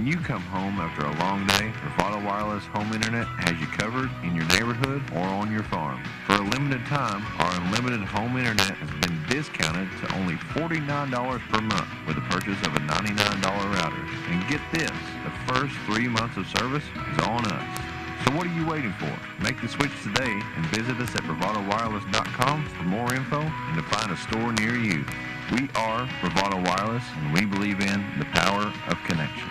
When you come home after a long day, Bravado Wireless Home Internet has you covered in your neighborhood or on your farm. For a limited time, our unlimited home internet has been discounted to only $49 per month with the purchase of a $99 router. And get this, the first 3 months of service is on us. So what are you waiting for? Make the switch today and visit us at bravadowireless.com for more info and to find a store near you. We are Bravado Wireless, and we believe in the power of connection.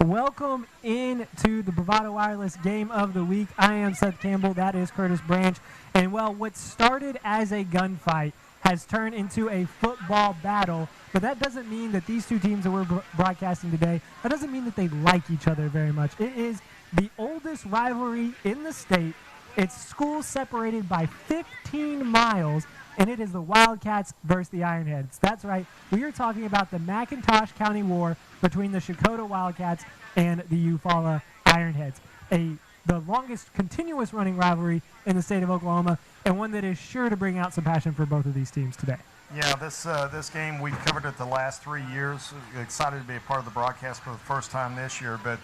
Welcome into the Bravado Wireless Game of the Week. I am Seth Campbell. That is Curtis Branch. And, well, what started as a gunfight has turned into a football battle. But that doesn't mean that these two teams that we're broadcasting today, that doesn't mean that they like each other very much. It is the oldest rivalry in the state. It's schools separated by 15 miles. And it is the Wildcats versus the Ironheads. That's right. We are talking about the McIntosh County War between the Checotah Wildcats and the Eufaula Ironheads. The longest continuous running rivalry in the state of Oklahoma, and one that is sure to bring out some passion for both of these teams today. Yeah, this game, we've covered it the last 3 years. Excited to be a part of the broadcast for the first time this year, but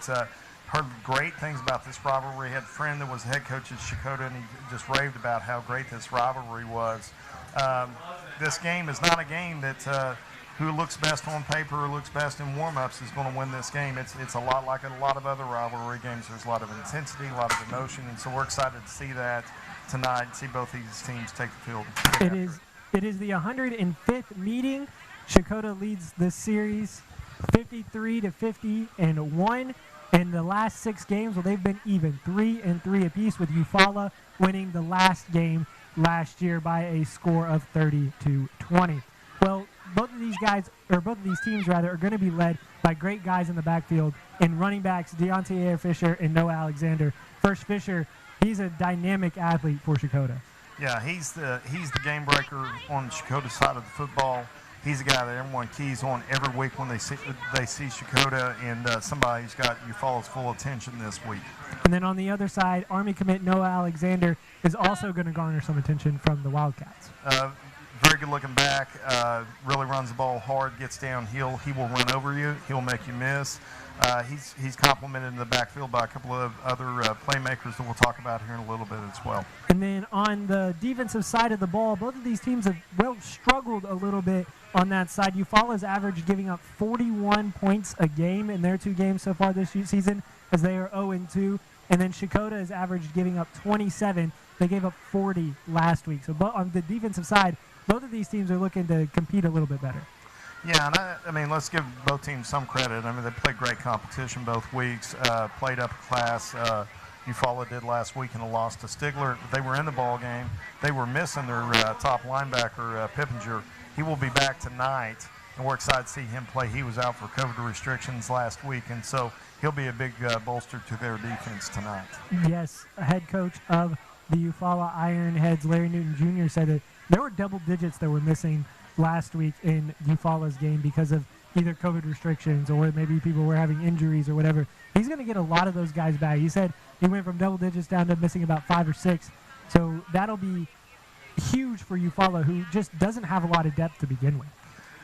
heard great things about this rivalry. Had a friend that was the head coach at Checotah, and he just raved about how great this rivalry was. This game is not a game that who looks best on paper or looks best in warm-ups is going to win this game. It's a lot like a lot of other rivalry games. There's a lot of intensity, a lot of emotion, and so we're excited to see that tonight and see both these teams take the field. It is the 105th meeting. Checotah leads the series 53-50-1. In the last 6 games, well, they've been even 3-3 apiece, with Eufaula winning the last game last year by a score of 30-20. Well, both of these teams are going to be led by great guys in the backfield in running backs Deontay Air Fisher and Noah Alexander. First, Fisher, he's a dynamic athlete for Checotah. Yeah, he's the game breaker on the Checotah side of the football. He's the guy that everyone keys on every week when they see Checotah, and somebody who's got Eufaula's full attention this week. And then on the other side, Army commit Noah Alexander is also going to garner some attention from the Wildcats. Very good looking back, really runs the ball hard, gets downhill. He will run over you. He'll make you miss. He's complemented in the backfield by a couple of other playmakers that we'll talk about here in a little bit as well. And then on the defensive side of the ball, both of these teams have struggled a little bit on that side. Eufaula's average giving up 41 points a game in their 2 games so far this season, as they are 0-2. And then Checotah is averaged giving up 27. They gave up 40 last week. So on the defensive side, both of these teams are looking to compete a little bit better. Yeah, and I mean, let's give both teams some credit. I mean, they played great competition both weeks, played up class. Eufaula did last week in a loss to Stigler. They were in the ball game. They were missing their top linebacker, Pippinger. He will be back tonight, and we're excited to see him play. He was out for COVID restrictions last week, and so he'll be a big bolster to their defense tonight. Yes, head coach of the Eufaula Ironheads, Larry Newton Jr., said that there were double digits that were missing last week in Eufaula's game because of either COVID restrictions or maybe people were having injuries or whatever. He's going to get a lot of those guys back. He said he went from double digits down to missing about 5 or 6. So that'll be huge for Eufaula, who just doesn't have a lot of depth to begin with.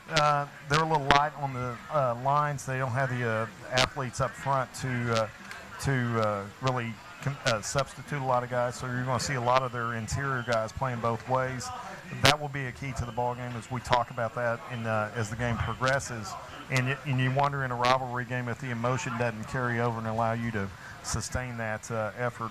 They're a little light on the lines. They don't have the athletes up front to really substitute a lot of guys. So you're going to see a lot of their interior guys playing both ways. that will be a key to the ball game as we talk about that as the game progresses. And you wonder in a rivalry game if the emotion doesn't carry over and allow you to sustain that effort.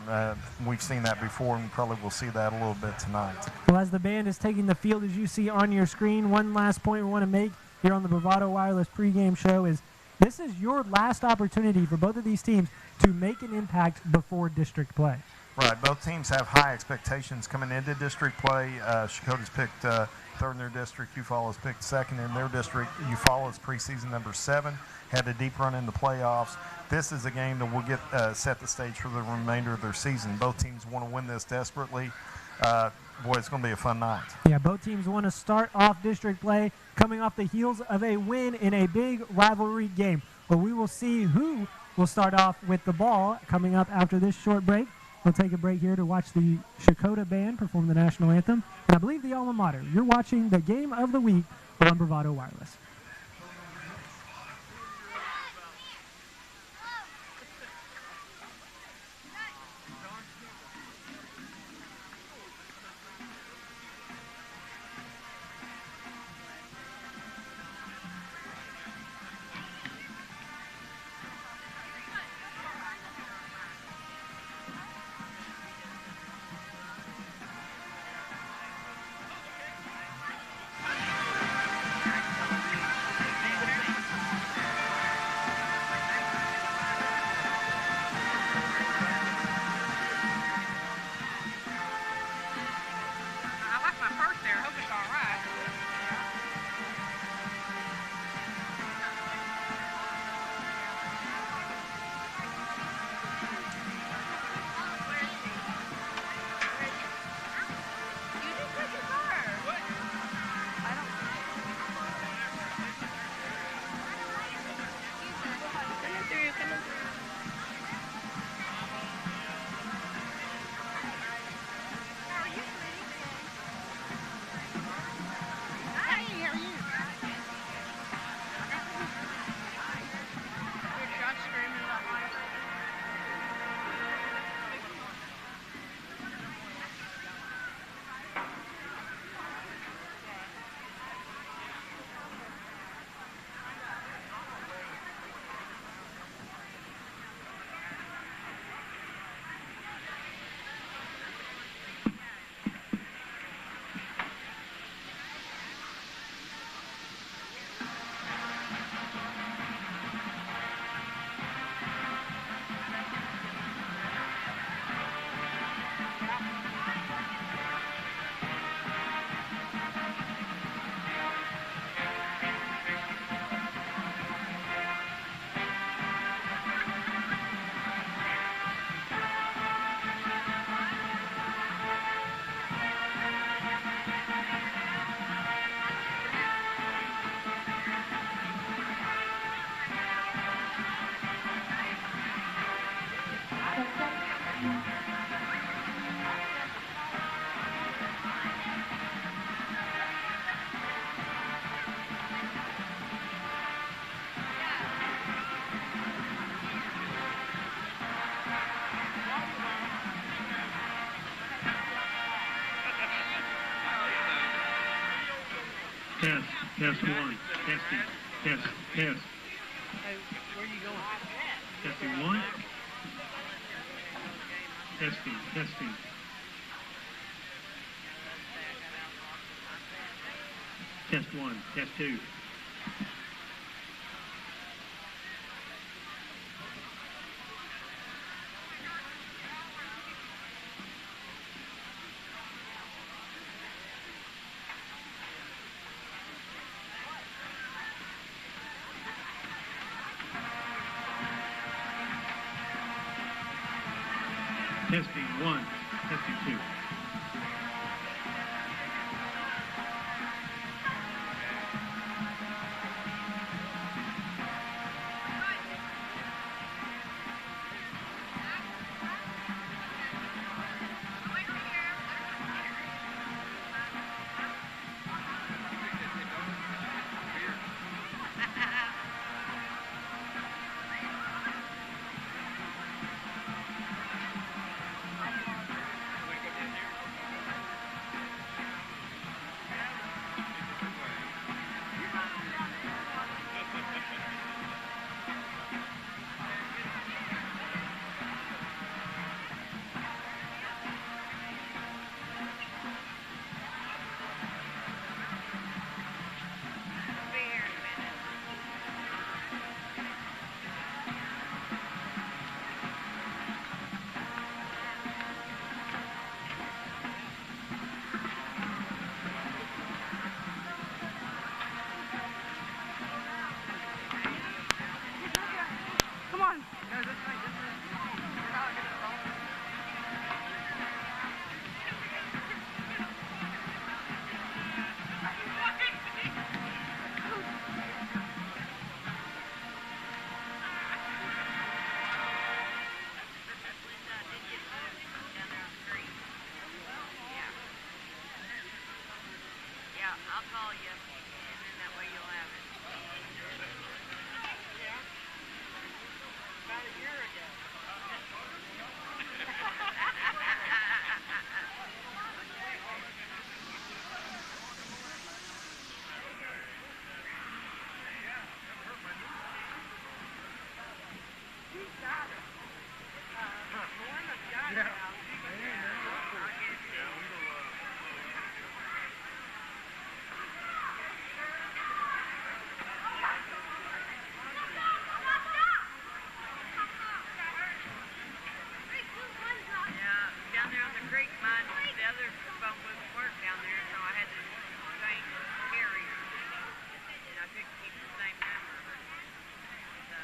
We've seen that before, and probably will see that a little bit tonight. Well, as the band is taking the field, as you see on your screen, one last point we want to make here on the Bravado Wireless pregame show is this is your last opportunity for both of these teams to make an impact before district play. Right. Both teams have high expectations coming into district play. Checota's picked third in their district. Eufaula's picked second in their district. Eufaula's preseason number 7, had a deep run in the playoffs. This is a game that will set the stage for the remainder of their season. Both teams want to win this desperately. Boy, it's going to be a fun night. Yeah, both teams want to start off district play coming off the heels of a win in a big rivalry game. But we will see who will start off with the ball coming up after this short break. We'll take a break here to watch the Checotah band perform the national anthem. And I believe the alma mater. You're watching the game of the week on Bravado Wireless. Test one. Testing. Test. Hey, where are you going? Testing one. Testing. Test one. Test two. Testing one. Testing two. call you, and then that way you'll have it. Yeah. About a year ago. He's got it. Melinda's got it now. I'll get it to you. Yeah, down there on the creek, the other phone wouldn't work down there, so I had to change carrier. And I couldn't keep the same number. So,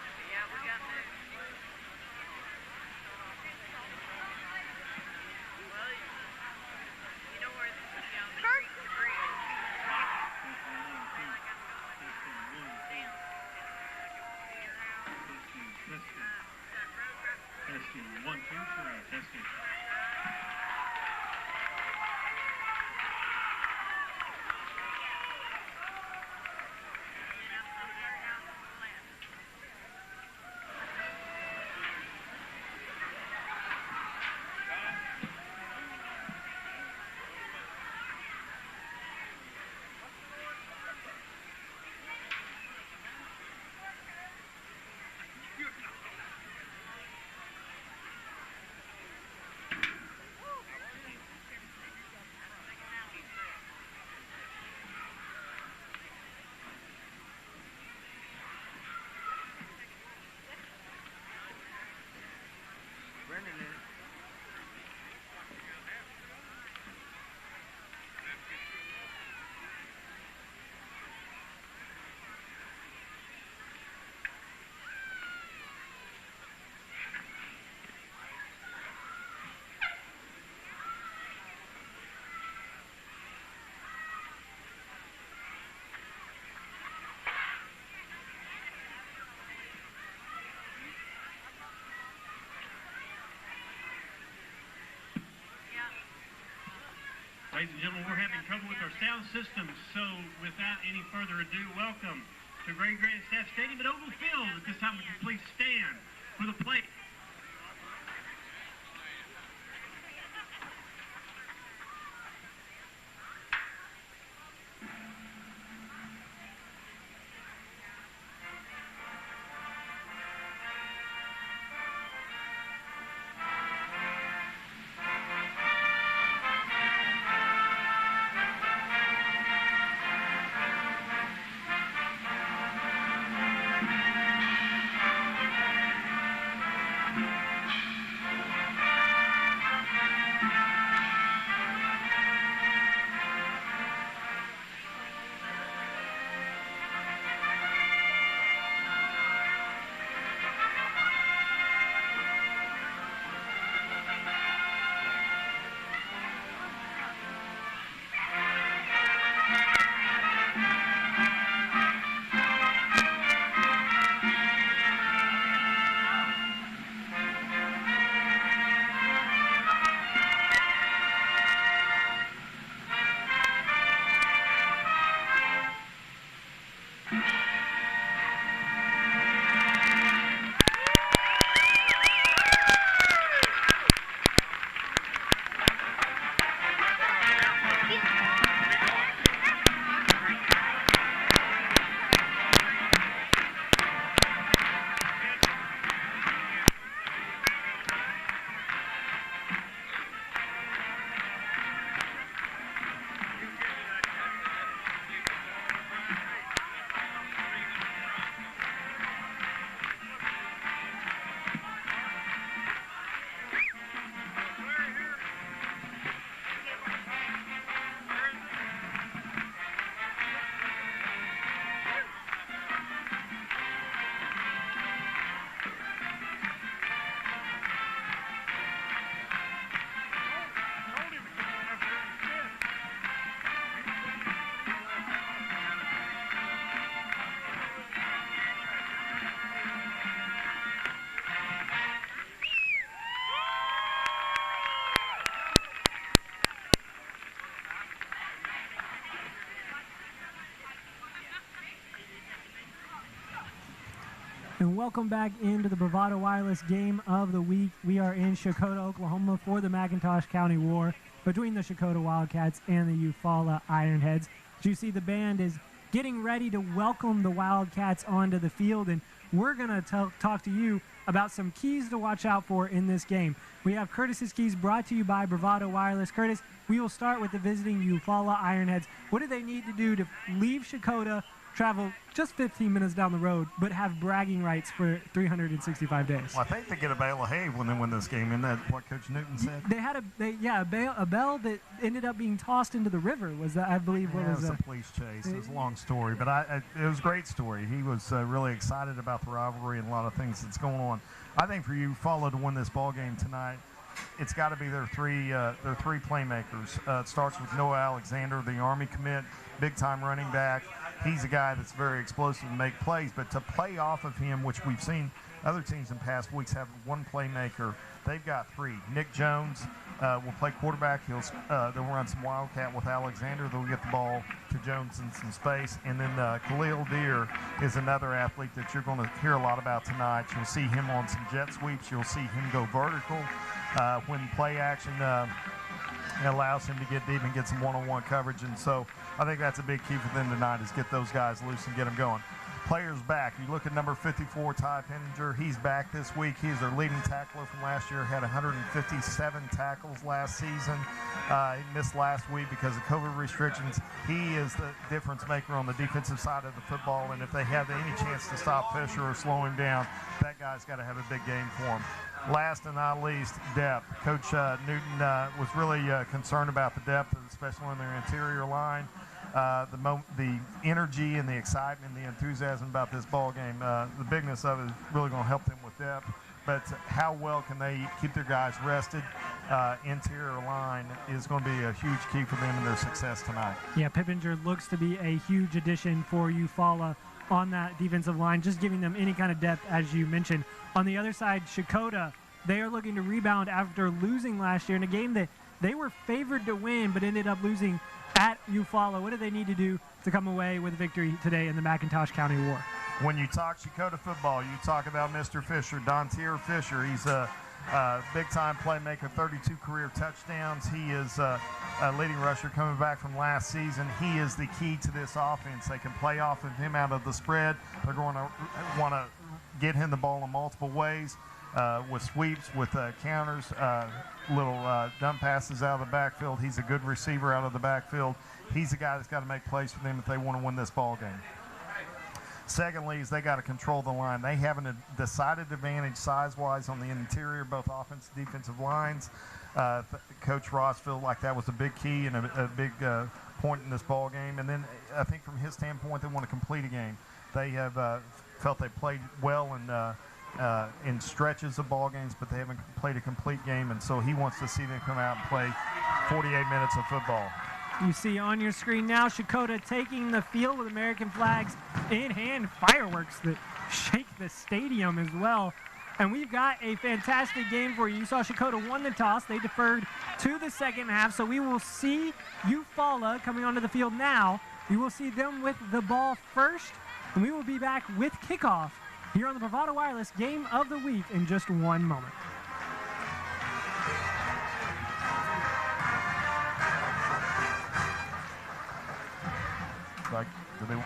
but yeah, we got moved. Well, you know where the creek is bridge. Testing. 1, 2, 3. Testing. Brendan is. Ladies and gentlemen, we're having trouble with our sound system, so without any further ado, welcome to Great Grandstaff Stadium at Oval Field. At this time, would you please stand for the play? And welcome back into the Bravado Wireless Game of the Week. We are in Checotah, Oklahoma for the McIntosh County War between the Checotah Wildcats and the Eufaula Ironheads. As you see, the band is getting ready to welcome the Wildcats onto the field, and we're going to talk to you about some keys to watch out for in this game. We have Curtis's keys brought to you by Bravado Wireless. Curtis, we will start with the visiting Eufaula Ironheads. What do they need to do to leave Checotah, travel just 15 minutes down the road, but have bragging rights for 365 days? Well, I think they get a bale of hay when they win this game. Isn't that what Coach Newton said? They had a bell that ended up being tossed into the river. Was that, I believe, what was it was a police chase. It was a long story, but it was a great story. He was really excited about the rivalry and a lot of things that's going on. I think for Eufaula to win this ball game tonight, it's got to be their three playmakers. It starts with Noah Alexander, the Army commit, big-time running back. He's a guy that's very explosive and make plays, but to play off of him, which we've seen other teams in past weeks have one playmaker, they've got three. Nick Jones will play quarterback. They'll run some Wildcat with Alexander. They'll get the ball to Jones in some space. And then Khalil Deer is another athlete that you're going to hear a lot about tonight. You'll see him on some jet sweeps. You'll see him go vertical when play action allows him to get deep and get some one-on-one coverage. And so I think that's a big key for them tonight is get those guys loose and get them going. Players back. You look at number 54, Ty Penninger. He's back this week. He's their leading tackler from last year. Had 157 tackles last season. He missed last week because of COVID restrictions. He is the difference maker on the defensive side of the football, and if they have any chance to stop Fisher or slow him down, that guy's got to have a big game for him. Last and not least, depth. Coach Newton was really concerned about the depth, especially on their interior line. The energy and the excitement and the enthusiasm about this ball game, the bigness of it is really going to help them with depth. But how well can they keep their guys rested? Interior line is going to be a huge key for them in their success tonight. Yeah, Pippinger looks to be a huge addition for Eufaula on that defensive line, just giving them any kind of depth, as you mentioned. On the other side, Checotah, they are looking to rebound after losing last year in a game that they were favored to win but ended up losing at Eufaula. What do they need to do to come away with a victory today in the McIntosh County War? When you talk Checotah football, you talk about Mr. Fisher, Dontier Fisher. He's a big-time playmaker, 32 career touchdowns. He is a leading rusher coming back from last season. He is the key to this offense. They can play off of him out of the spread. They're going to want to get him the ball in multiple ways. With sweeps, with counters, little dump passes out of the backfield. He's a good receiver out of the backfield. He's a guy that's got to make plays for them if they want to win this ball game. Secondly, is they got to control the line. They have a decided advantage size-wise on the interior, both offensive and defensive lines. Coach Ross felt like that was a big key and a big point in this ball game. And then I think from his standpoint, they want to complete a game. They have felt they played well in stretches of ball games, but they haven't played a complete game, and so he wants to see them come out and play 48 minutes of football. You see on your screen now Checotah taking the field with American flags in hand, fireworks that shake the stadium as well. And we've got a fantastic game for you. You saw Checotah won the toss. They deferred to the second half, so we will see Eufaula coming onto the field now. We will see them with the ball first, and we will be back with kickoff here on the Bravado Wireless Game of the Week in just one moment. Like, do they?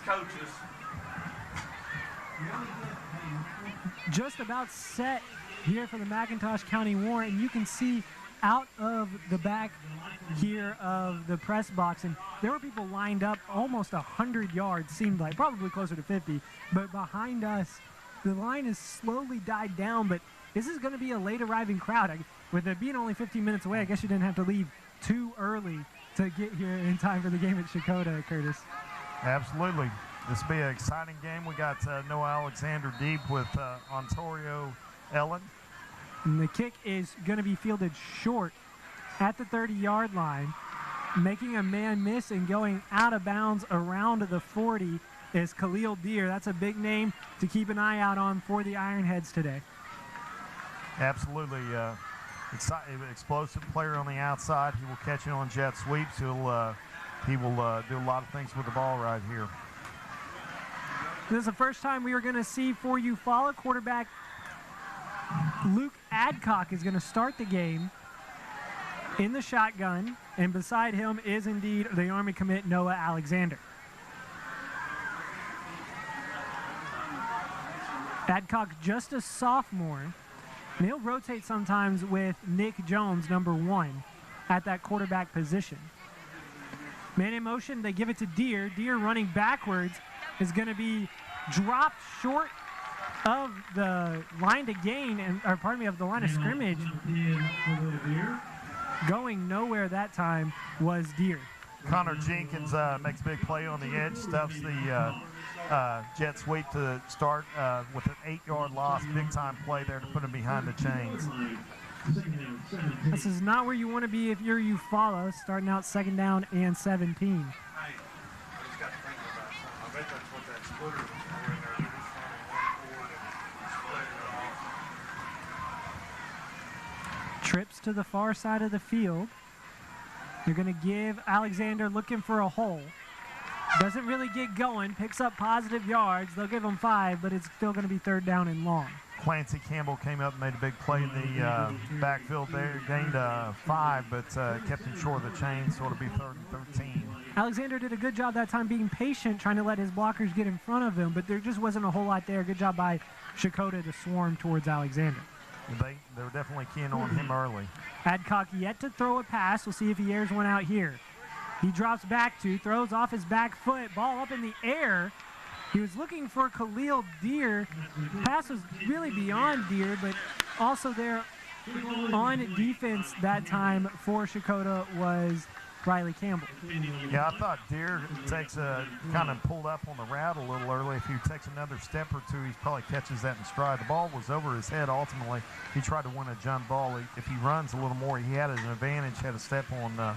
coaches. Just about set here for the McIntosh County War, and you can see out of the back here of the press box, and there were people lined up almost 100 yards, seemed like, probably closer to 50, but behind us, the line has slowly died down, but this is going to be a late arriving crowd. With it being only 15 minutes away, I guess you didn't have to leave too early to get here in time for the game at Checotah, Curtis. Absolutely. This will be an exciting game. We got Noah Alexander deep with Ontario Ellen. And the kick is going to be fielded short at the 30-yard line. Making a man miss and going out of bounds around the 40 is Khalil Deer. That's a big name to keep an eye out on for the Ironheads today. Absolutely. Explosive player on the outside. He will catch it on jet sweeps. He will do a lot of things with the ball right here. This is the first time we are going to see for Eufaula quarterback Luke Adcock is going to start the game in the shotgun, and beside him is indeed the Army commit Noah Alexander. Adcock just a sophomore, and he'll rotate sometimes with Nick Jones, number 1, at that quarterback position. Man in motion, they give it to Deer. Deer running backwards is going to be dropped short of the line to gain, of the line of scrimmage. Going nowhere that time was Deer. Connor Jenkins makes a big play on the edge, stuffs the jet sweep to start with an 8-yard loss. Big time play there to put him behind the chains. This is not where you want to be if you're Eufaula, starting out 2nd down and 17. Trips to the far side of the field. They're going to give Alexander looking for a hole. Doesn't really get going, picks up positive yards. They'll give him 5, but it's still going to be 3rd down and long. Clancy Campbell came up and made a big play in the backfield there. Gained 5, but kept him short of the chain, so it'll be 3rd and 13. Alexander did a good job that time being patient, trying to let his blockers get in front of him, but there just wasn't a whole lot there. Good job by Checotah to swarm towards Alexander. They were definitely keen on him early. Adcock yet to throw a pass. We'll see if he airs one out here. He drops back 2, throws off his back foot, ball up in the air. He was looking for Khalil Deer. Pass was really beyond Deer, but also there on defense that time for Checotah was Riley Campbell. Yeah, I thought Deer takes kind of pulled up on the route a little early. If he takes another step or 2, he probably catches that in stride. The ball was over his head ultimately. He tried to win a jump ball. If he runs a little more, he had an advantage, had a step on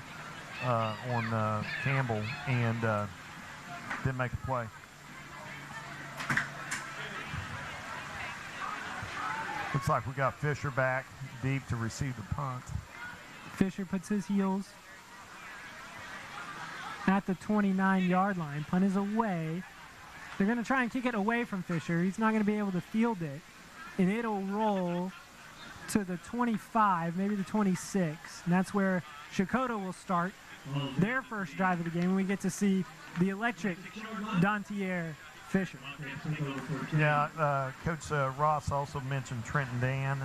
Campbell, and didn't make a play. Looks like we got Fisher back deep to receive the punt. Fisher puts his heels at the 29-yard line. Punt is away. They're going to try and kick it away from Fisher. He's not going to be able to field it. And it'll roll to the 25, maybe the 26. And that's where Checotah will start their first drive of the game. And we get to see the electric Dantier Fisher. Yeah, Coach Ross also mentioned Trenton Dan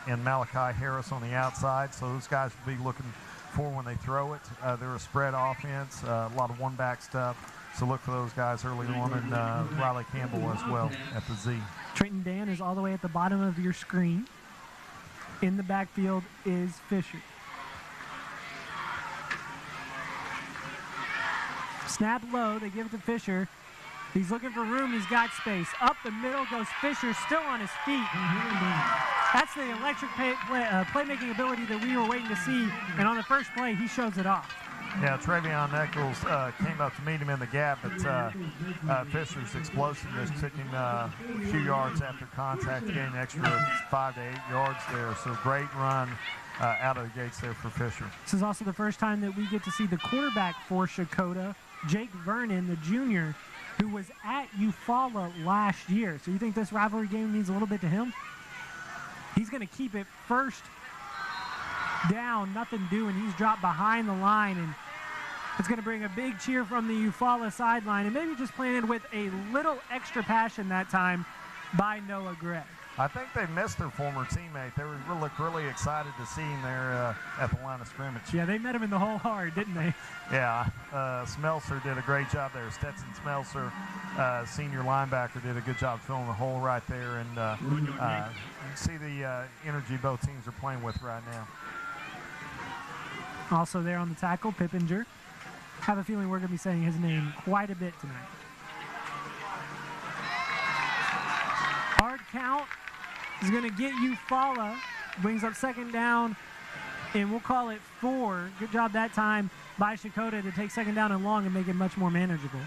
and Malachi Harris on the outside. So those guys will be looking for when they throw it. They're a spread offense, a lot of one-back stuff. So look for those guys early on, and Riley Campbell as well at the Z. Trenton Dan is all the way at the bottom of your screen. In the backfield is Fisher. Snap low, they give it to Fisher. He's looking for room, he's got space. Up the middle goes Fisher, still on his feet. That's the electric playmaking ability that we were waiting to see, and on the first play, he shows it off. Yeah, Travion Eccles came up to meet him in the gap, but Fisher's explosiveness took him a few yards after contact, gained an extra 5 to 8 yards there. So great run out of the gates there for Fisher. This is also the first time that we get to see the quarterback for Checotah, Jake Vernon, the junior, who was at Eufaula last year. So you think this rivalry game means a little bit to him? He's going to keep it first down, nothing doing. He's dropped behind the line, and It's going to bring a big cheer from the Eufaula sideline, and maybe just planted with a little extra passion that time by Noah Gray. I think they missed their former teammate. They looked really excited to see him there at the line of scrimmage. Yeah, they met him in the hole hard, didn't they? Yeah, Smelser did a great job there. Stetson Smelser, senior linebacker, did a good job filling the hole right there. And you see the energy both teams are playing with right now. Also there on the tackle, Pippinger. Have a feeling we're going to be saying his name quite a bit tonight. Hard count is going to get Eufaula. Brings up second down, and we'll call it 4. Good job that time by Checotah to take second down and long and make it much more manageable.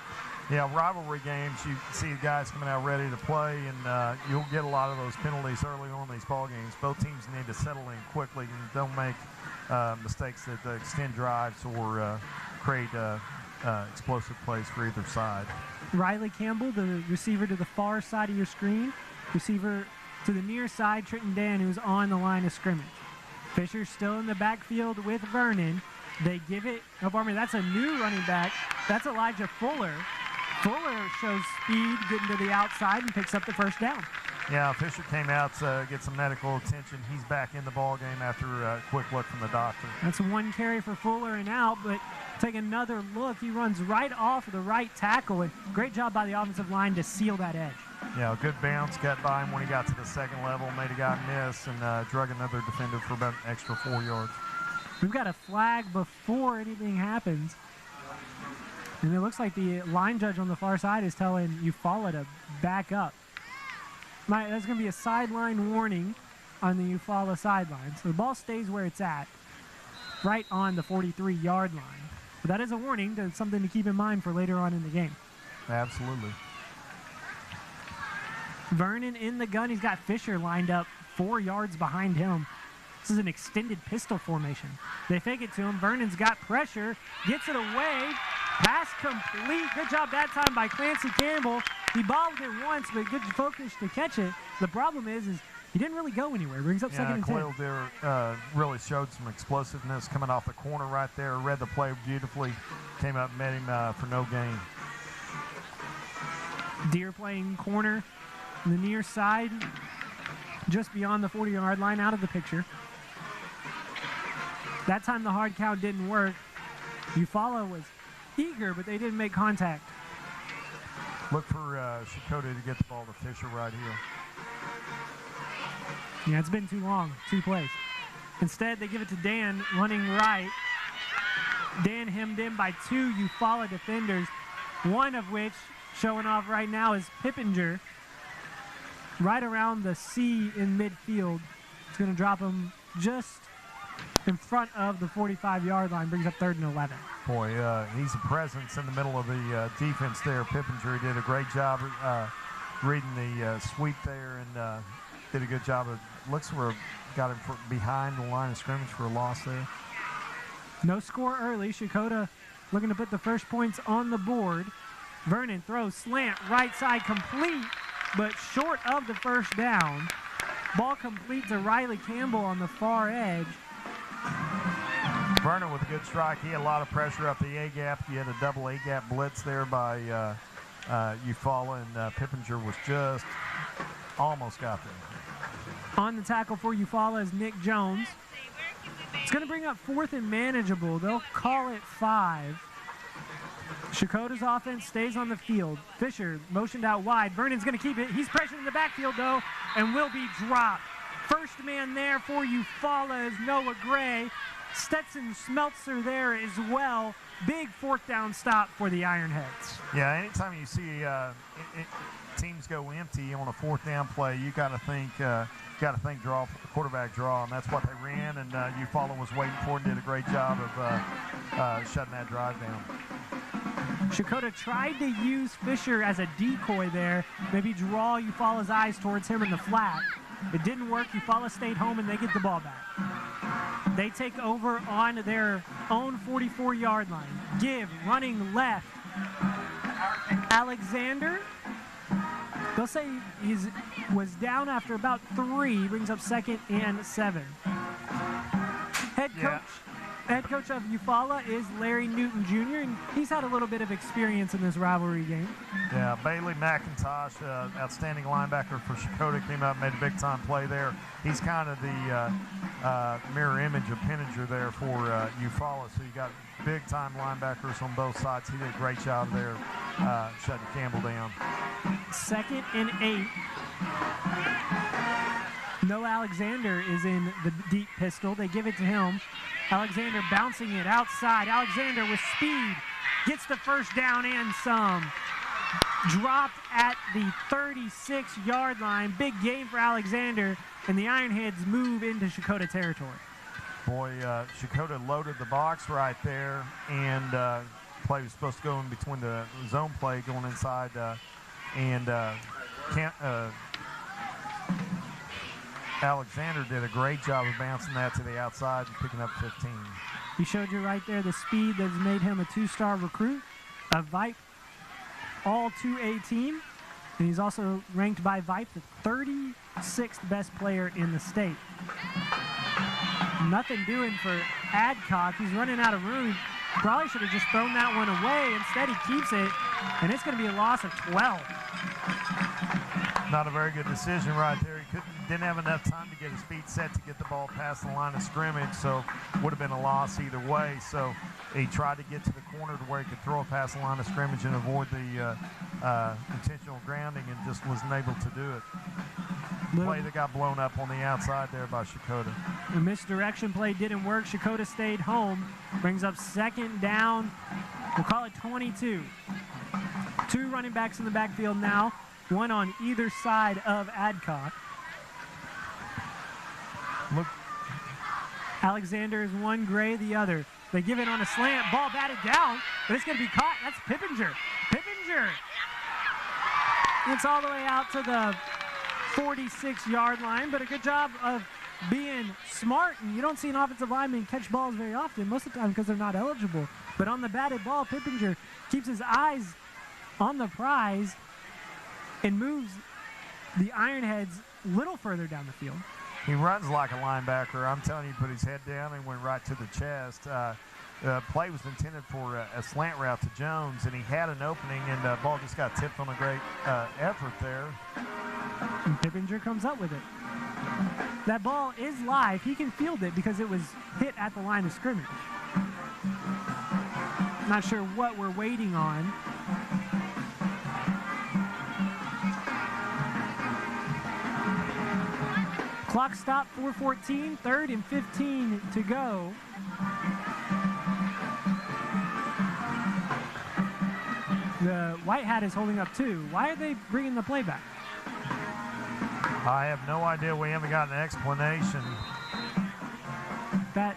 Yeah, rivalry games, you see the guys coming out ready to play, and you'll get a lot of those penalties early on in these ball games. Both teams need to settle in quickly and don't make mistakes that extend drives or create explosive plays for either side. Riley Campbell, the receiver to the far side of your screen. Receiver to the near side, Trenton Dan, who's on the line of scrimmage. Fisher's still in the backfield with Vernon. They give it, oh, pardon me, that's a new running back. That's Elijah Fuller. Fuller shows speed, getting to the outside and picks up the first down. Yeah, Fisher came out to get some medical attention. He's back in the ball game after a quick look from the doctor. That's one carry for Fuller and out, but take another look. He runs right off the right tackle, and great job by the offensive line to seal that edge. Yeah, good bounce, got by him when he got to the second level, made a guy miss, and drug another defender for about an extra 4 yards. We've got a flag before anything happens. And it looks like the line judge on the far side is telling Eufaula to back up. That's going to be a sideline warning on the Eufaula sideline. So the ball stays where it's at, right on the 43-yard line. But that is a warning, that's something to keep in mind for later on in the game. Absolutely. Vernon in the gun. He's got Fisher lined up 4 yards behind him. This is an extended pistol formation. They fake it to him. Vernon's got pressure, gets it away. Pass complete. Good job that time by Clancy Campbell. He bobbled it once, but good focus to catch it. The problem is he didn't really go anywhere. Brings up second and 10. Coyle there really showed some explosiveness coming off the corner right there. Read the play beautifully. Came up and met him for no gain. Deer playing corner on the near side, just beyond the 40-yard line, out of the picture. That time the hard count didn't work. Eufaula was eager, but they didn't make contact. Look for Checotah to get the ball to Fisher right here. Yeah, it's been too long, 2 plays. Instead, they give it to Dan, running right. Dan hemmed in by 2 Eufaula defenders, one of which, showing off right now, is Pippinger. Right around the C in midfield. It's going to drop him just in front of the 45-yard line, brings up 3rd and 11. Boy, he's a presence in the middle of the defense there. Pippinger did a great job reading the sweep there and did a good job of, looks for, got him behind the line of scrimmage for a loss there. No score early. Checotah looking to put the first points on the board. Vernon throws slant, right side complete, but short of the first down. Ball complete to Riley Campbell on the far edge. Vernon with a good strike. He had a lot of pressure up the A-gap. He had a double A-gap blitz there by Eufaula, and Pippinger was just almost got there. On the tackle for Eufaula is Nick Jones. It's going to bring up 4th and manageable. They'll call it 5. Checotah's offense stays on the field. Fisher motioned out wide. Vernon's going to keep it. He's pressured in the backfield, though, and will be dropped. First man there for Eufaula is Noah Gray. Stetson Smeltzer there as well. Big 4th down stop for the Ironheads. Yeah, anytime you see teams go empty on a 4th down play, you got to think draw, quarterback draw, and that's what they ran. And Eufaula was waiting for it and did a great job of shutting that drive down. Checotah tried to use Fisher as a decoy there, maybe draw Eufaula's eyes towards him in the flat. It didn't work. Eufaula stayed home, and they get the ball back. They take over on their own 44-yard line. Give, running left. Alexander, they'll say he was down after about 3, brings up 2nd and 7. Head coach Head coach of Eufaula is Larry Newton Jr., and he's had a little bit of experience in this rivalry game. Yeah, Bailey McIntosh, outstanding linebacker for Checotah, came out and made a big-time play there. He's kind of the mirror image of Penninger there for Eufaula, so you got big-time linebackers on both sides. He did a great job there shutting Campbell down. 2nd and 8. No Alexander is in the deep pistol. They give it to him. Alexander bouncing it outside. Alexander with speed gets the first down and some. Dropped at the 36-yard line. Big gain for Alexander, and the Ironheads move into Checotah territory. Boy, Checotah loaded the box right there, and play was supposed to go in between the zone play going inside, Alexander did a great job of bouncing that to the outside and picking up 15. He showed you right there the speed that's made him a 2-star recruit, a VIPE All-2A team, and he's also ranked by VIPE the 36th best player in the state. Nothing doing for Adcock. He's running out of room. Probably should have just thrown that one away. Instead, he keeps it, and it's going to be a loss of 12. Not a very good decision right there. He didn't have enough time to get his feet set to get the ball past the line of scrimmage, so would have been a loss either way. So he tried to get to the corner to where he could throw it past the line of scrimmage and avoid the intentional grounding, and just wasn't able to do it. Play that got blown up on the outside there by Checotah. The misdirection play didn't work. Checotah stayed home. Brings up 2nd down. We'll call it 22. 2 running backs in the backfield now. One on either side of Adcock. Look. Alexander is one, Gray the other. They give it on a slant. Ball batted down, but it's going to be caught. That's Pippinger. Pippinger. It's all the way out to the 46-yard line, but a good job of being smart. And you don't see an offensive lineman catch balls very often, most of the time because they're not eligible. But on the batted ball, Pippinger keeps his eyes on the prize and moves the Ironheads a little further down the field. He runs like a linebacker. I'm telling you, he put his head down and went right to the chest. The play was intended for a slant route to Jones, and he had an opening, and the ball just got tipped on a great effort there. And Pippinger comes up with it. That ball is live. He can field it because it was hit at the line of scrimmage. Not sure what we're waiting on. Clock stop, 4:14, 3rd and 15 to go. The white hat is holding up too. Why are they bringing the play back? I have no idea. We haven't got an explanation. That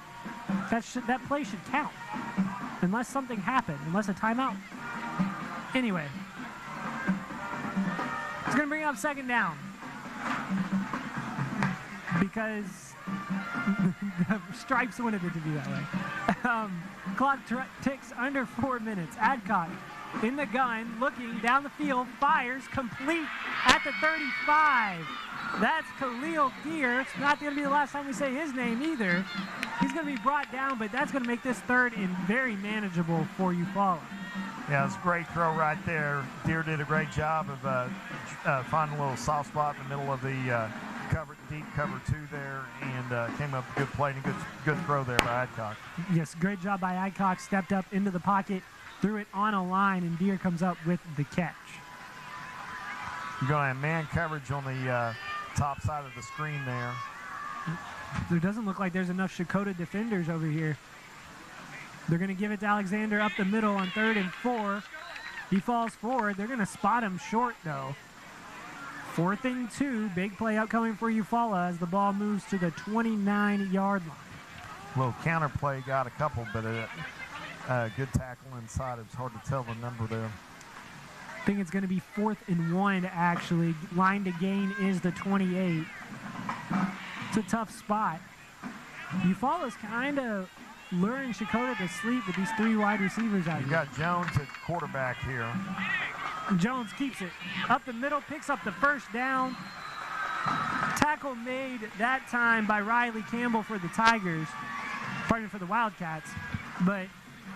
play should count, unless something happened, unless a timeout. Anyway, it's going to bring up 2nd down because the stripes wanted it to be that way. Clock ticks under 4 minutes. Adcock in the gun, looking down the field, fires, complete at the 35. That's Khalil Gear. It's not going to be the last time we say his name either. He's going to be brought down, but that's going to make this 3rd and very manageable for Eufaula. Yeah, it's a great throw right there. Deere did a great job of finding a little soft spot in the middle of the deep cover 2 there, and came up with a good play and a good throw there by Adcock. Yes, great job by Adcock. Stepped up into the pocket, threw it on a line, and Deere comes up with the catch. You're going to have man coverage on the top side of the screen there. There doesn't look like there's enough Checotah defenders over here. They're going to give it to Alexander up the middle on 3rd and 4. He falls forward. They're going to spot him short, though. 4th and 2. Big play upcoming for Eufaula as the ball moves to the 29-yard line. Little counter play, got a couple, but a good tackle inside. It was hard to tell the number there. I think it's going to be 4th and 1, actually. Line to gain is the 28. It's a tough spot. Eufaula's kind of luring Checotah to sleep with these 3 wide receivers out here. You got Jones at quarterback here. Jones keeps it up the middle, picks up the 1st down. Tackle made that time by Riley Campbell for the Tigers. pardon for the Wildcats, but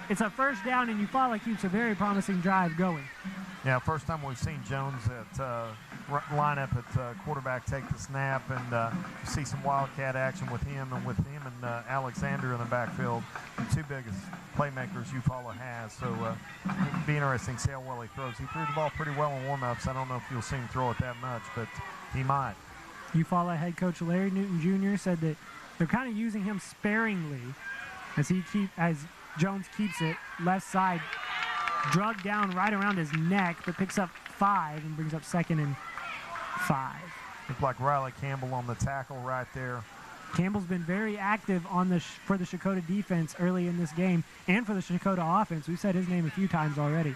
it's a first down, and Eufaula keeps a very promising drive going. Yeah, first time we've seen Jones line up at quarterback, take the snap, and see some Wildcat action with him and Alexander in the backfield, the two biggest playmakers Eufaula has. So it'll be interesting to see how well he throws. He threw the ball pretty well in warm-ups. I don't know if you'll see him throw it that much, but he might. Eufaula head coach Larry Newton Jr. said that they're kind of using him sparingly as Jones keeps it left side, drug down right around his neck, but picks up 5 and brings up 2nd and 5. Looked like Riley Campbell on the tackle right there. Campbell's been very active on for the Checotah defense early in this game and for the Checotah offense. We've said his name a few times already.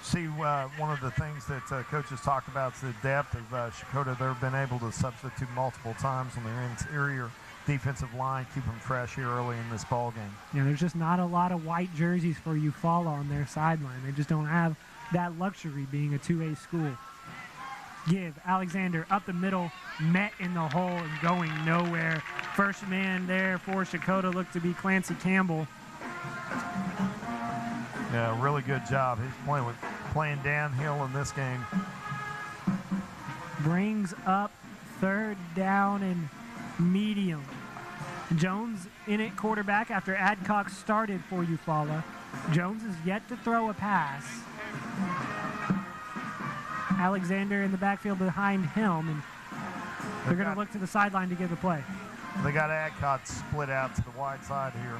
See, one of the things that coaches talked about is the depth of Checotah. They've been able to substitute multiple times on their interior defensive line, keep them fresh here early in this ball game. Yeah, there's just not a lot of white jerseys for Eufaula on their sideline. They just don't have that luxury being a 2A school. Give Alexander up the middle, met in the hole and going nowhere. First man there for Checotah looked to be Clancy Campbell. Yeah, really good job. He's playing downhill in this game. Brings up 3rd down and medium. Jones in at quarterback after Adcock started for Eufaula. Jones is yet to throw a pass. Alexander in the backfield behind him, and they're going to look to the sideline to give the play. They got Adcock split out to the wide side here.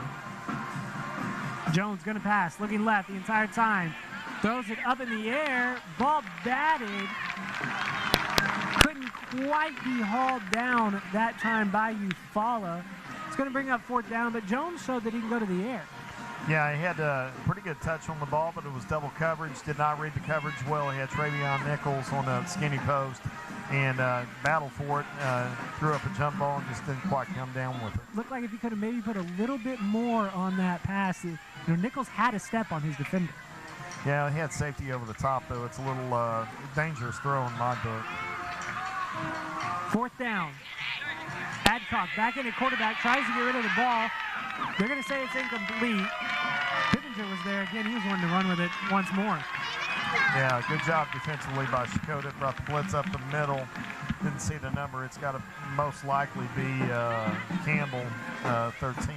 Jones going to pass, looking left the entire time. Throws it up in the air. Ball batted. Couldn't quite be hauled down that time by Eufaula. It's going to bring up 4th down, but Jones showed that he can go to the air. Yeah, he had a pretty good touch on the ball, but it was double coverage. Did not read the coverage well. He had Travion Nichols on a skinny post and battled for it. Threw up a jump ball and just didn't quite come down with it. Looked like if he could have maybe put a little bit more on that pass. Nichols had a step on his defender. Yeah, he had safety over the top, though. It's a little dangerous throw in my book. 4th down. Adcock back in at quarterback, tries to get rid of the ball. They're going to say it's incomplete. Pippinger was there again. He was wanting to run with it once more. Yeah, good job defensively by Checotah. Brought the blitz up the middle. Didn't see the number. It's got to most likely be Campbell, 13.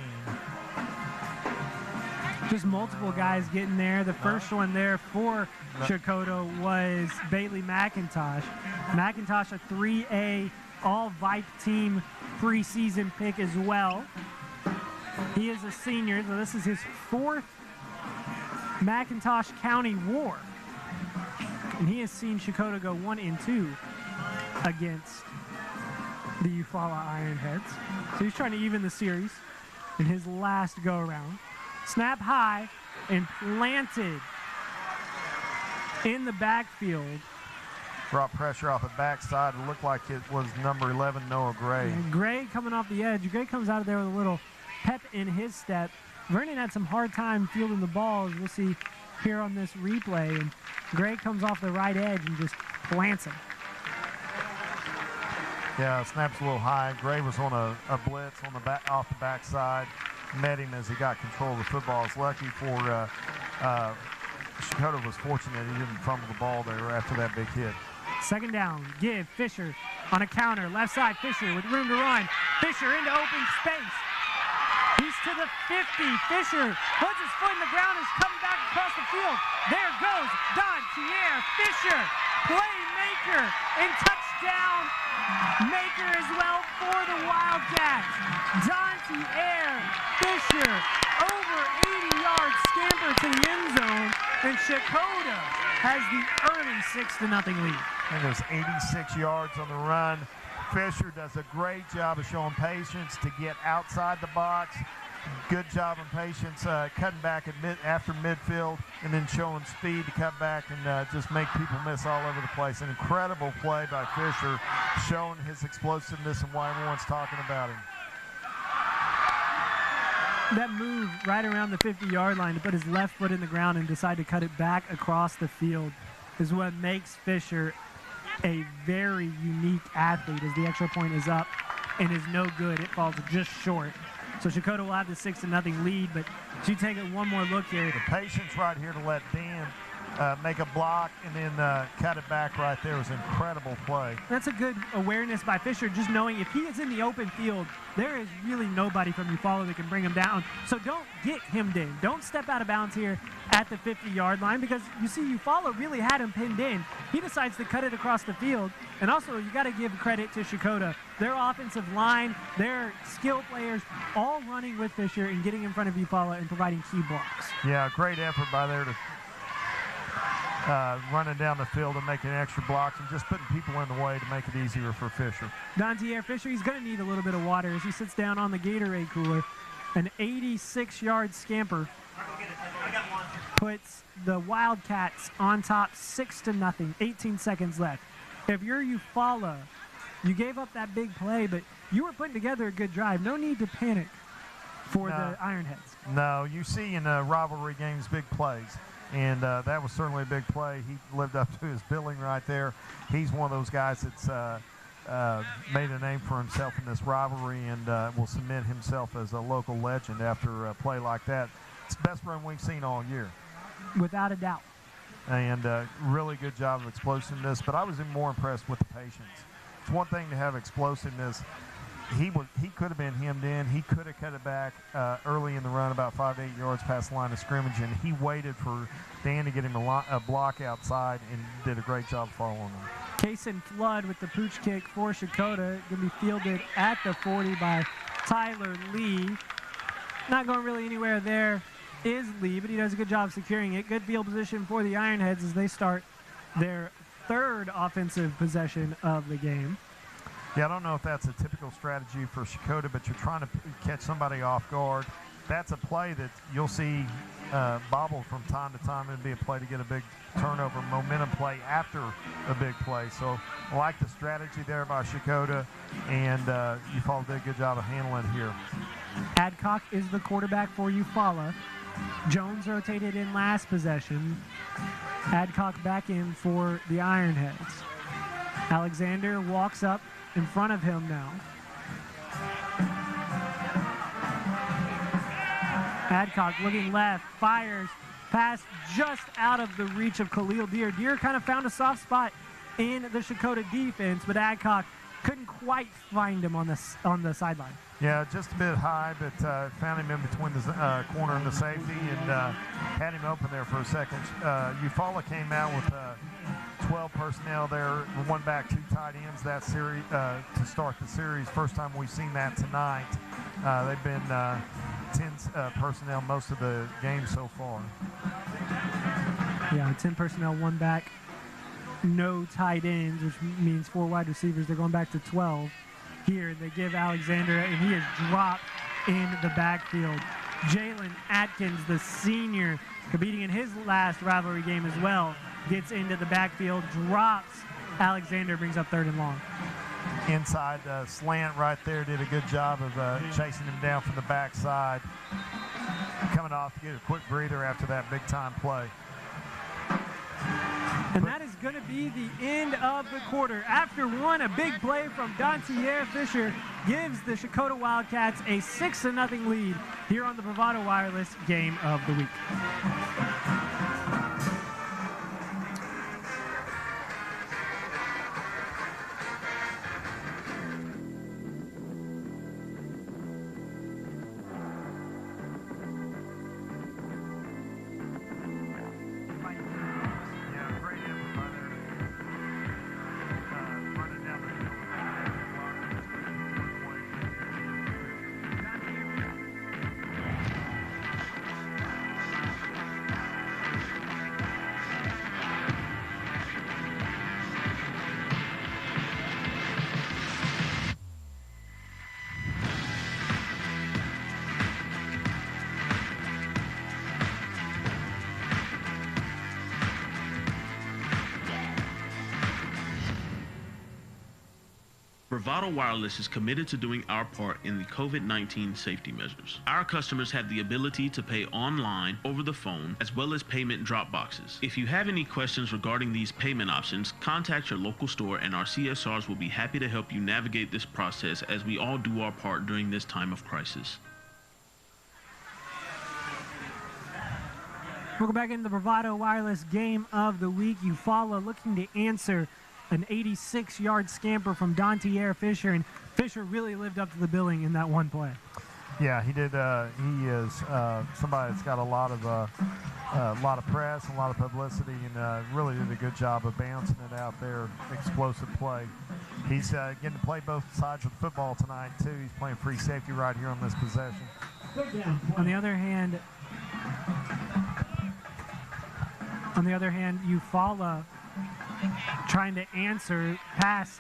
Just multiple guys getting there. The first one there for Checotah was Bailey McIntosh. McIntosh, a 3A all-Vipe team preseason pick as well. He is a senior, so this is his 4th McIntosh County War. And he has seen Checotah go 1-2 against the Eufaula Ironheads. So he's trying to even the series in his last go-around. Snap high and planted in the backfield. Brought pressure off the backside. It looked like it was number 11, Noah Gray. And Gray coming off the edge. Gray comes out of there with a little pep in his step. Vernon had some hard time fielding the ball, as we'll see here on this replay. And Gray comes off the right edge and just plants him. Yeah, snap's a little high. Gray was on a blitz on the back, off the backside. Met him as he got control of the football. It's lucky for Checotah was fortunate he didn't fumble the ball there after that big hit. 2nd down. Give Fisher on a counter. Left side, Fisher with room to run. Fisher into open space. He's to the 50. Fisher puts his foot in the ground and is coming back across the field. There goes Don Thierre Fisher, playmaker and touchdown maker as well for the Wildcats. Don Thierre Fisher, over 80-yard scamper to the end zone, and Checotah has the early 6-0 lead. And there's 86 yards on the run. Fisher does a great job of showing patience to get outside the box. Good job and patience cutting back after midfield and then showing speed to cut back and just make people miss all over the place. An incredible play by Fisher, showing his explosiveness and why everyone's talking about him. That move right around the 50-yard line to put his left foot in the ground and decide to cut it back across the field is what makes Fisher a very unique athlete, as the extra point is up and is no good. It falls just short. So Checotah will have the 6-0 lead, but as you take one more look here. The patience right here to let Dan make a block and then cut it back right there was incredible play. That's a good awareness by Fisher, just knowing if he is in the open field, there is really nobody from Eufaula that can bring him down. So don't get hemmed in. Don't step out of bounds here at the 50-yard line, because you see Eufaula really had him pinned in. He decides to cut it across the field. And also, you got to give credit to Checotah. Their offensive line, their skill players, all running with Fisher and getting in front of Eufaula and providing key blocks. Yeah, great effort by there to running down the field and making extra blocks and just putting people in the way to make it easier for Fisher. Dontier Fisher, he's going to need a little bit of water as he sits down on the Gatorade cooler. An 86-yard scamper puts the Wildcats on top 6-0, 18 seconds left. If you're Eufaula, you gave up that big play, but you were putting together a good drive. No need to panic for the Ironheads. No, you see in rivalry games big plays. And that was certainly a big play. He lived up to his billing right there. He's one of those guys that's made a name for himself in this rivalry and will cement himself as a local legend after a play like that. It's the best run we've seen all year. Without a doubt. And really good job of explosiveness, but I was even more impressed with the patience. It's one thing to have explosiveness. He could have been hemmed in. He could have cut it back early in the run, about 5 to 8 yards past the line of scrimmage, and he waited for Dan to get him a block outside and did a great job following him. Kason Flood with the pooch kick for Checotah. Going to be fielded at the 40 by Tyler Lee. Not going really anywhere there is Lee, but he does a good job securing it. Good field position for the Ironheads as they start their third offensive possession of the game. Yeah, I don't know if that's a typical strategy for Checotah, but you're trying to catch somebody off guard. That's a play that you'll see bobble from time to time. It'd be a play to get a big turnover, momentum play after a big play. So I like the strategy there by Checotah, and Eufaula did a good job of handling it here. Adcock is the quarterback for Eufaula. Jones rotated in last possession. Adcock back in for the Ironheads. Alexander walks up in front of him now. Adcock looking left, fires, pass just out of the reach of Khalil Deer. Deer kind of found a soft spot in the Checotah defense, but Adcock couldn't quite find him on the sideline. Yeah, just a bit high, but found him in between the corner and the safety and had him open there for a second. Eufaula came out with 12 personnel there, one back, two tight ends that series to start the series. First time we've seen that tonight. They've been 10 personnel most of the game so far. Yeah, 10 personnel, one back, no tight ends, which means 4 wide receivers. They're going back to 12. Here they give Alexander, and he is dropped in the backfield. Jalen Atkins, the senior, competing in his last rivalry game as well, gets into the backfield, drops Alexander, brings up 3rd and long. Inside slant right there, did a good job of chasing him down from the backside. Coming off to get a quick breather after that big-time play. And that is going to be the end of the quarter. After one, a big play from Dontier Fisher gives the Checotah Wildcats a 6-0 lead here on the Bravado Wireless Game of the Week. Bravado Wireless is committed to doing our part in the COVID-19 safety measures. Our customers have the ability to pay online, over the phone, as well as payment drop boxes. If you have any questions regarding these payment options, contact your local store and our CSRs will be happy to help you navigate this process as we all do our part during this time of crisis. Welcome back into the Bravado Wireless Game of the Week. Eufaula looking to answer an 86-yard scamper from Dontier Fisher, and Fisher really lived up to the billing in that one play. Yeah, he did. He is somebody that's got a lot of press, a lot of publicity, and really did a good job of bouncing it out there. Explosive play. He's getting to play both sides of the football tonight too. He's playing free safety right here on this possession. On the other hand, Eufaula trying to answer pass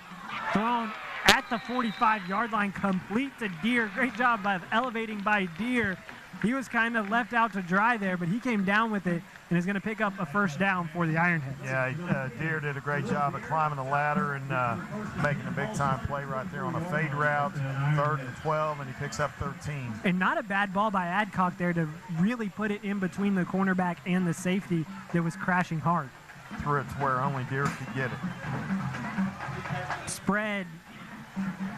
thrown at the 45-yard line, complete to Deere. Great job of elevating by Deere. He was kind of left out to dry there, but he came down with it and is going to pick up a first down for the Ironheads. Yeah, Deere did a great job of climbing the ladder and making a big-time play right there on a fade route, 3rd and 12, and he picks up 13. And not a bad ball by Adcock there to really put it in between the cornerback and the safety that was crashing hard. Threw it to where only Deere could get it. Spread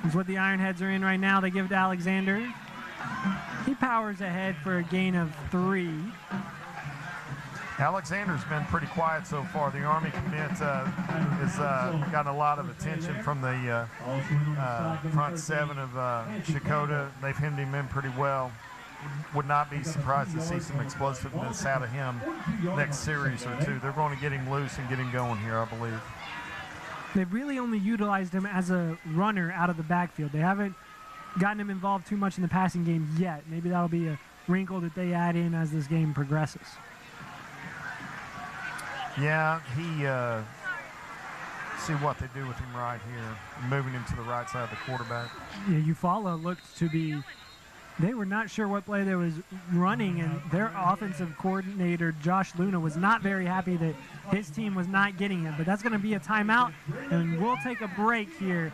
is what the Ironheads are in right now. They give it to Alexander. He powers ahead for a gain of 3. Alexander's been pretty quiet so far. The Army commit has gotten a lot of attention from the front 7 of Checotah. They've hemmed him in pretty well. Would not be surprised to see some explosiveness out of him next series or two. They're going to get him loose and get him going here, I believe. They've really only utilized him as a runner out of the backfield. They haven't gotten him involved too much in the passing game yet. Maybe that'll be a wrinkle that they add in as this game progresses. Yeah, see what they do with him right here, moving him to the right side of the quarterback. Yeah, Eufaula looked to be, they were not sure what play they was running, and their offensive coordinator, Josh Luna, was not very happy that his team was not getting it. But that's going to be a timeout, and we'll take a break here.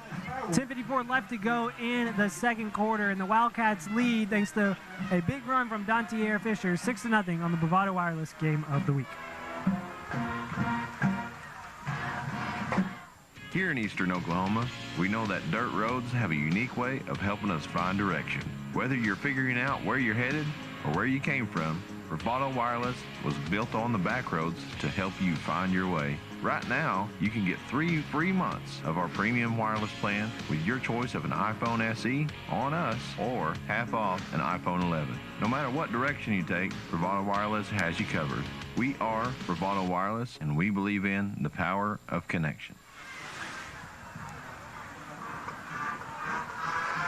10:54 left to go in the second quarter, and the Wildcats lead thanks to a big run from Dontier Fisher, 6-0 on the Bravado Wireless Game of the Week. Here in eastern Oklahoma, we know that dirt roads have a unique way of helping us find direction. Whether you're figuring out where you're headed or where you came from, Bravado Wireless was built on the back roads to help you find your way. Right now, you can get 3 free months of our premium wireless plan with your choice of an iPhone SE on us or half off an iPhone 11. No matter what direction you take, Bravado Wireless has you covered. We are Bravado Wireless, and we believe in the power of connection.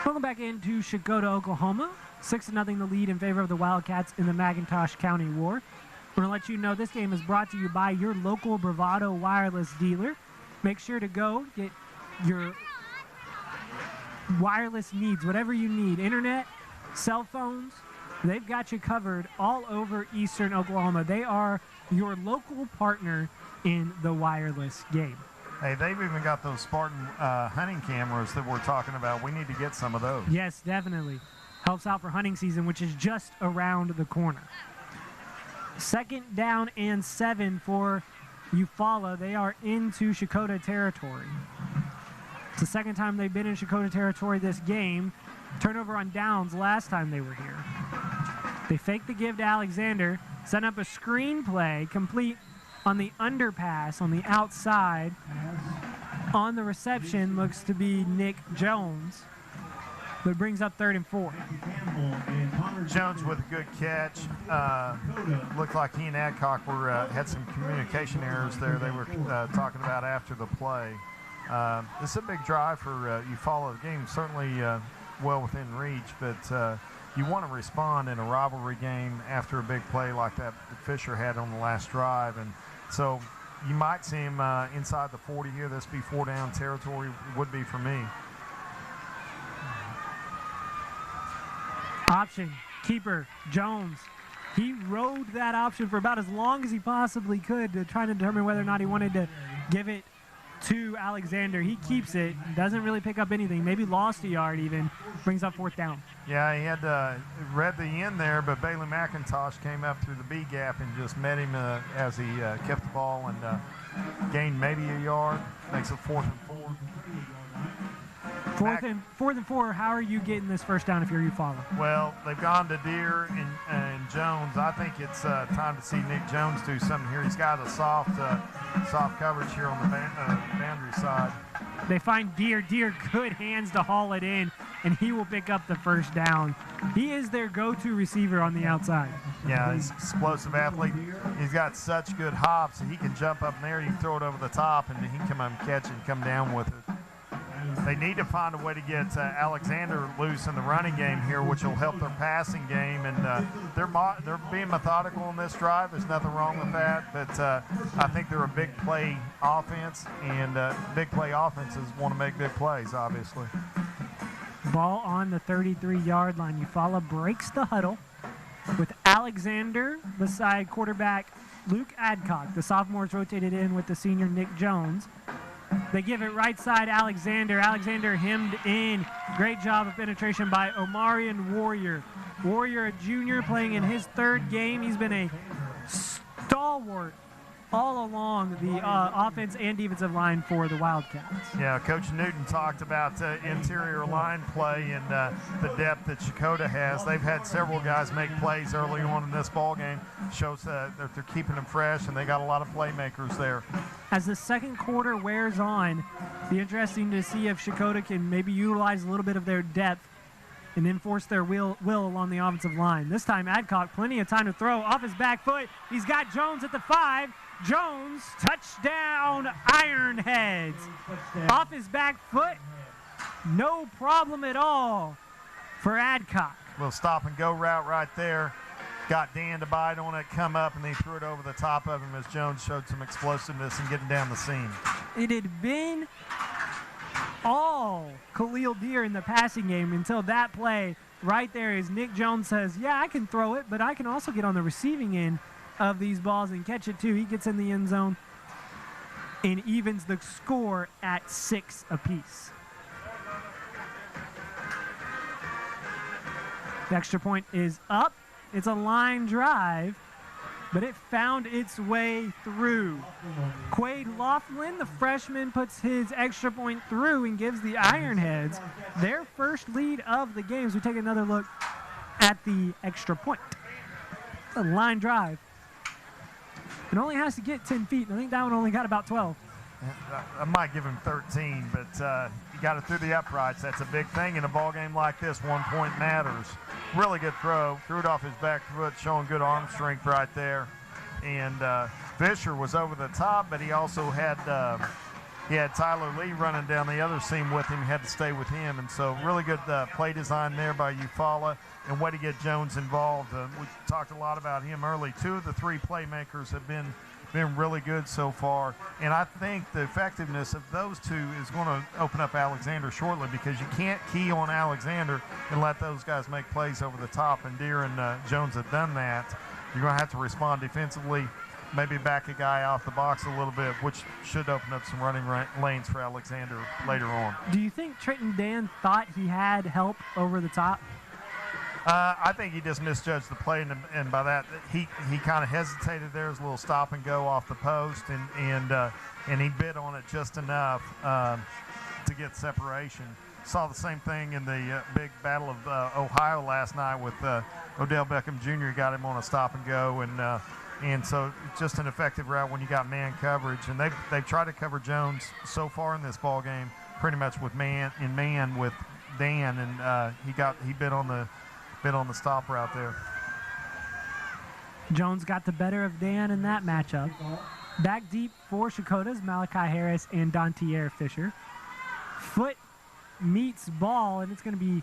Welcome back into Checotah, Oklahoma. 6-0 the lead in favor of the Wildcats in the McIntosh County War. We're going to let you know this game is brought to you by your local Bravado Wireless dealer. Make sure to go get your wireless needs, whatever you need, internet, cell phones. They've got you covered all over eastern Oklahoma. They are your local partner in the wireless game. Hey, they've even got those Spartan hunting cameras that we're talking about. We need to get some of those. Yes, definitely. Helps out for hunting season, which is just around the corner. 2nd down and 7 for Eufaula. They are into Checotah territory. It's the second time they've been in Checotah territory this game. Turnover on downs last time they were here. They fake the give to Alexander, set up a screen play, complete on the underpass on the outside. On the reception looks to be Nick Jones, but brings up 3rd and 4. Jones with a good catch. Looked like he and Adcock had some communication errors there. They were talking about after the play. This is a big drive for Eufaula. The game certainly well within reach, but you want to respond in a rivalry game after a big play like that Fisher had on the last drive. And so you might see him inside the 40 here. This be 4-down territory, would be for me. Option, keeper, Jones. He rode that option for about as long as he possibly could to try to determine whether or not he wanted to give it to Alexander. He keeps it, doesn't really pick up anything, maybe lost a yard even, brings up 4th down. Yeah, he had read the end there, but Bailey McIntosh came up through the B gap and just met him as he kept the ball and gained maybe a yard, makes it 4th and 4. Fourth and 4, how are you getting this first down if you're Eufaula? Well, they've gone to Deere and Jones. I think it's time to see Nick Jones do something here. He's got a soft coverage here on the boundary side. They find Deere. Deere, good hands to haul it in, and he will pick up the first down. He is their go-to receiver on the outside. Yeah, he's an explosive athlete. He's got such good hops. He can jump up in there. You can throw it over the top, and he can come up and catch it and come down with it. They need to find a way to get Alexander loose in the running game here, which will help their passing game. And they're being methodical on this drive. There's nothing wrong with that. But I think they're a big play offense, and big play offenses want to make big plays, obviously. Ball on the 33-yard line. Eufaula breaks the huddle with Alexander beside quarterback Luke Adcock. The sophomores rotated in with the senior Nick Jones. They give it right side Alexander. Alexander hemmed in. Great job of penetration by Omarion Warrior. Warrior, a junior, playing in his third game. He's been a stalwart all along the offense and defensive line for the Wildcats. Yeah, Coach Newton talked about interior line play and the depth that Checotah has. They've had several guys make plays early on in this ball game. Shows that they're keeping them fresh, and they got a lot of playmakers there. As the second quarter wears on, be interesting to see if Checotah can maybe utilize a little bit of their depth and then force their will along the offensive line. This time, Adcock, plenty of time to throw off his back foot. He's got Jones at the 5. Jones, touchdown, Ironheads. Off his back foot, no problem at all for Adcock. Little stop and go route right there. Got Dan to bite on it, come up, and they threw it over the top of him as Jones showed some explosiveness and getting down the seam. It had been all Khalil Deere in the passing game until that play right there as Nick Jones says, yeah, I can throw it, but I can also get on the receiving end of these balls and catch it too. He gets in the end zone and evens the score at 6 apiece. The extra point is up. It's a line drive, but it found its way through. Quade Laughlin, the freshman, puts his extra point through and gives the Ironheads their first lead of the game. So we take another look at the extra point. It's a line drive. It only has to get 10 feet, and I think that one only got about 12. I might give him 13, but you got it through the uprights. That's a big thing in a ball game like this. 1 point matters. Really good throw. Threw it off his back foot, showing good arm strength right there. And Fisher was over the top, but he also had Tyler Lee running down the other seam with him. He had to stay with him, and so really good play design there by Eufaula, and way to get Jones involved. We talked a lot about him early. 2 of the 3 playmakers have been really good so far, and I think the effectiveness of those 2 is going to open up Alexander shortly, because you can't key on Alexander and let those guys make plays over the top, and Deere and Jones have done that. You're going to have to respond defensively, maybe back a guy off the box a little bit, which should open up some running lanes for Alexander later on. Do you think Trenton Dan thought he had help over the top? I think he just misjudged the play, and by that he kind of hesitated there. His little stop and go off the post, and he bit on it just enough to get separation. Saw the same thing in the big Battle of Ohio last night with Odell Beckham Jr. Got him on a stop and go, and so just an effective route when you got man coverage. And they've tried to cover Jones so far in this ball game, pretty much with man with Dan, and he bit on the stop route there. Jones got the better of Dan in that matchup. Back deep for Checotah's Malachi Harris and Dontier Fisher. Foot meets ball, and it's going to be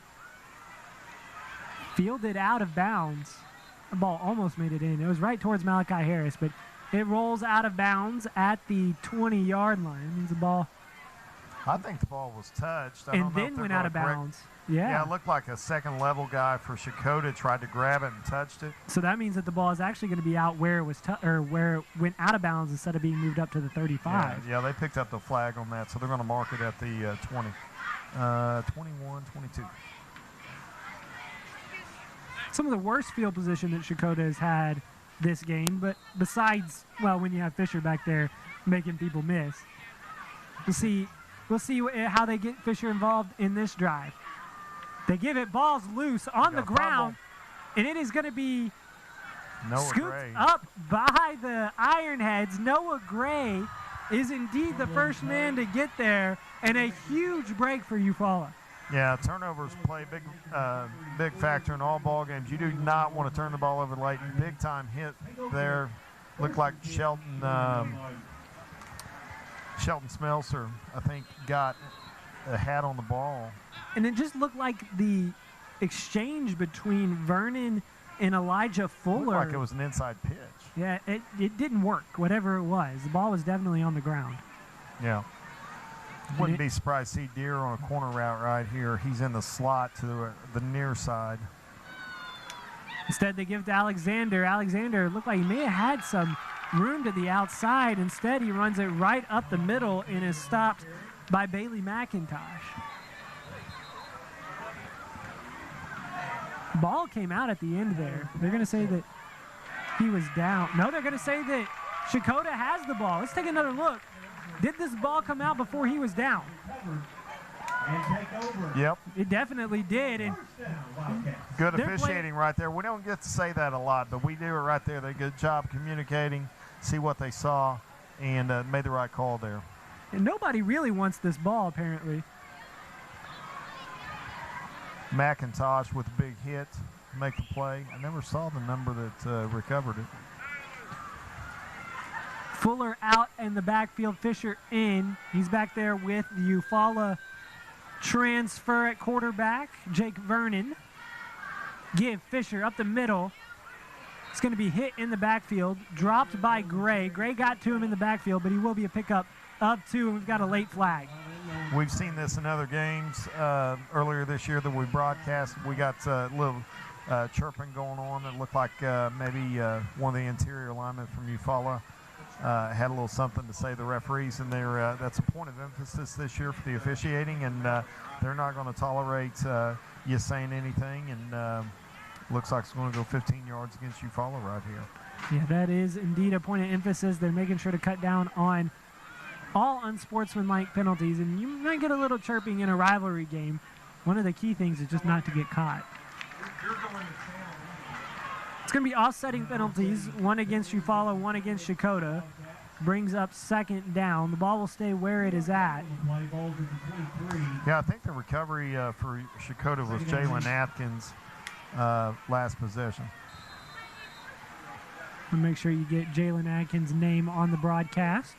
fielded out of bounds. The ball almost made it in. It was right towards Malachi Harris, but it rolls out of bounds at the 20-yard line. It means the ball. I think the ball was touched. And then went out of bounds. Yeah, it looked like a second-level guy for Checotah tried to grab it and touched it. So that means that the ball is actually going to be out where it was where it went out of bounds instead of being moved up to the 35. Yeah, they picked up the flag on that, so they're going to mark it at the 20. 21, 22. Some of the worst field position that Checotah has had this game, but besides, well, when you have Fisher back there making people miss. We'll see we'll see how they get Fisher involved in this drive. They give it, ball's loose on the ground, and it is going to be scooped up by the Ironheads. Noah Gray is indeed the first man to get there, and a huge break for Eufaula. Yeah, turnovers play big factor in all ball games. You do not want to turn the ball over late. Big time hit there. Looked like Shelton Smelser, I think, got a hat on the ball. And it just looked like the exchange between Vernon and Elijah Fuller. Looked like it was an inside pitch. Yeah, it didn't work, whatever it was. The ball was definitely on the ground. Yeah. Wouldn't be surprised to see Deere on a corner route right here. He's in the slot to the near side. Instead, they give it to Alexander. Alexander looked like he may have had some room to the outside. Instead, he runs it right up the middle and is stopped by Bailey McIntosh. Ball came out at the end there. They're going to say that he was down. No, they're going to say that Checotah has the ball. Let's take another look. Did this ball come out before he was down? Yep. It definitely did. And good officiating right there. We don't get to say that a lot, but we do it right there. They did a good job communicating, see what they saw, and made the right call there. And nobody really wants this ball, apparently. McIntosh with a big hit to make the play. I never saw the number that recovered it. Fuller out in the backfield, Fisher in. He's back there with the Eufaula transfer at quarterback, Jake Vernon. Give Fisher up the middle. It's going to be hit in the backfield, dropped by Gray. Gray got to him in the backfield, but he will be a pickup of 2, and we've got a late flag. We've seen this in other games earlier this year that we broadcast. We got a little chirping going on. It looked like maybe one of the interior linemen from Eufaula had a little something to say to the referees, and that's a point of emphasis this year for the officiating, and they're not going to tolerate you saying anything, and looks like it's going to go 15 yards against Eufaula right here. Yeah, that is indeed a point of emphasis. They're making sure to cut down on all unsportsmanlike penalties, and you might get a little chirping in a rivalry game. One of the key things is just not to get caught. It's going to be offsetting penalties, one against Eufaula, one against Checotah. Brings up second down. The ball will stay where it is at. Yeah, I think the recovery for Checotah was Jalen Atkins' last possession. Make sure you get Jalen Atkins' name on the broadcast.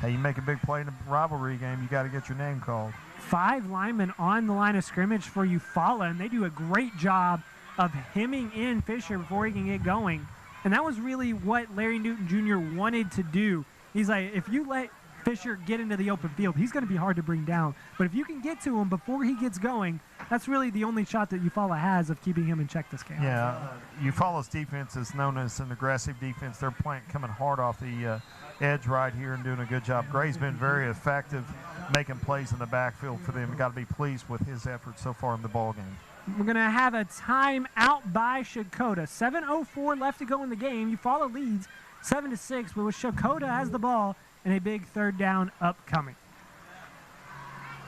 Hey, you make a big play in a rivalry game, you got to get your name called. 5 linemen on the line of scrimmage for Eufaula, and they do a great job of hemming in Fisher before he can get going. And that was really what Larry Newton Jr. wanted to do. He's like, if you let Fisher get into the open field, he's going to be hard to bring down. But if you can get to him before he gets going, that's really the only shot that Eufaula has of keeping him in check this game. Yeah, Eufaula's defense is known as an aggressive defense. They're coming hard off the edge right here and doing a good job. Gray's been very effective making plays in the backfield for them. We've got to be pleased with his efforts so far in the ball game. We're going to have a timeout by Checotah. 7:04 left to go in the game. Eufaula leads 7-6, but with Checotah has the ball and a big third down upcoming.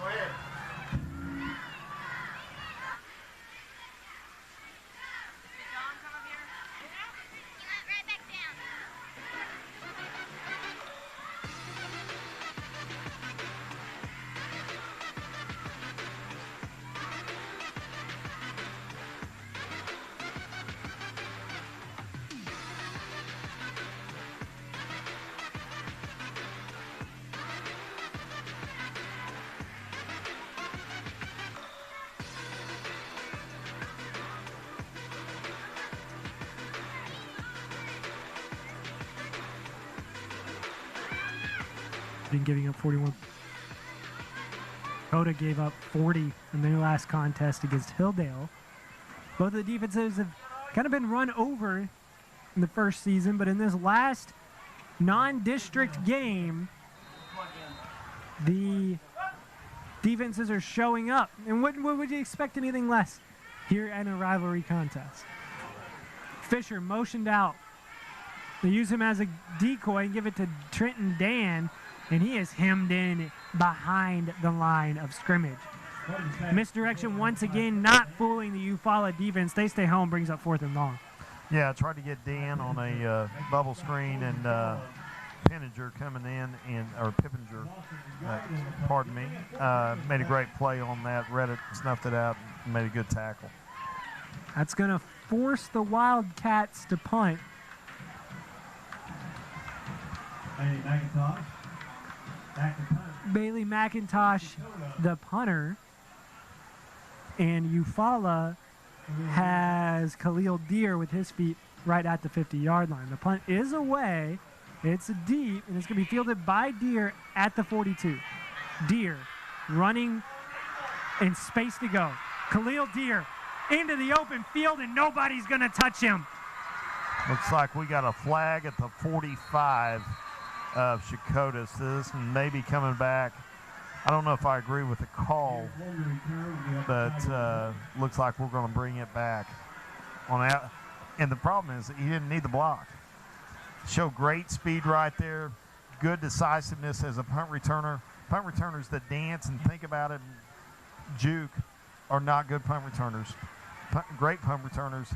Go ahead. Been giving up 41. Checotah gave up 40 in their last contest against Hilldale. Both of the defenses have kind of been run over in the first season, but in this last non-district game, the defenses are showing up. And what would you expect anything less here at a rivalry contest? Fisher motioned out. They use him as a decoy and give it to Trenton Dan. and he is hemmed in behind the line of scrimmage. Misdirection once again, not fooling the Eufaula defense. They stay home, brings up 4th and long. Yeah, I tried to get Dan on a bubble screen, and Pinninger coming in, or Pippinger, pardon me, made a great play on that, read it, snuffed it out, and made a good tackle. That's going to force the Wildcats to punt. Bailey McIntosh, the punter, and Eufaula has Khalil Deer with his feet right at the 50-yard line. The punt is away. It's deep, and it's going to be fielded by Deer at the 42. Deer running and space to go. Khalil Deer into the open field, and nobody's going to touch him. Looks like we got a flag at the 45 of Checotah. So this may be coming back. I don't know if I agree with the call, but looks like we're going to bring it back on out. And the problem is that he didn't need the block. Show great speed right there, good decisiveness as a punt returner. Punt returners that dance and think about it and juke are not good punt returners. Great punt returners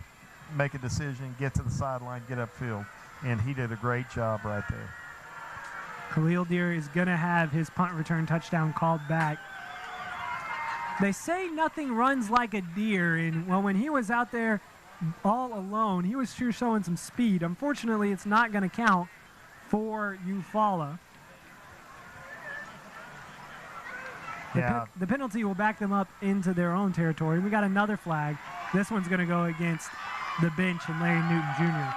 make a decision, get to the sideline, get upfield. And he did a great job right there. Khalil Deer is going to have his punt return touchdown called back. They say nothing runs like a deer, and well, when he was out there all alone, he was sure showing some speed. Unfortunately, it's not going to count for Eufaula. Yeah. The penalty will back them up into their own territory. We got another flag. This one's going to go against the bench and Larry Newton Jr.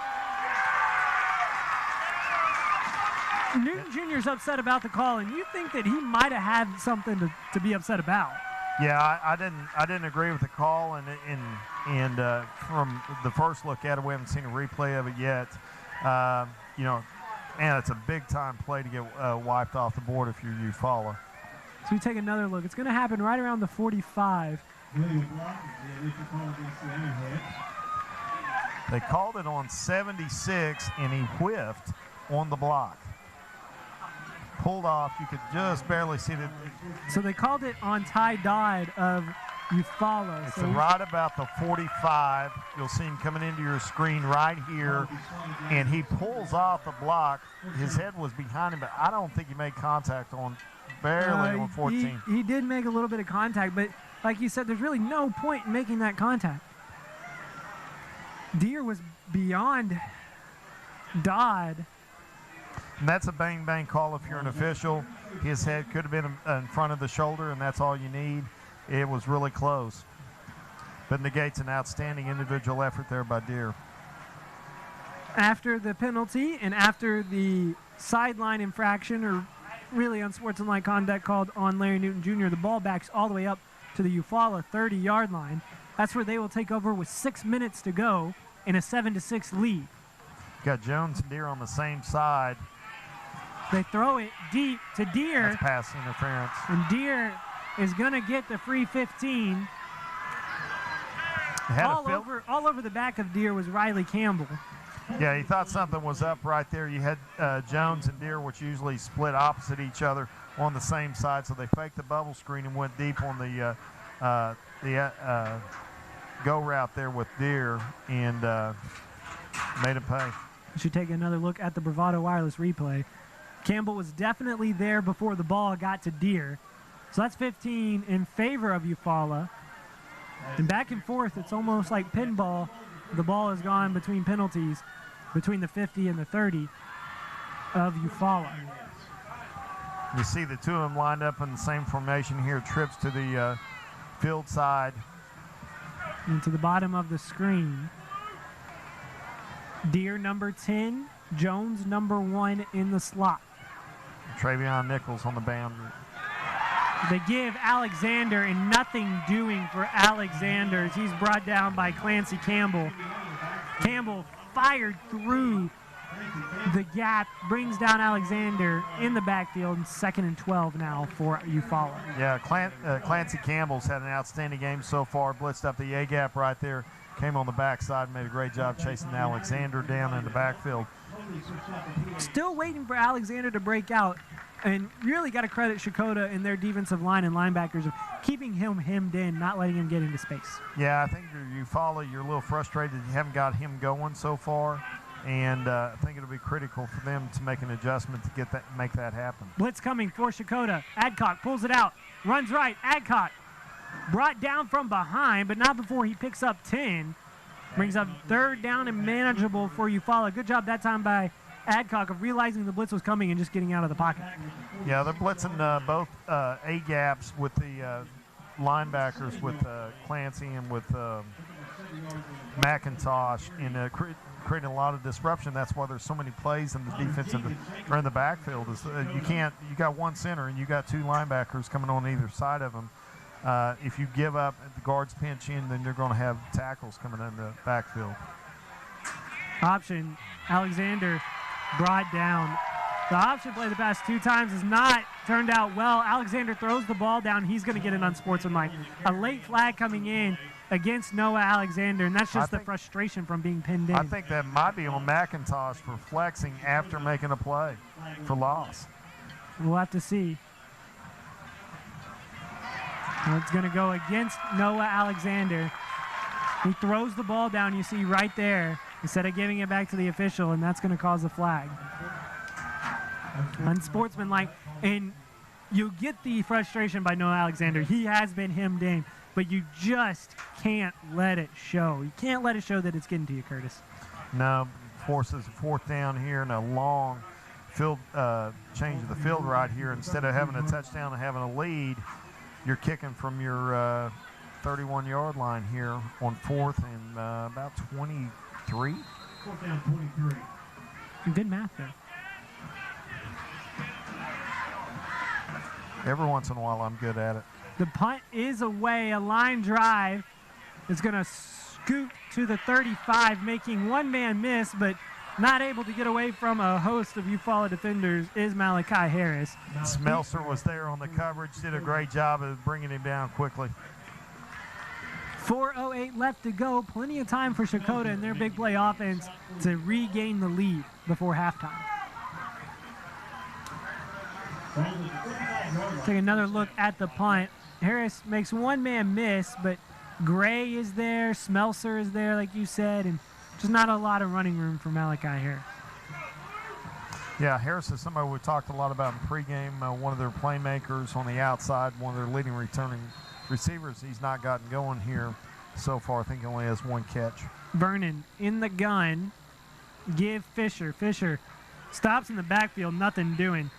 Newton Jr.'s upset about the call, and you think that he might have had something to be upset about. Yeah, I didn't agree with the call, and from the first look at it, we haven't seen a replay of it yet. You know, man, it's a big time play to get wiped off the board if you're Eufaula. So we take another look. It's going to happen right around the 45. They called it on 76, and he whiffed on the block. Pulled off. You could just barely see it. So they called it on Ty Dodd of Eufaula. It's so right about the 45. You'll see him coming into your screen right here, and he pulls off the block. His head was behind him, but I don't think he made contact on barely on 14. He did make a little bit of contact, but like you said, there's really no point in making that contact. Deer was beyond Dodd. And that's a bang-bang call if you're an official. His head could have been in front of the shoulder, and that's all you need. It was really close. But negates an outstanding individual effort there by Deer. After the penalty and after the sideline infraction, or really unsportsmanlike conduct called on Larry Newton Jr., the ball backs all the way up to the Eufaula 30-yard line. That's where they will take over with 6 minutes to go in a 7-6 lead. Got Jones and Deer on the same side. They throw it deep to Deer. That's pass interference. And Deer is going to get the free 15. All over the back of Deer was Riley Campbell. Yeah, he thought something was up right there. You had Jones and Deer, which usually split opposite each other, on the same side. So they faked the bubble screen and went deep on the go route there with Deer and made him pay. We should take another look at the Bravado Wireless replay. Campbell was definitely there before the ball got to Deer. So that's 15 in favor of Eufaula. And back and forth, it's almost like pinball. The ball has gone between penalties, between the 50 and the 30 of Eufaula. You see the two of them lined up in the same formation here. Trips to the field side. And to the bottom of the screen. Deer number 10, Jones number 1 in the slot. Travion Nichols on the boundary. They give Alexander, and nothing doing for Alexander as he's brought down by Clancy Campbell. Campbell fired through the gap, brings down Alexander in the backfield, and 2nd and 12 now for Eufaula. Yeah, Clancy Campbell's had an outstanding game so far, blitzed up the A-gap right there, came on the backside, made a great job chasing Alexander down in the backfield. Still waiting for Alexander to break out. And really got to credit Checotah and their defensive line and linebackers of keeping him hemmed in, not letting him get into space. Yeah, I think Eufaula, you're a little frustrated you haven't got him going so far. And I think it'll be critical for them to make an adjustment to make that happen. Blitz coming for Checotah. Adcock pulls it out, runs right. Adcock brought down from behind, but not before he picks up 10. Brings up 3rd down and manageable for Eufaula. Good job that time by Adcock of realizing the blitz was coming and just getting out of the pocket. Yeah, they're blitzing both A-gaps with the linebackers, with Clancy and with McIntosh, and creating a lot of disruption. That's why there's so many plays in the defensive or in the backfield. You got one center and you got 2 linebackers coming on either side of them. If you give up, the guards pinch in, then you're going to have tackles coming in the backfield. Option, Alexander brought down. The option play the past 2 times has not turned out well. Alexander throws the ball down. He's going to get an unsportsmanlike. A late flag coming in against Noah Alexander, and that's just the frustration from being pinned in. I think that might be on McIntosh for flexing after making a play for loss. We'll have to see. It's going to go against Noah Alexander. He throws the ball down, you see right there, instead of giving it back to the official, and that's going to cause a flag. Unsportsmanlike, and you get the frustration by Noah Alexander. He has been hemmed in, but you just can't let it show. You can't let it show that it's getting to you, Curtis. No, forces a 4th down here and a long field change of the field right here. Instead of having a touchdown and having a lead, you're kicking from your 31-yard line here on 4th and about 23. 4th down, 23. Good math there. Every once in a while, I'm good at it. The punt is away. A line drive is going to scoot to the 35, making one man miss, but not able to get away from a host of Eufaula defenders is Malachi Harris. Smelser was there on the coverage, did a great job of bringing him down quickly. 4:08 left to go. Plenty of time for Checotah and their big play offense to regain the lead before halftime. Take another look at the punt. Harris makes one man miss, but Gray is there, Smelser is there, like you said, and just not a lot of running room for Malachi Harris. Yeah, Harris is somebody we talked a lot about in pregame, one of their playmakers on the outside, one of their leading returning receivers. He's not gotten going here so far. I think he only has 1 catch. Vernon in the gun. Give Fisher. Fisher stops in the backfield, nothing doing.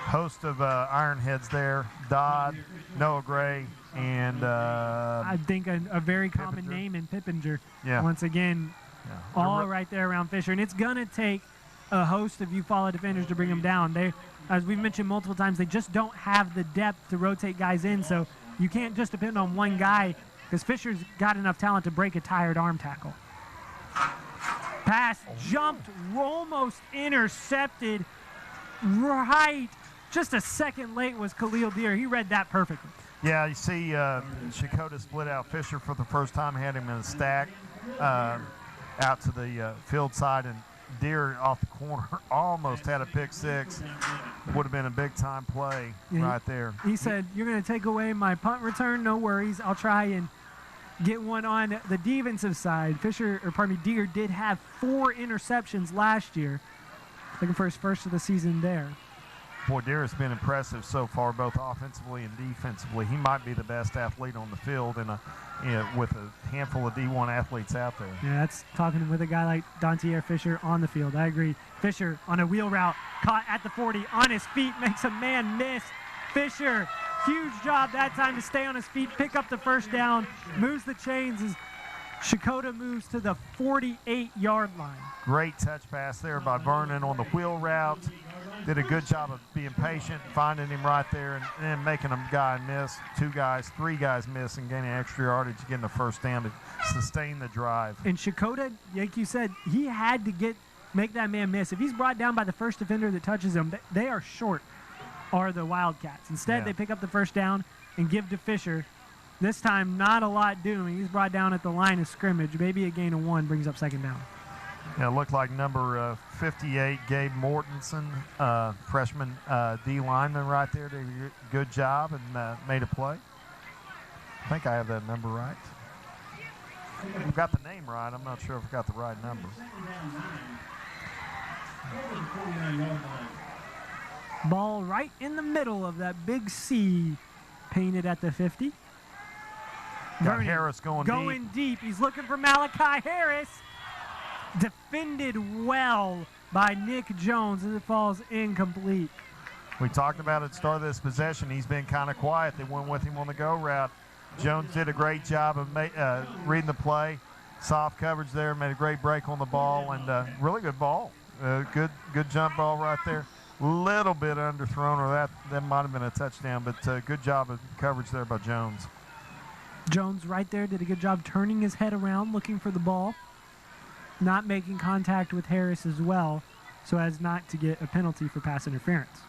Host of Ironheads there, Dodd, Noah Gray, and I think a very common name in Pippinger. Yeah. Once again, all right there around Fisher. And it's going to take a host of Eufaula defenders to bring them down. They, as we've mentioned multiple times, they just don't have the depth to rotate guys in, so you can't just depend on one guy because Fisher's got enough talent to break a tired arm tackle. Pass jumped, almost intercepted, right. Just a second late was Khalil Deer. He read that perfectly. Yeah, you see Checotah split out Fisher for the first time, had him in a stack out to the field side, and Deer off the corner almost had a pick 6. Would have been a big-time play right there. He said, you're going to take away my punt return? No worries. I'll try and get one on the defensive side. Deer did have 4 interceptions last year. Looking for his first of the season there. Boy, Deer has been impressive so far, both offensively and defensively. He might be the best athlete on the field with a handful of D1 athletes out there. Yeah, that's talking with a guy like Dontier Fisher on the field. I agree. Fisher on a wheel route, caught at the 40, on his feet, makes a man miss. Fisher, huge job that time to stay on his feet, pick up the first down, moves the chains as Checotah moves to the 48-yard line. Great touch pass there by Vernon on the wheel route. Did a good job of being patient, finding him right there, and then making a guy miss, 2 guys, 3 guys miss, and gaining extra yardage, getting the first down to sustain the drive. And Checotah, like you said, he had to make that man miss. If he's brought down by the first defender that touches him, they are short, are the Wildcats. Instead, they pick up the first down and give to Fisher. This time, not a lot doing. He's brought down at the line of scrimmage. Maybe a gain of 1 brings up second down. Yeah, it looked like number 58, Gabe Mortensen, freshman D lineman right there, did a good job and made a play. I think I have that number right. I've got the name right. I'm not sure if I've got the right number. Ball right in the middle of that big C painted at the 50. Got Harris going deep. He's looking for Malachi Harris. Defended well by Nick Jones as it falls incomplete. We talked about at the start of this possession. He's been kind of quiet. They went with him on the go route. Jones did a great job of reading the play. Soft coverage there, made a great break on the ball, and really good ball. Good jump ball right there. Little bit underthrown, or that might have been a touchdown, but good job of coverage there by Jones. Jones right there did a good job turning his head around, looking for the ball, not making contact with Harris as well, so as not to get a penalty for pass interference.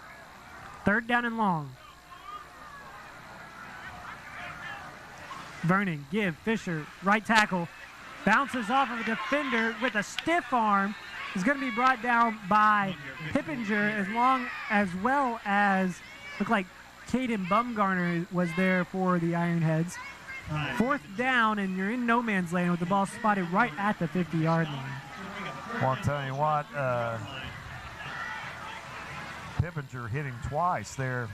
3rd down and long. Vernon, Fisher, right tackle, bounces off of a defender with a stiff arm. Is going to be brought down by Pippinger, as well as looked like Caden Bumgarner was there for the Ironheads. 4th down, and you're in no man's land with the ball spotted right at the 50-yard line. Well, I'll tell you what, Pippinger hit him twice there.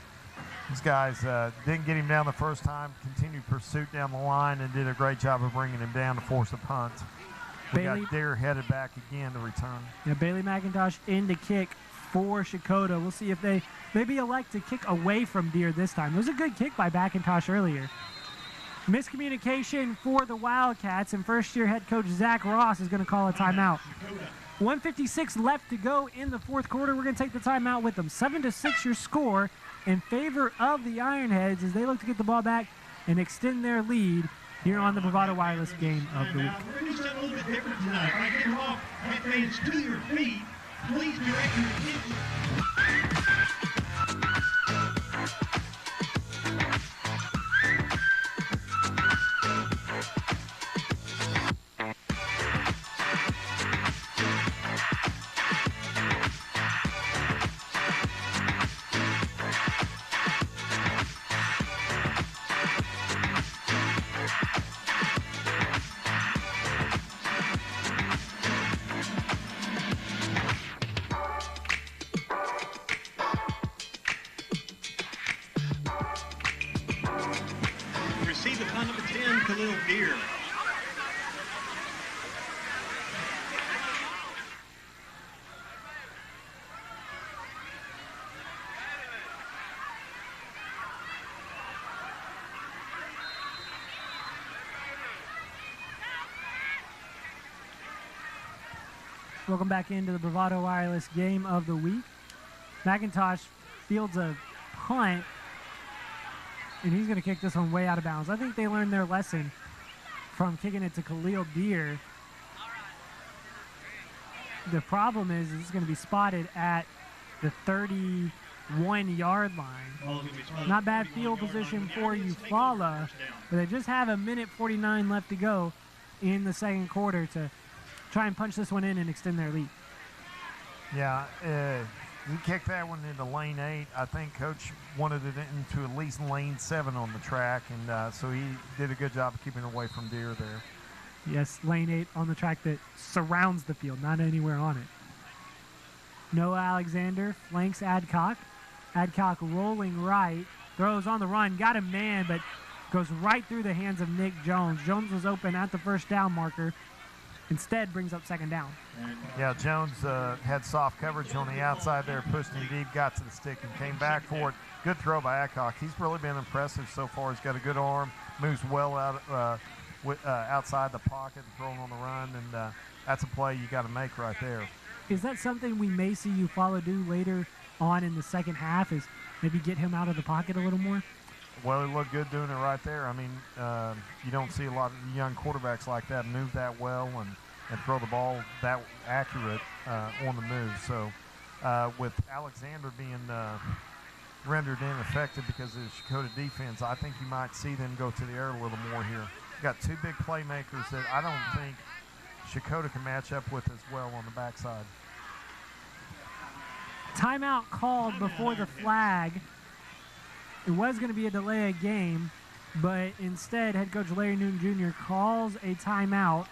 These guys didn't get him down the first time, continued pursuit down the line, and did a great job of bringing him down to force a punt. We got Deere headed back again to return. Yeah, Bailey McIntosh in to kick for Checotah. We'll see if they maybe elect to kick away from Deere this time. It was a good kick by McIntosh earlier. Miscommunication for the Wildcats, and first-year head coach Zach Ross is going to call a timeout. 1:56 left to go in the 4th quarter. We're going to take the timeout with them. 7-6 your score in favor of the Ironheads as they look to get the ball back and extend their lead here on the Bravado Wireless Game of the Week. We're going to do something a little bit different tonight. If I get them off, fans to your feet, please direct your attention. Receive the punt number 10, Khalil Deere. Welcome back into the Bravado Wireless Game of the Week. McIntosh fields a punt, and he's going to kick this one way out of bounds. I think they learned their lesson from kicking it to Khalil Deere. The problem is it's going to be spotted at the 31-yard line. Not bad field position for Eufaula, but they just have 1:49 left to go in the 2nd quarter to try and punch this one in and extend their lead. Yeah, he kicked that one into lane 8. I think Coach wanted it into at least lane 7 on the track, and so he did a good job of keeping away from Deere there. Yes, lane 8 on the track that surrounds the field, not anywhere on it. Noah Alexander flanks Adcock. Adcock rolling right, throws on the run, got a man, but goes right through the hands of Nick Jones. Jones was open at the 1st down marker. Instead, brings up 2nd down. Yeah, Jones had soft coverage on the outside there, pushed him deep, got to the stick, and came back for it. Good throw by Adcock. He's really been impressive so far. He's got a good arm, moves well out outside the pocket, throwing on the run, and that's a play you got to make right there. Is that something we may see Eufaula do later on in the second half, is maybe get him out of the pocket a little more? Well, he looked good doing it right there. I mean, you don't see a lot of young quarterbacks like that move that well and throw the ball that accurate on the move. So with Alexander being rendered ineffective because of the Checotah defense, I think you might see them go to the air a little more here. Got 2 big playmakers that I don't think Checotah can match up with as well on the backside. Timeout called before the flag. It was going to be a delay of game, but instead head coach Larry Newton Jr. calls a timeout.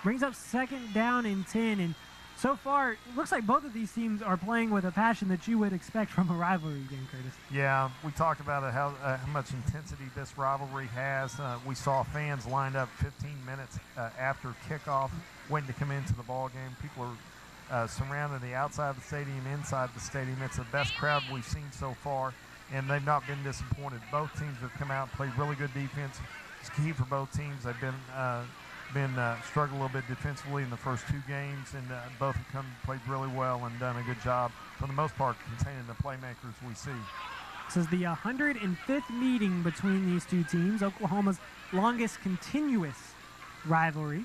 Brings up 2nd down and 10, and so far it looks like both of these teams are playing with a passion that you would expect from a rivalry game, Curtis. Yeah, we talked about it, how much intensity this rivalry has. We saw fans lined up 15 minutes after kickoff, waiting to come into the ball game. People are surrounding the outside of the stadium, inside the stadium. It's the best crowd we've seen so far, and they've not been disappointed. Both teams have come out and played really good defense. It's key for both teams. They've been struggled a little bit defensively in the first 2 games, and both have played really well and done a good job, for the most part, containing the playmakers we see. This is the 105th meeting between these two teams, Oklahoma's longest continuous rivalry.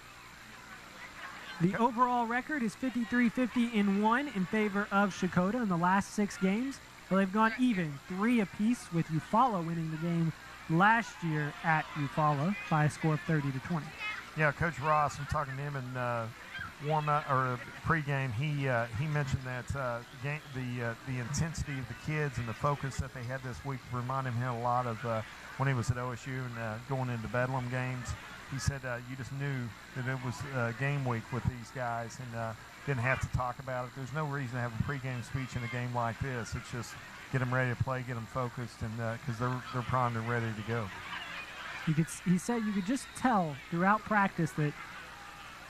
The overall record is 53-50-1 in favor of Checotah in the last 6 games. Well, they've gone even, 3 apiece, with Eufaula winning the game last year at Eufaula by a score of 30-20. Yeah, Coach Ross, I'm talking to him in warm-up or pregame. He mentioned that the intensity of the kids and the focus that they had this week reminded him a lot of when he was at OSU and going into Bedlam games. He said you just knew that it was game week with these guys, and didn't have to talk about it. There's no reason to have a pregame speech in a game like this. It's just get them ready to play, get them focused, and because they're primed and ready to go. He said you could just tell throughout practice that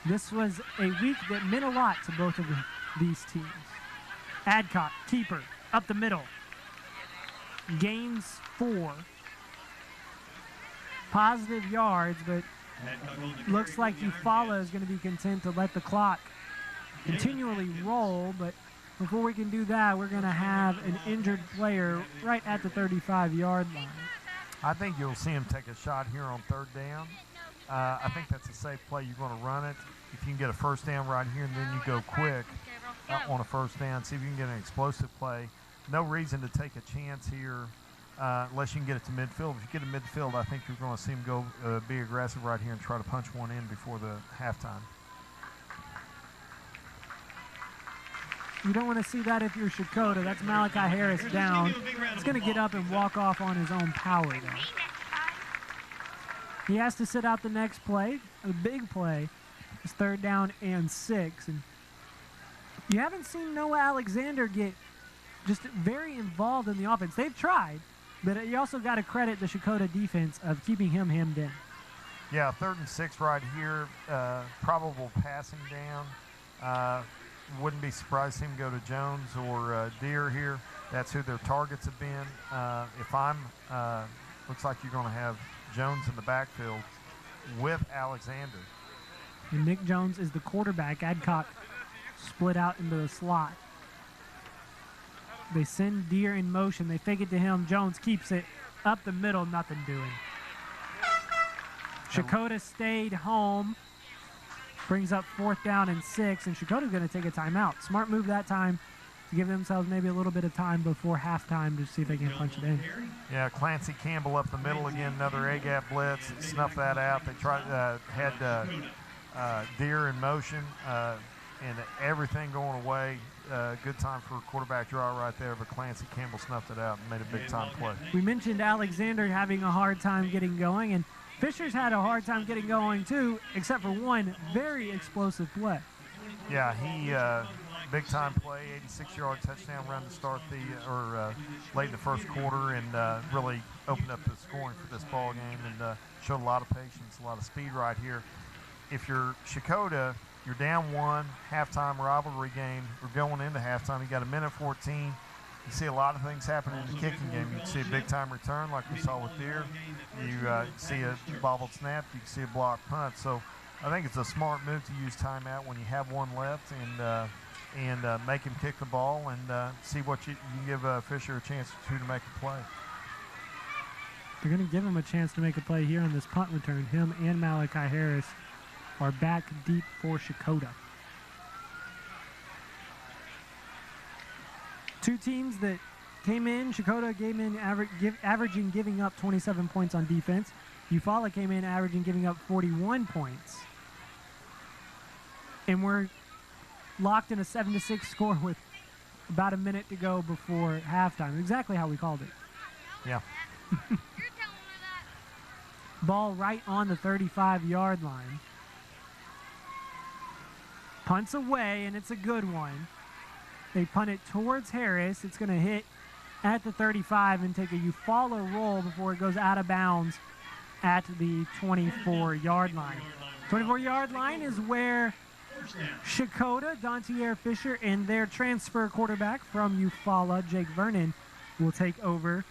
this was a week that meant a lot to both of these teams. Adcock, keeper, up the middle. Gains 4. Positive yards, but looks like Eufaula is going to be content to let the clock continually roll, but before we can do that, we're going to have an injured player right at the 35-yard line. I think you'll see him take a shot here on 3rd down. I think that's a safe play. You're going to run it. If you can get a first down right here and then you go quick on a first down, see if you can get an explosive play. No reason to take a chance here unless you can get it to midfield. If you get it midfield, I think you're going to see him go be aggressive right here and try to punch one in before the halftime. You don't want to see that if you're Checotah. That's Malachi Harris down. He's going to get up and walk off on his own power there. He has to sit out the next play, a big play. It's 3rd down and 6. And you haven't seen Noah Alexander get just very involved in the offense. They've tried, but you also got to credit the Checotah defense of keeping him hemmed in. Yeah, 3rd and 6 right here. Probable passing down. Wouldn't be surprised to see him go to Jones or Deere here. That's who their targets have been. Looks like you're going to have Jones in the backfield with Alexander. And Nick Jones is the quarterback. Adcock split out into the slot. They send Deere in motion. They fake it to him. Jones keeps it up the middle, nothing doing. Checotah stayed home. Brings up 4th down and 6, and Checotah's going to take a timeout. Smart move that time to give themselves maybe a little bit of time before halftime to see if they can punch it in. Yeah, Clancy Campbell up the middle again, another A-gap blitz. Snuff that out. They had Deere in motion and everything going away. Good time for a quarterback draw right there, but Clancy Campbell snuffed it out and made a big-time play. We mentioned Alexander having a hard time getting going, and Fisher's had a hard time getting going too, except for one very explosive play. Yeah, he big time play, 86-yard touchdown run to start late in the first quarter, and really opened up the scoring for this ball game and showed a lot of patience, a lot of speed right here. If you're Checotah, you're down 1, halftime rivalry game. We're going into halftime. You got 1:14. You see a lot of things happen in the kicking game. You can see a big-time return like we saw with Deere. You see a bobbled snap. You can see a blocked punt. So I think it's a smart move to use timeout when you have 1 left and make him kick the ball and see what you can give Fisher a chance to make a play. They're going to give him a chance to make a play here on this punt return. Him and Malachi Harris are back deep for Checotah. Two teams that came in, Checotah came in averaging giving up 27 points on defense. Eufaula came in averaging giving up 41 points. And we're locked in a 7-6 score with about a minute to go before halftime. Exactly how we called it. Yeah. Ball right on the 35-yard line. Punts away, and it's a good one. They punt it towards Harris. It's going to hit at the 35 and take a Eufaula roll before it goes out of bounds at the 24-yard line. 24-yard line is where Checotah, Dontier Fisher, and their transfer quarterback from Eufaula, Jake Vernon, will take over.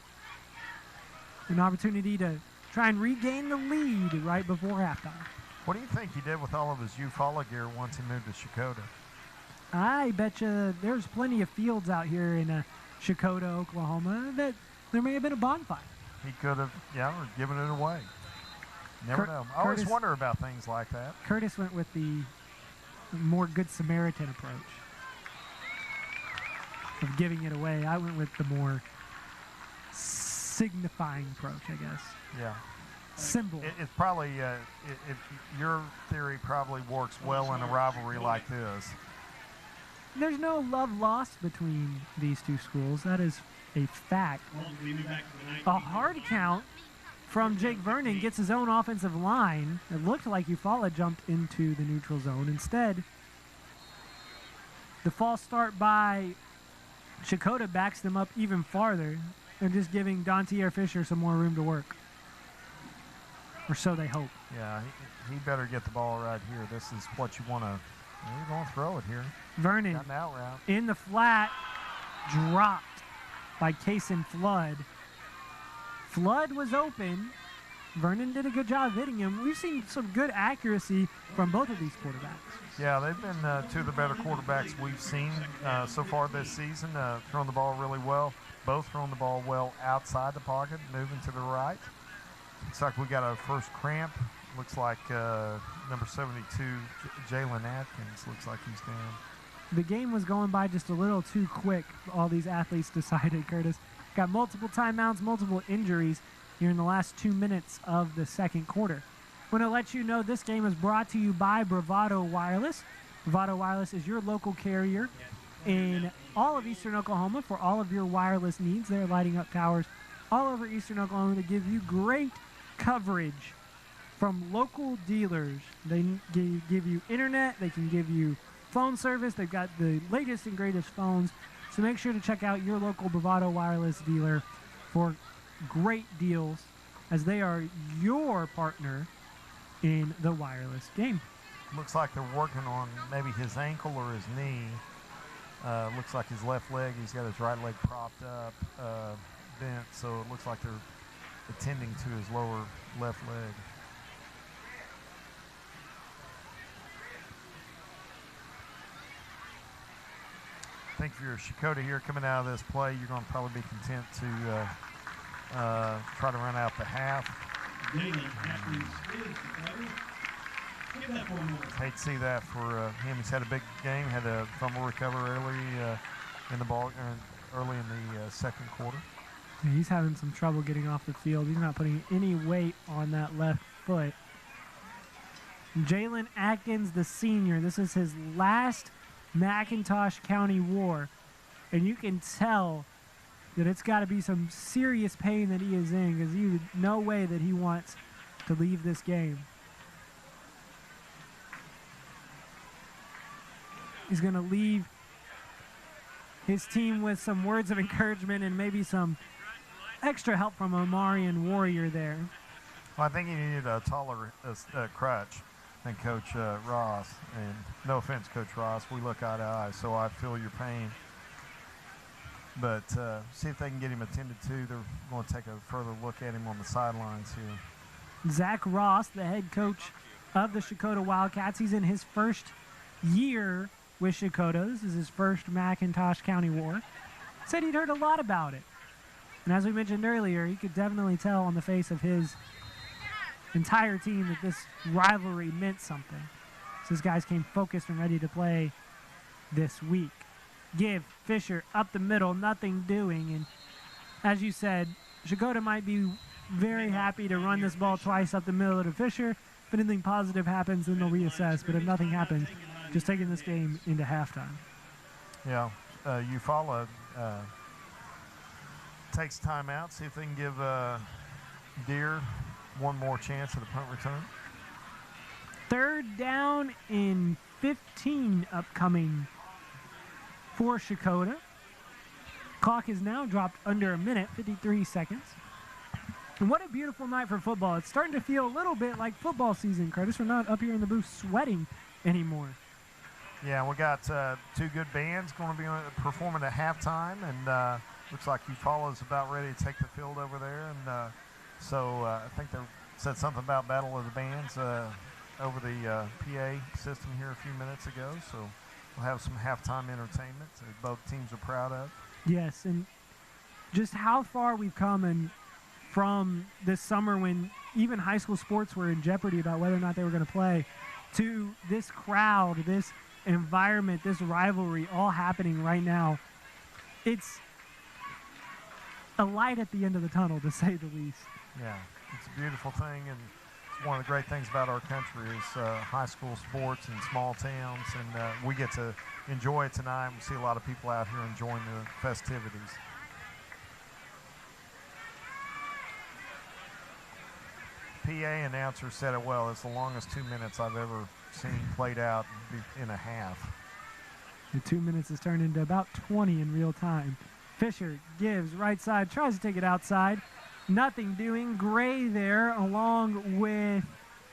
An opportunity to try and regain the lead right before halftime. What do you think he did with all of his Eufaula gear once he moved to Checotah? I bet you there's plenty of fields out here in Checotah, Oklahoma, that there may have been a bonfire. He could have, or given it away. Never know. I always wonder about things like that. Curtis went with the more Good Samaritan approach of giving it away. I went with the more signifying approach, I guess. Yeah. Symbol. It's probably, your theory probably works well in a rivalry like this. There's no love lost between these two schools. That is a fact. A hard count from Jake Vernon gets his own offensive line. It looked like Eufaula jumped into the neutral zone. Instead, the false start by Checotah backs them up even farther. They're just giving Dontier Fisher some more room to work. Or so they hope. Yeah, he better get the ball right here. This is what you want to. You're going to throw it here. Vernon Got an out route. in the flat, dropped by Kason Flood. Flood was open. Vernon did a good job of hitting him. We've seen some good accuracy from both of these quarterbacks. Yeah, they've been two of the better quarterbacks we've seen so far this season, throwing the ball really well. Both throwing the ball well outside the pocket, moving to the right. Looks like we got our first cramp. Looks like number 72, Jalen Atkins, looks like he's down. The game was going by just a little too quick. All these athletes decided, Curtis. Got multiple timeouts, multiple injuries here in the last 2 minutes of the second quarter. I want to let you know this game is brought to you by Bravado Wireless. Bravado Wireless is your local carrier in all of Eastern Oklahoma for all of your wireless needs. They're lighting up towers all over Eastern Oklahoma to give you great coverage from local dealers. They give you internet. They can give you phone service. They've got the latest and greatest phones. So make sure to check out your local Bravado Wireless dealer for great deals, as they are your partner in the wireless game. Looks like they're working on maybe his ankle or his knee. Looks like his left leg. He's got his right leg propped up, bent. So it looks like they're attending to his lower left leg. I think if you're Checotah here coming out of this play, you're going to probably be content to try to run out the half. Hate to see that for him. He's had a big game, had a fumble recover early in the ball, early in the second quarter. Yeah, he's having some trouble getting off the field. He's not putting any weight on that left foot. Jalen Atkins, the senior, this is his last McIntosh County war, and you can tell that it's got to be some serious pain that he is in, because no way that he wants to leave this game. He's going to leave his team with some words of encouragement and maybe some extra help from Omarion Warrior there. Well, I think he needed a taller crutch than Coach Ross. And no offense, Coach Ross, we look eye to eye, so I feel your pain. But see if they can get him attended to. They're going to take a further look at him on the sidelines here. Zach Ross, the head coach of the Checotah Wildcats, he's in his first year with Checotah. This is his first McIntosh County war. Said he'd heard a lot about it. And as we mentioned earlier, he could definitely tell on the face of his entire team that this rivalry meant something. So these guys came focused and ready to play this week. Give Fisher up the middle, nothing doing. And as you said, Checotah might be very happy to run this ball twice up the middle to Fisher. If anything positive happens, then they'll reassess. But if nothing happens, just taking this game into halftime. Yeah, Eufaula takes timeout, see if they can give Deer one more chance at a punt return. 3rd down and 15 upcoming for Checotah. Clock is now dropped under a minute, 53 seconds. And what a beautiful night for football. It's starting to feel a little bit like football season, Curtis. We're not up here in the booth sweating anymore. Yeah, we got 2 good bands going to be performing at halftime, and looks like Eufaula is about ready to take the field over there. And so I think they said something about Battle of the Bands over the PA system here a few minutes ago. So we'll have some halftime entertainment that both teams are proud of. Yes, and just how far we've come and from this summer when even high school sports were in jeopardy about whether or not they were going to play, to this crowd, this environment, this rivalry all happening right now. It's a light at the end of the tunnel, to say the least. Yeah, it's a beautiful thing, and it's one of the great things about our country is high school sports in small towns, and we get to enjoy it tonight. We see a lot of people out here enjoying the festivities. PA announcer said it well. It's the longest 2 minutes I've ever seen played out in a half. The 2 minutes has turned into about 20 in real time. Fisher gives right side, tries to take it outside. Nothing doing. Gray there along with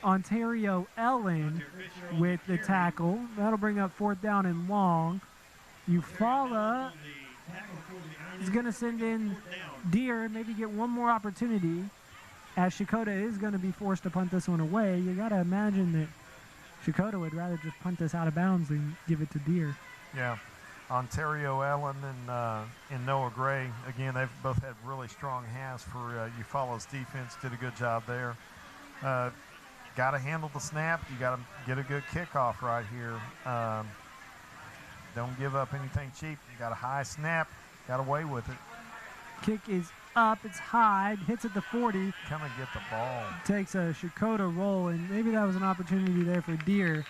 Ontario Ellen with the tackle. That'll bring up 4th down and long. Eufaula is going to send in Deer, maybe get one more opportunity, as Checotah is going to be forced to punt this one away. You got to imagine that Checotah would rather just punt this out of bounds than give it to Deer. Yeah. Ontario Ellen and Noah Gray, again, they've both had really strong halves for Eufaula's defense. Did a good job there. Got to handle the snap. You got to get a good kickoff right here. Don't give up anything cheap. You got a high snap. Got away with it. Kick is up. It's high. Hits at the 40. Come and get the ball. Takes a Checotah roll, and maybe that was an opportunity there for Deer.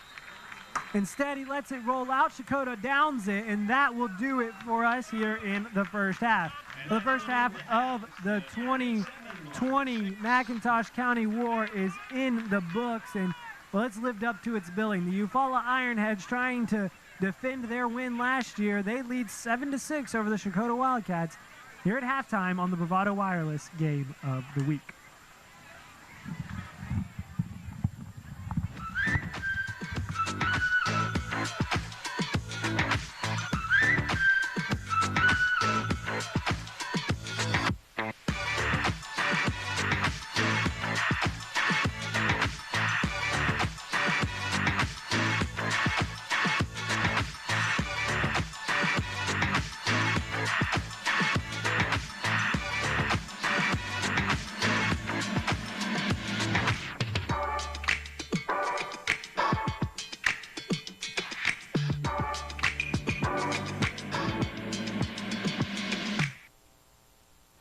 Instead, he lets it roll out. Checotah downs it, and that will do it for us here in the first half. The first half of the 2020 McIntosh County War is in the books, and well, it's lived up to its billing. The Eufaula Ironheads trying to defend their win last year. They lead 7-6 over the Checotah Wildcats here at halftime on the Bravado Wireless Game of the Week.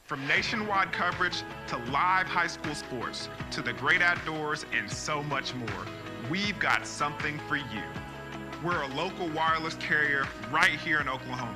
From nationwide coverage to live high school sports to the great outdoors and so much more, we've got something for you. We're a local wireless carrier right here in Oklahoma.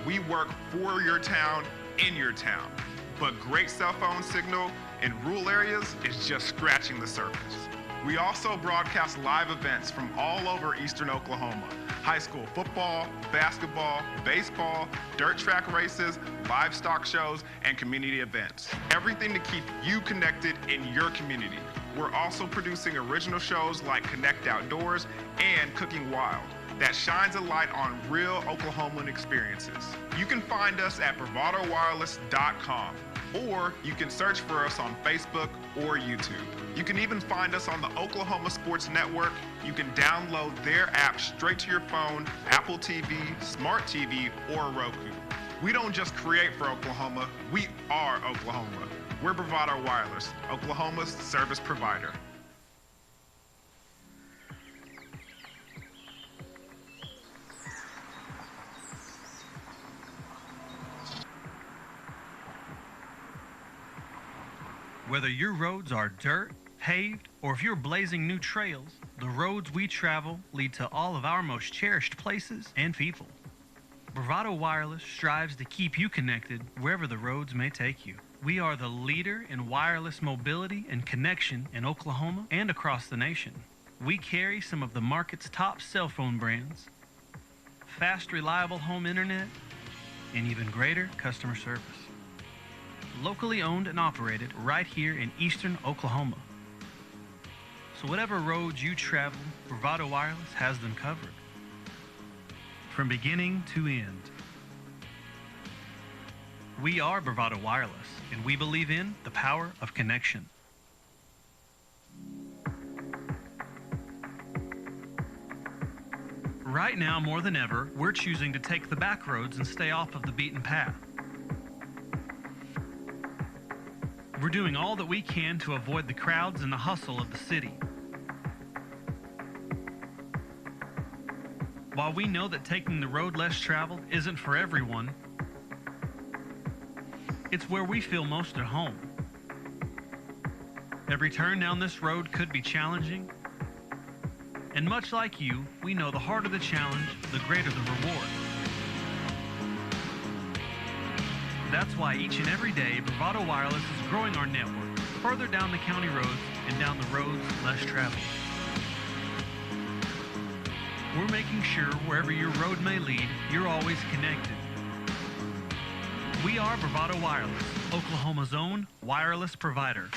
We work for your town, in your town. But great cell phone signal in rural areas is just scratching the surface. We also broadcast live events from all over eastern Oklahoma. High school football, basketball, baseball, dirt track races, livestock shows, and community events. Everything to keep you connected in your community. We're also producing original shows like Connect Outdoors and Cooking Wild that shines a light on real Oklahoman experiences. You can find us at bravadowireless.com, or you can search for us on Facebook or YouTube. You can even find us on the Oklahoma Sports Network. You can download their app straight to your phone, Apple TV, Smart TV, or Roku. We don't just create for Oklahoma, we are Oklahoma. We're Bravado Wireless, Oklahoma's service provider. Whether your roads are dirt, paved, or if you're blazing new trails, The roads we travel lead to all of our most cherished places and people. Bravado Wireless strives to keep you connected wherever the roads may take you. We are the leader in wireless mobility and connection in Oklahoma and across the nation. We carry some of the market's top cell phone brands, fast, reliable home internet, and even greater customer service. Locally owned and operated right here in eastern Oklahoma. So whatever roads you travel, Bravado Wireless has them covered. From beginning to end. We are Bravado Wireless, and we believe in the power of connection. Right now, more than ever, we're choosing to take the back roads and stay off of the beaten path. We're doing all that we can to avoid the crowds and the hustle of the city. While we know that taking the road less traveled isn't for everyone, it's where we feel most at home. Every turn down this road could be challenging, and much like you, we know the harder the challenge, the greater the reward. That's why each and every day, Bravado Wireless is growing our network further down the county roads and down the roads less traveled. We're making sure wherever your road may lead, you're always connected. We are Bravado Wireless, Oklahoma's own wireless provider.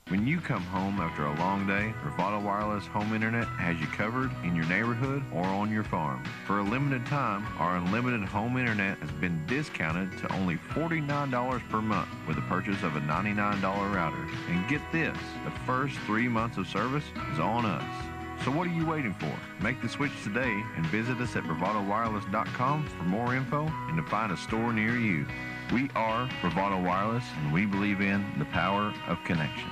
When you come home after a long day, Bravado Wireless Home Internet has you covered in your neighborhood or on your farm. For a limited time, our unlimited home internet has been discounted to only $49 per month with the purchase of a $99 router. And get this, the first 3 months of service is on us. So what are you waiting for? Make the switch today and visit us at bravadowireless.com for more info and to find a store near you. We are Bravado Wireless, and we believe in the power of connection.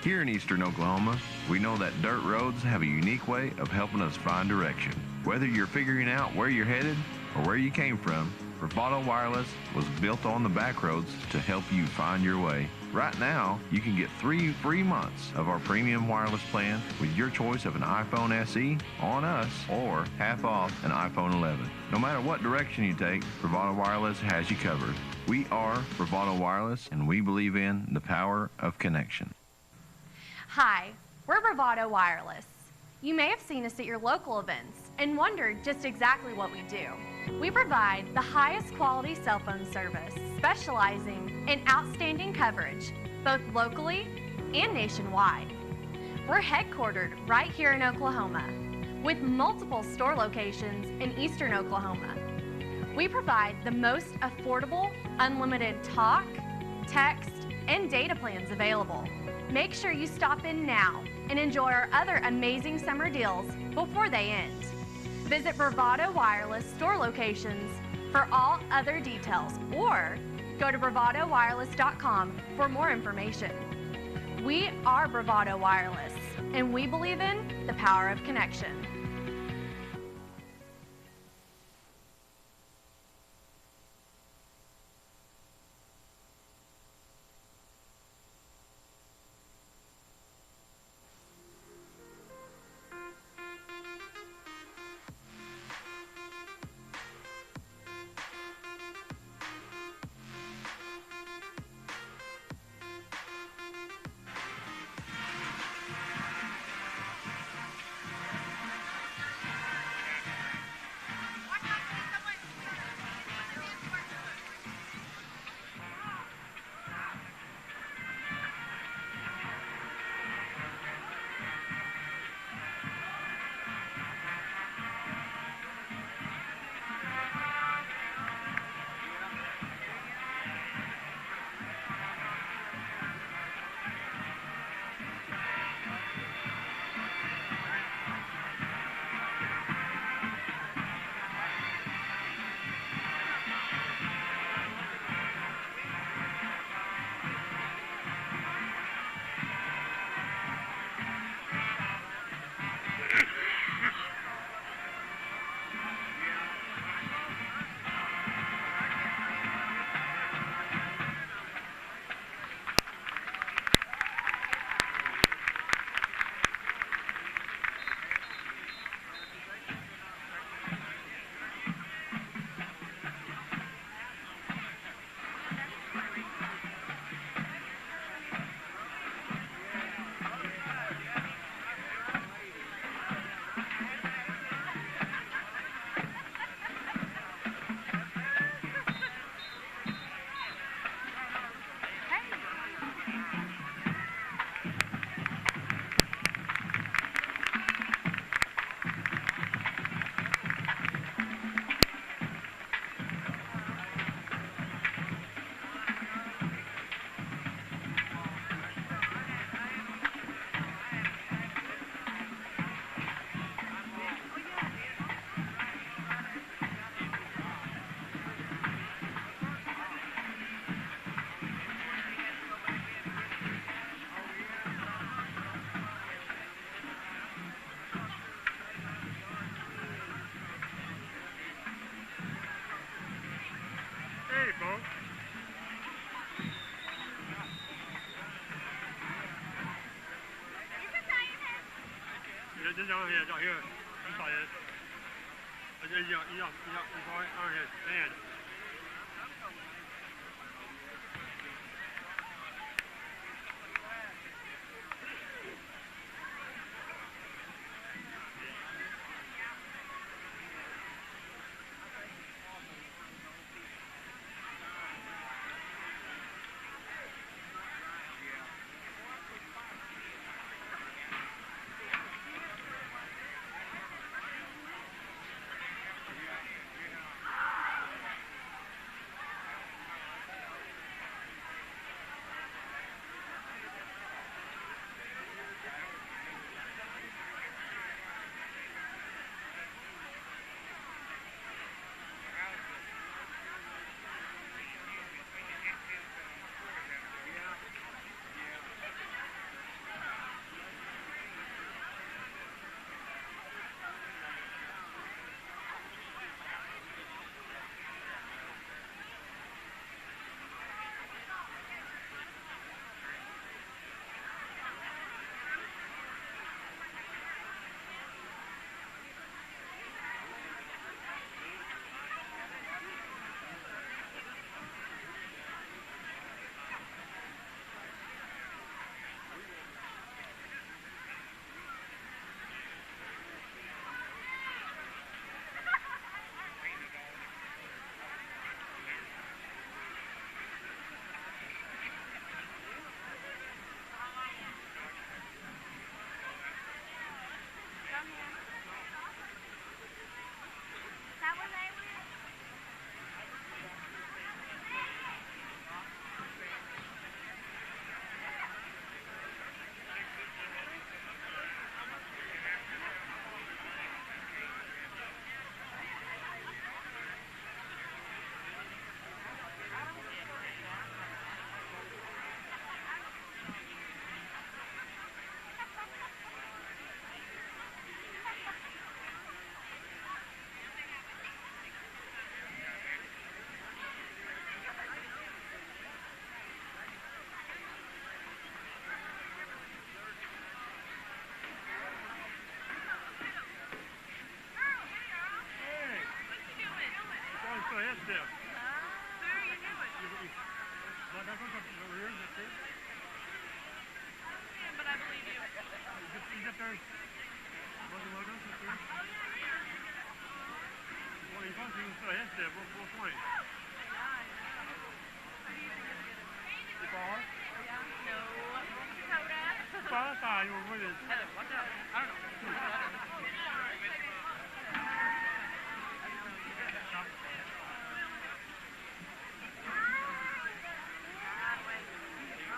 Here in eastern Oklahoma, we know that dirt roads have a unique way of helping us find direction. Whether you're figuring out where you're headed or where you came from, Bravado Wireless was built on the back roads to help you find your way. Right now, you can get 3 free months of our premium wireless plan with your choice of an iPhone SE on us or half off an iPhone 11. No matter what direction you take, Bravado Wireless has you covered. We are Bravado Wireless, and we believe in the power of connection. Hi, we're Bravado Wireless. You may have seen us at your local events and wondered just exactly what we do. We provide the highest quality cell phone service, specializing in outstanding coverage, both locally and nationwide. We're headquartered right here in Oklahoma, with multiple store locations in eastern Oklahoma. We provide the most affordable, unlimited talk, text, and data plans available. Make sure you stop in now and enjoy our other amazing summer deals before they end. Visit Bravado Wireless store locations for all other details, or go to bravadowireless.com for more information. We are Bravado Wireless, and we believe in the power of connection.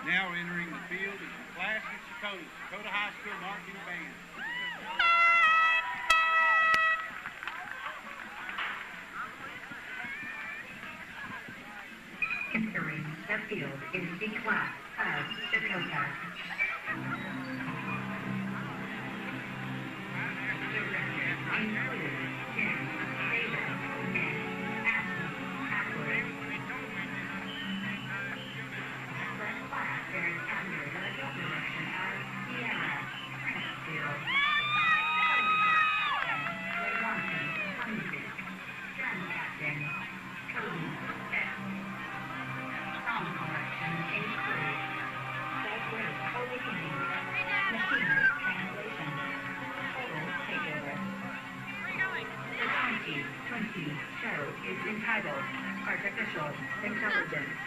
Now entering the field is the class of Checotah, Checotah High School marching band. Entering the field is the class of Checotah. Directed include Jen MC show is entitled Artificial Intelligence.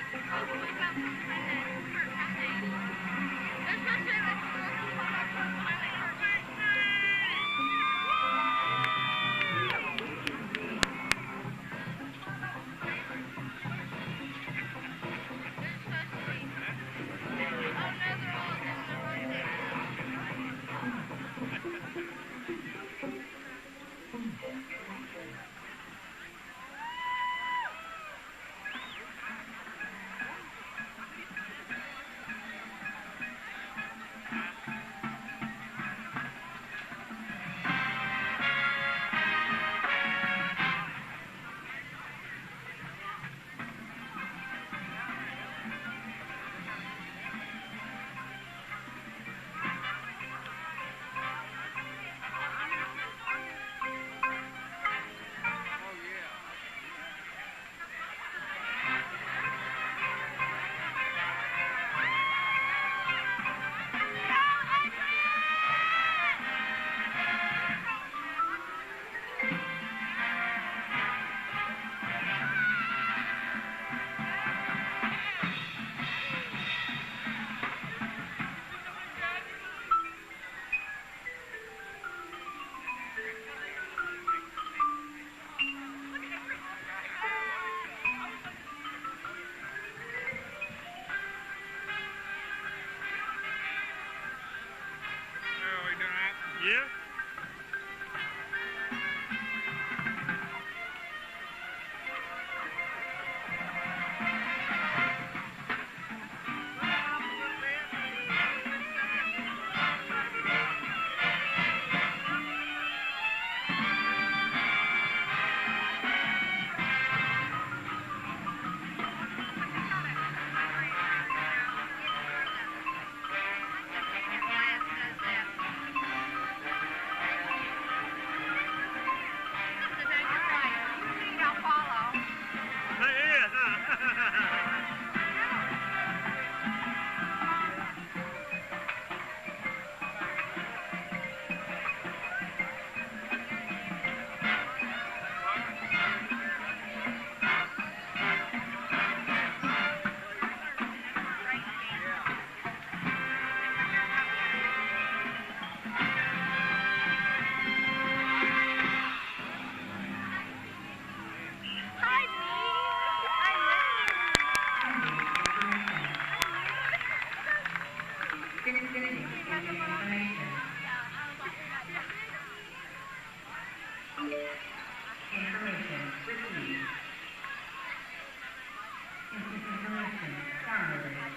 Yeah? Information received. Information downloaded.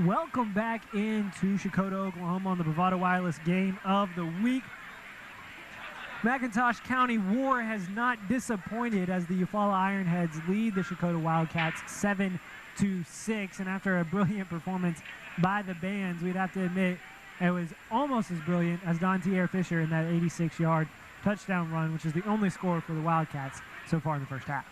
Welcome back into Checotah, Oklahoma on the Bravado Wireless Game of the Week. McIntosh County War has not disappointed as the Eufaula Ironheads lead the Checotah Wildcats 7-6. And after a brilliant performance by the bands, we'd have to admit it was almost as brilliant as Don T. Fisher in that 86-yard touchdown run, which is the only score for the Wildcats so far in the first half.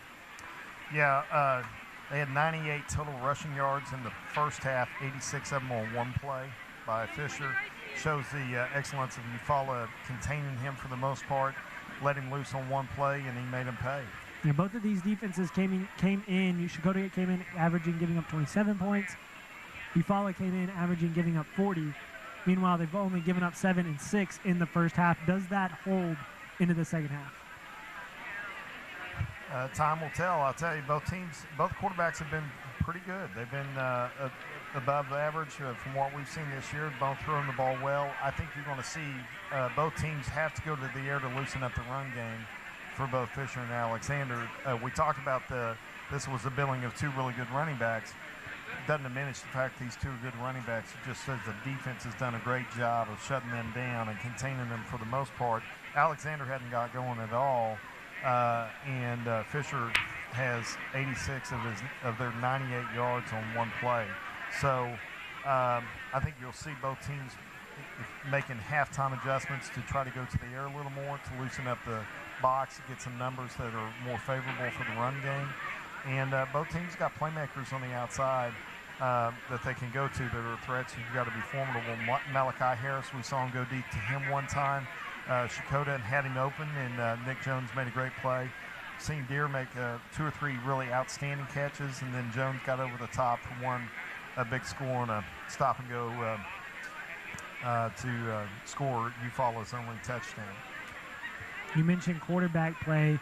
Yeah, they had 98 total rushing yards in the first half, 86 of them on one play by Fisher. Shows the excellence of Eufaula containing him for the most part, let him loose on one play, and he made him pay. Yeah, both of these defenses came in. Checotah came in averaging giving up 27 points. Eufaula came in averaging giving up 40. Meanwhile, they've only given up 7 and 6 in the first half. Does that hold into the second half? Time will tell. I'll tell you, both quarterbacks have been pretty good. They've been above the average from what we've seen this year, both throwing the ball well. I think you're going to see both teams have to go to the air to loosen up the run game for both Fisher and Alexander. We talked about this was the billing of 2 really good running backs. Doesn't diminish the fact these 2 are good running backs. It just says the defense has done a great job of shutting them down and containing them for the most part. Alexander hadn't got going at all, and Fisher has 86 of their 98 yards on one play. So I think you'll see both teams making halftime adjustments to try to go to the air a little more, to loosen up the box, get some numbers that are more favorable for the run game. And both teams got playmakers on the outside that they can go to that are threats. You've got to be formidable. Malachi Harris, we saw him go deep to him one time. Checotah had him open, and Nick Jones made a great play. Seen Deere make 2 or 3 really outstanding catches, and then Jones got over the top for a big score and a stop and go to score Eufaula's only touchdown. You mentioned quarterback play.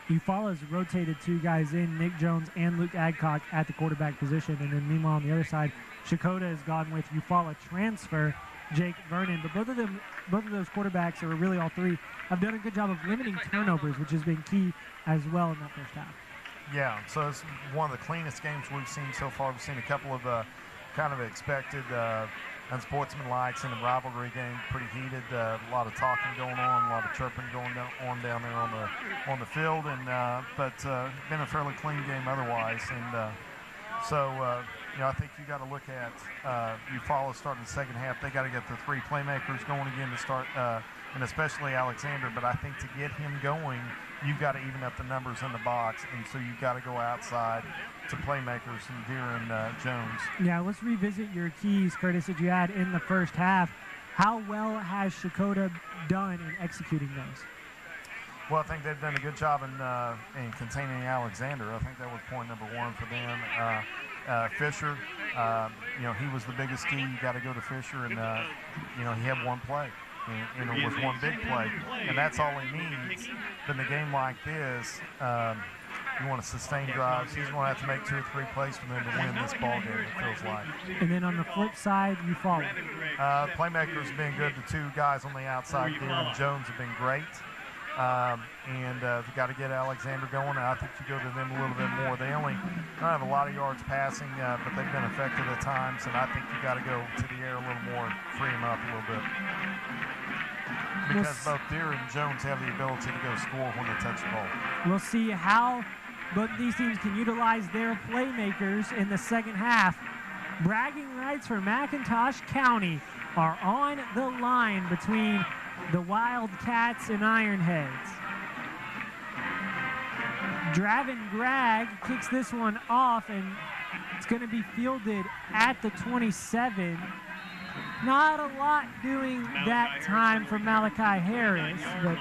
Eufaula's rotated 2 guys in, Nick Jones and Luke Adcock at the quarterback position, and then meanwhile on the other side, Checotah has gone with Eufaula transfer Jake Vernon. But both of those quarterbacks, or really all 3, have done a good job of limiting turnovers, which has been key as well in that first half. Yeah, so it's one of the cleanest games we've seen so far. We've seen a couple of kind of expected unsportsmanlikes in the rivalry game, pretty heated. A lot of talking going on, a lot of chirping going on down there on the field, and but been a fairly clean game otherwise. And so I think you got to look at Eufaula starting the second half. They got to get the 3 playmakers going again to start, and especially Alexander. But I think to get him going, you've got to even up the numbers in the box, and so you've got to go outside to playmakers and Deere and Jones. Yeah, let's revisit your keys, Curtis, that you had in the first half. How well has Checotah done in executing those? Well, I think they've done a good job in containing Alexander. I think that was point number 1 for them. Fisher, he was the biggest key. You got to go to Fisher, and he had 1 play. And it was 1 big play, and that's all he needs. But in a game like this, you want to sustain drives. He's going to have to make 2 or 3 plays for them to win this ball game, it feels like. And then on the flip side, Eufaula. Playmakers have been good. The 2 guys on the outside, Deere and Jones, have been great. And you've got to get Alexander going. I think you go to them a little bit more. They don't have a lot of yards passing, but they've been effective at times, and I think you got to go to the air a little more, free them up a little bit. Because both Deere and Jones have the ability to go score when they touch the ball. We'll see how both these teams can utilize their playmakers in the second half. Bragging rights for McIntosh County are on the line between the Wildcats and Ironheads. Draven Gragg kicks this one off, and it's going to be fielded at the 27. Not a lot doing that time for Malachi Harris, but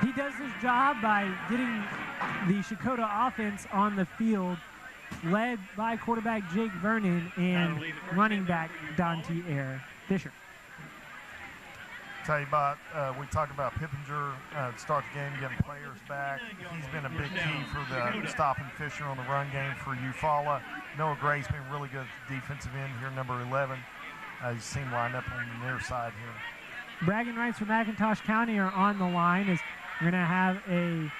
he does his job by getting the Checotah offense on the field, led by quarterback Jake Vernon and running back Dante Fisher. Tell you about, we talked about Pippinger start the game, getting players back. He's been a big key for the stopping Fisher on the run game for Eufaula. Noah Gray's been really good defensive end here, number 11. You see him lined up on the near side here. Bragging rights for McIntosh County are on the line as we're going to have a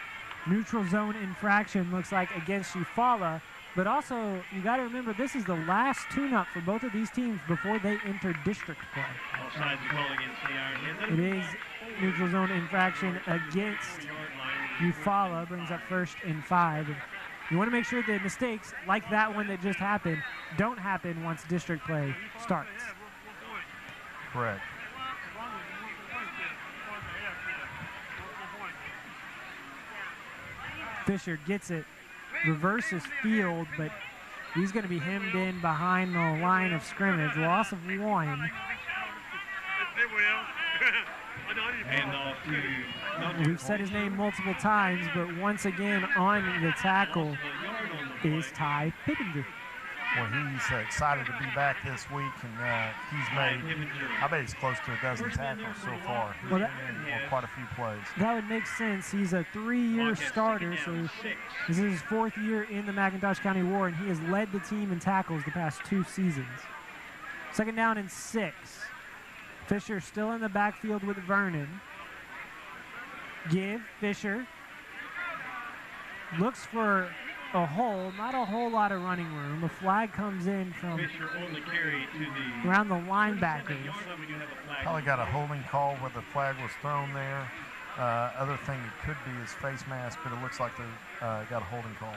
neutral zone infraction, looks like, against Eufaula. But also, you got to remember, this is the last tune-up for both of these teams before they enter district play. All sides are calling against the Ironheads. It is neutral zone infraction against Eufaula, brings up 1st and 5. And you want to make sure that mistakes like that one that just happened don't happen once district play starts. Correct. Fisher gets it, reverses field, but he's going to be hemmed in behind the line of scrimmage. Loss of 1. We've said his name multiple times, but once again on the tackle is Ty Pippinger. Well, he's excited to be back this week, and he's made, I bet he's close to a dozen tackles so far. He's been in on quite a few plays. That would make sense. He's a 3-year starter, so this is his 4th year in the McIntosh County War, and he has led the team in tackles the past 2 seasons. 2nd down and 6. Fisher still in the backfield with Vernon. Give, Fisher. Looks for a hole, not a whole lot of running room. A flag comes in from around the linebackers. Probably got a holding call where the flag was thrown there. Other thing it could be is face mask, but it looks like they got a holding call.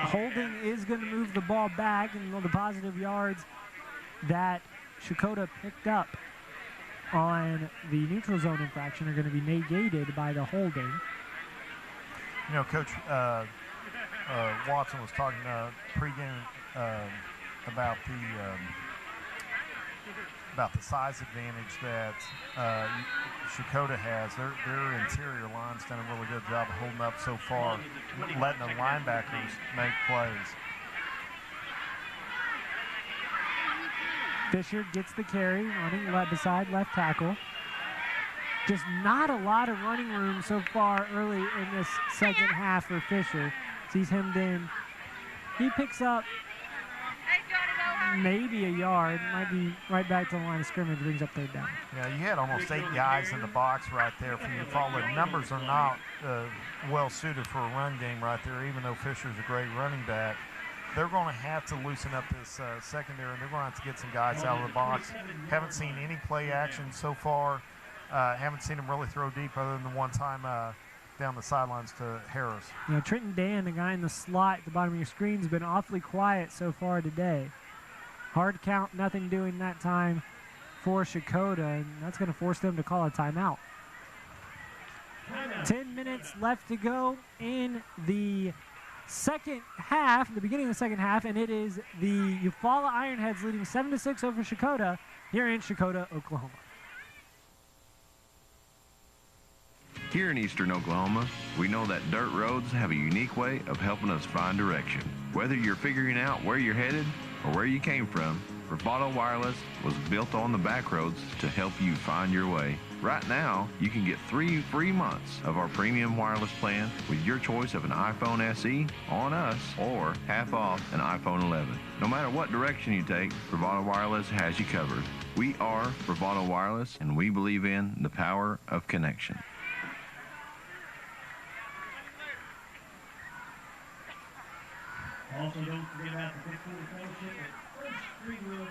Holding is going to move the ball back, and the positive yards that Checotah picked up on the neutral zone infraction are going to be negated by the holding. You know, Coach Watson was talking pregame about the size advantage that Checotah has. Their interior line's done a really good job of holding up so far, letting the linebackers make plays. Fisher gets the carry, running beside left tackle. Just not a lot of running room so far early in this second half for Fisher. He's hemmed in. He picks up maybe a yard, might be right back to the line of scrimmage, brings up 3rd down. Yeah, you had almost 8 guys in the box right there for Eufaula. The numbers are not well suited for a run game right there, even though Fisher's a great running back. They're going to have to loosen up this secondary, and they're going to have to get some guys out of the box. Haven't seen any play action so far. Haven't seen him really throw deep other than the one time down the sidelines to Harris. You know, Trenton Dan, the guy in the slot at the bottom of your screen, has been awfully quiet so far today. Hard count, nothing doing that time for Checotah, and that's going to force them to call a timeout. 10 minutes left to go in the second half, the beginning of the second half, and it is the Eufaula Ironheads leading 7-6 over Checotah here in Checotah, Oklahoma. Here in eastern Oklahoma, we know that dirt roads have a unique way of helping us find direction. Whether you're figuring out where you're headed or where you came from, Bravado Wireless was built on the back roads to help you find your way. Right now, you can get 3 free months of our premium wireless plan with your choice of an iPhone SE on us or half off an iPhone 11. No matter what direction you take, Bravado Wireless has you covered. We are Bravado Wireless, and we believe in the power of connection. Also, don't forget about the 6-quarter fellowship at First Street Road.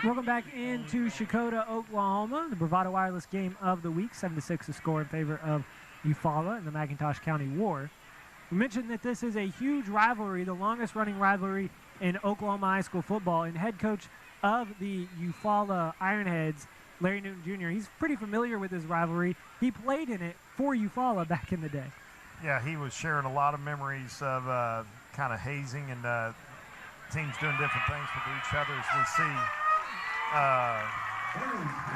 Welcome back into Checotah, Oklahoma. The Bravado Wireless game of the week, 7-6 to score in favor of Eufaula in the McIntosh County War. We mentioned that this is a huge rivalry, the longest running rivalry in Oklahoma high school football, and head coach of the Eufaula Ironheads, Larry Newton Jr., he's pretty familiar with this rivalry. He played in it for Eufaula back in the day. Yeah, he was sharing a lot of memories of kind of hazing and teams doing different things with each other. As we see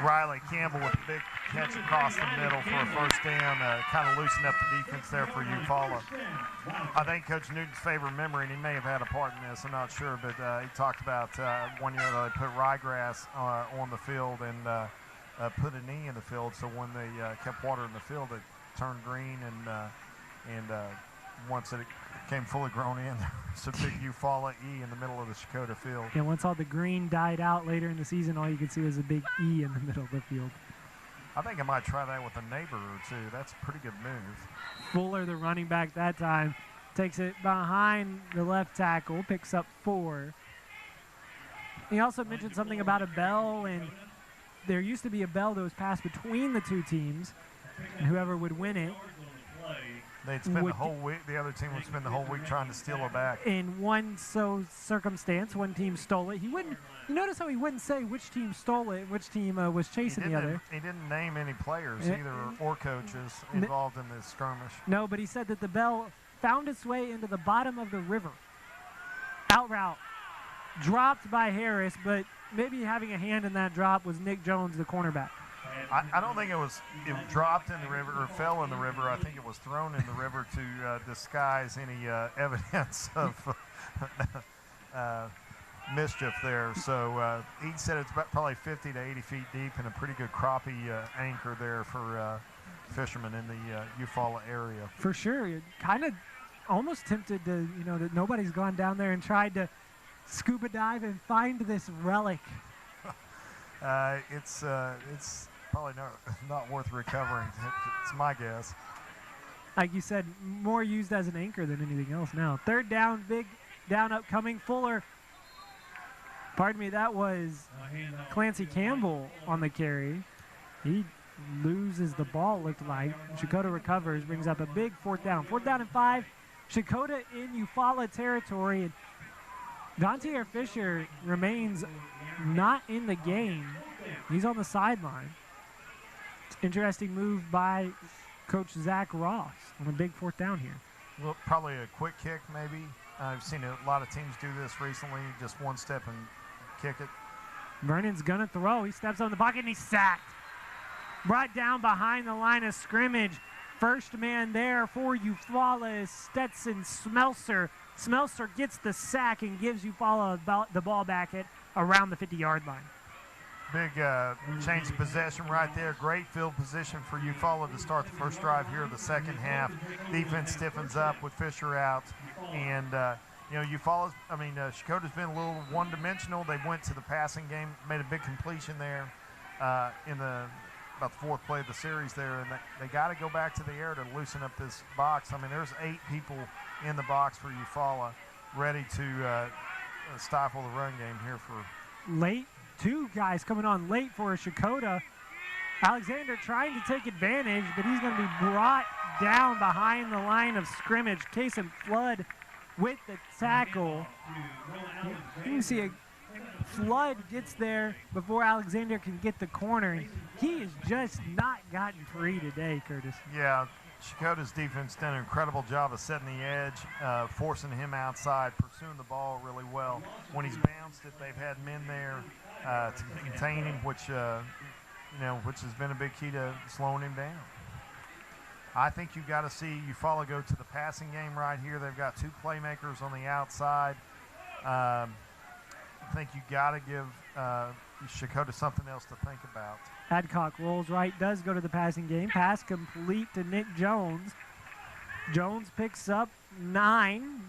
Riley Campbell with a big catch across the middle for a first down, kind of loosened up the defense there for Eufaula. I think Coach Newton's favorite memory, and he may have had a part in this, I'm not sure, but he talked about one year they put ryegrass on the field and put a knee in the field, so when they kept water in the field, it turned green, and once it came fully grown in, there's a big Eufaula E in the middle of the Checotah field. And once all the green died out later in the season, all you could see was a big E in the middle of the field. I think I might try that with a neighbor or two. That's a pretty good move. Fuller, the running back that time, takes it behind the left tackle, picks up 4. He also mentioned something about a bell, and there used to be a bell that was passed between the two teams, and whoever would win it, they'd spend the whole week, the other team would spend the whole week trying to steal it back. In one circumstance, one team stole it. You notice how he wouldn't say which team stole it, which team was chasing the other. He didn't name any players either or coaches involved in this skirmish. No, but he said that the bell found its way into the bottom of the river. Out route. Dropped by Harris, but maybe having a hand in that drop was Nick Jones, the cornerback. I don't think it dropped in the river or fell in the river. I think it was thrown in the river to disguise any evidence of mischief there. So he said it's about probably 50 to 80 feet deep and a pretty good crappie anchor there for fishermen in the Eufaula area. For sure. You're kind of almost tempted to, that nobody's gone down there and tried to scuba dive and find this relic. It's probably not worth recovering. It's my guess. Like you said, more used as an anchor than anything else now. Third down, big down upcoming. Fuller. Pardon me, that was Clancy Campbell on the carry. He loses the ball, looked like. Checotah recovers, brings up a big fourth down. 4th down and 5. Checotah in Eufaula territory. And Dontier Fisher remains not in the game. He's on the sideline. Interesting move by Coach Zach Ross on a big 4th down here. Well, probably a quick kick, maybe. I've seen a lot of teams do this recently, just one step and kick it. Vernon's going to throw. He steps on the pocket and he's sacked. Brought down behind the line of scrimmage. First man there for Eufaula is Stetson Smelser. Smelser gets the sack and gives Eufaula the ball back at around the 50-yard line. Big change of possession right there. Great field position for Eufaula to start the first drive here of the second half. Defense stiffens up with Fisher out. And, Checotah's been a little one-dimensional. They went to the passing game, made a big completion there in about the 4th play of the series there. And they got to go back to the air to loosen up this box. I mean, there's 8 people in the box for Eufaula ready to stifle the run game here for late. 2 guys coming on late for Checotah. Alexander trying to take advantage, but he's going to be brought down behind the line of scrimmage. Kason Flood with the tackle. You can see Flood gets there before Alexander can get the corner. He has just not gotten free today, Curtis. Yeah, Checotah's defense done an incredible job of setting the edge, forcing him outside, pursuing the ball really well. When he's bounced it, they've had men there to contain him, which has been a big key to slowing him down. I think you've got to see Eufaula go to the passing game right here. They've got 2 playmakers on the outside. I think you've got to give Checotah something else to think about. Adcock rolls right, does go to the passing game. Pass complete to Nick Jones. Jones picks up 9,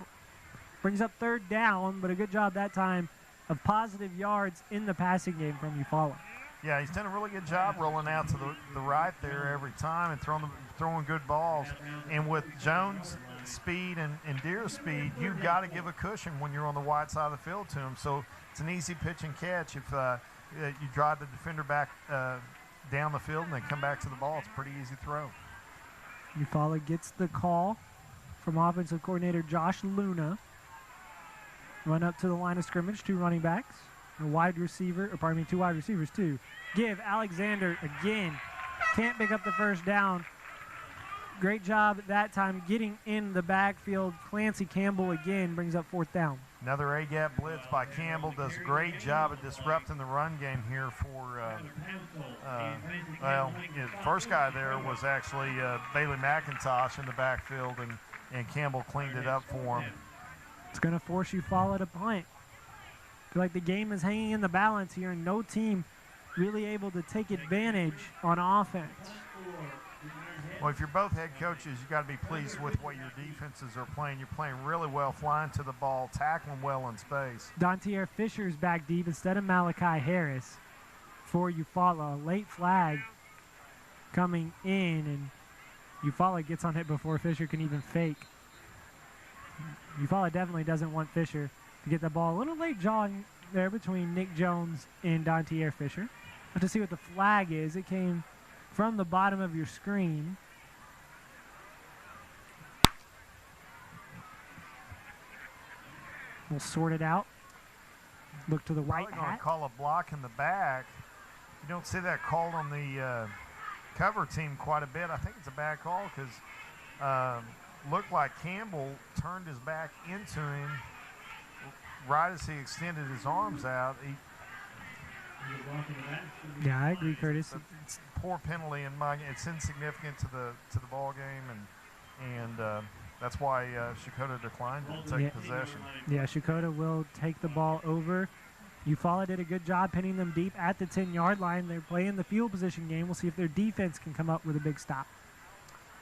brings up 3rd down, but a good job that time of positive yards in the passing game from Eufaula. Yeah, he's done a really good job rolling out to the right there every time and throwing good balls. And with Jones' speed and Deer's speed, you've got to give a cushion when you're on the wide side of the field to him. So it's an easy pitch and catch. If you drive the defender back down the field and they come back to the ball, it's a pretty easy throw. Eufaula gets the call from offensive coordinator Josh Luna. Run up to the line of scrimmage, 2 running backs. A wide receiver, 2 wide receivers too. Give Alexander again. Can't pick up the first down. Great job that time getting in the backfield. Clancy Campbell again brings up 4th down. Another A-gap blitz by Campbell. Does a great job of disrupting the run game here for, the first guy there was actually Bailey McIntosh in the backfield, and Campbell cleaned it up for him. It's going to force Eufaula to punt. I feel like the game is hanging in the balance here, and no team really able to take advantage on offense. Well, if you're both head coaches, you've got to be pleased with what your defenses are playing. You're playing really well, flying to the ball, tackling well in space. Dontier Fisher's back deep instead of Malachi Harris for Eufaula. A late flag coming in, and Eufaula gets on it before Fisher can even fake. Eufaula definitely doesn't want Fisher to get the ball. A little late jawing there between Nick Jones and Dontier Fisher. But to see what the flag is, it came from the bottom of your screen. We'll sort it out. Look to the right Probably going to call a block in the back. You don't see that called on the cover team quite a bit. I think it's a bad call because looked like Campbell turned his back into him right as he extended his arms out. Yeah, I agree, Curtis. It's a poor penalty in my. It's insignificant to the ball game, and that's why Checotah declined to take possession. Yeah, Checotah will take the ball over. Eufaula did a good job pinning them deep at the 10-yard line. They're playing the field position game. We'll see if their defense can come up with a big stop.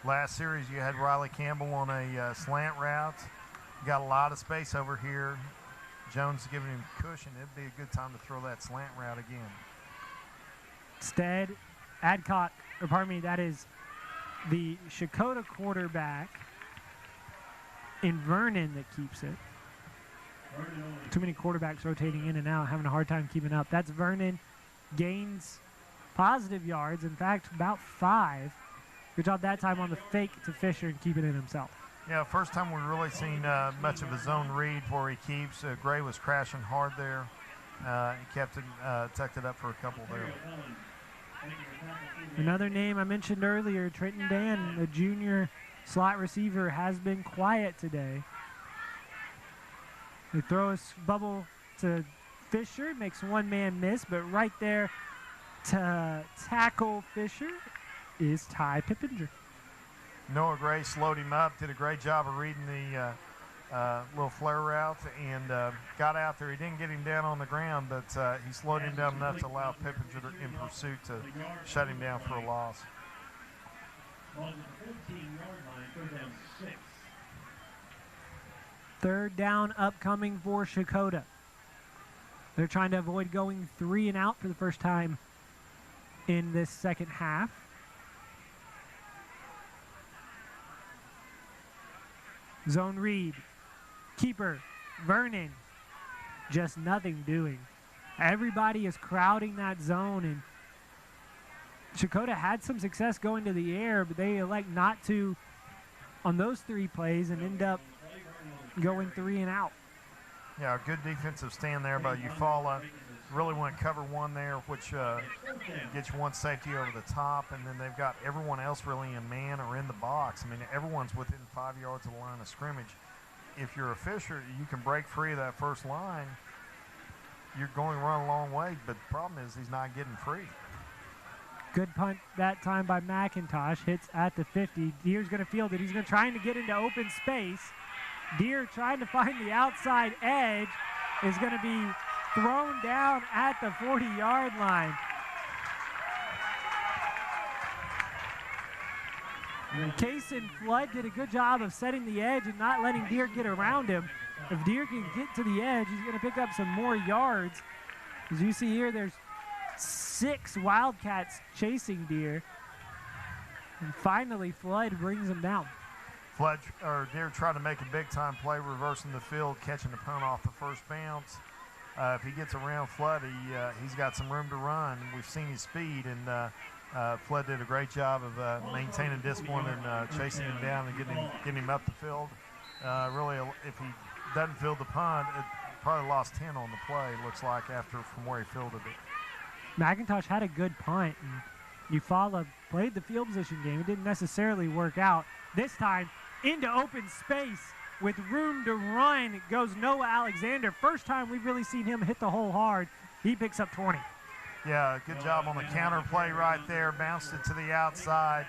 Last series, you had Riley Campbell on a slant route. You got a lot of space over here. Jones giving him cushion. It'd be a good time to throw that slant route again. Instead, Adcock, or pardon me, that is the Checotah quarterback in Vernon that keeps it. Too many quarterbacks rotating in and out, having a hard time keeping up. That's Vernon, gains positive yards, in fact, about 5. Good job that time on the fake to Fisher and keeping it himself. Yeah, first time we've really seen much of a zone read where he keeps. Gray was crashing hard there. He kept it, tucked it up for a couple there. Another name I mentioned earlier, Trenton Dan, the junior slot receiver, has been quiet today. They throw a bubble to Fisher, makes one man miss, but right there to tackle Fisher is Ty Pippinger. Noah Gray slowed him up, did a great job of reading the little flare route, and got out there. He didn't get him down on the ground, but he slowed him down enough to allow Pippinger in pursuit to shut him down for a loss. Third down upcoming for Checotah. They're trying to avoid going 3 and out for the first time in this second half. Zone read. Keeper. Vernon. Just nothing doing. Everybody is crowding that zone, and Checotah had some success going to the air, but they elect not to on those 3 plays and end up going 3 and out. Yeah, a good defensive stand there by Eufaula. Really went cover 1 there, which gets you one safety over the top, and then they've got everyone else really in man or in the box. I mean, everyone's within 5 yards of the line of scrimmage. If you're a Fisher, you can break free of that first line. You're going to run a long way, but the problem is he's not getting free. Good punt that time by McIntosh. Hits at the 50. Deer's going to field it. He's going to trying to get into open space. Deer trying to find the outside edge is going to be thrown down at the 40-yard line. Kaysen Flood did a good job of setting the edge and not letting Deer get around him. If Deer can get to the edge, he's going to pick up some more yards. As you see here, there's 6 Wildcats chasing Deer. And finally, Flood brings him down. Deer tried to make a big-time play, reversing the field, catching the punt off the first bounce. If he gets around Flood, he's got some room to run. We've seen his speed, and Flood did a great job of maintaining discipline and chasing him down and getting him up the field. Really, if he doesn't field the punt, it probably lost 10 on the play, looks like, from where he fielded it. McIntosh had a good punt, and Eufaula played the field position game. It didn't necessarily work out. This time, into open space with room to run goes Noah Alexander. First time we've really seen him hit the hole hard. He picks up 20. Yeah, good job on the counter play right there. Bounced it to the outside.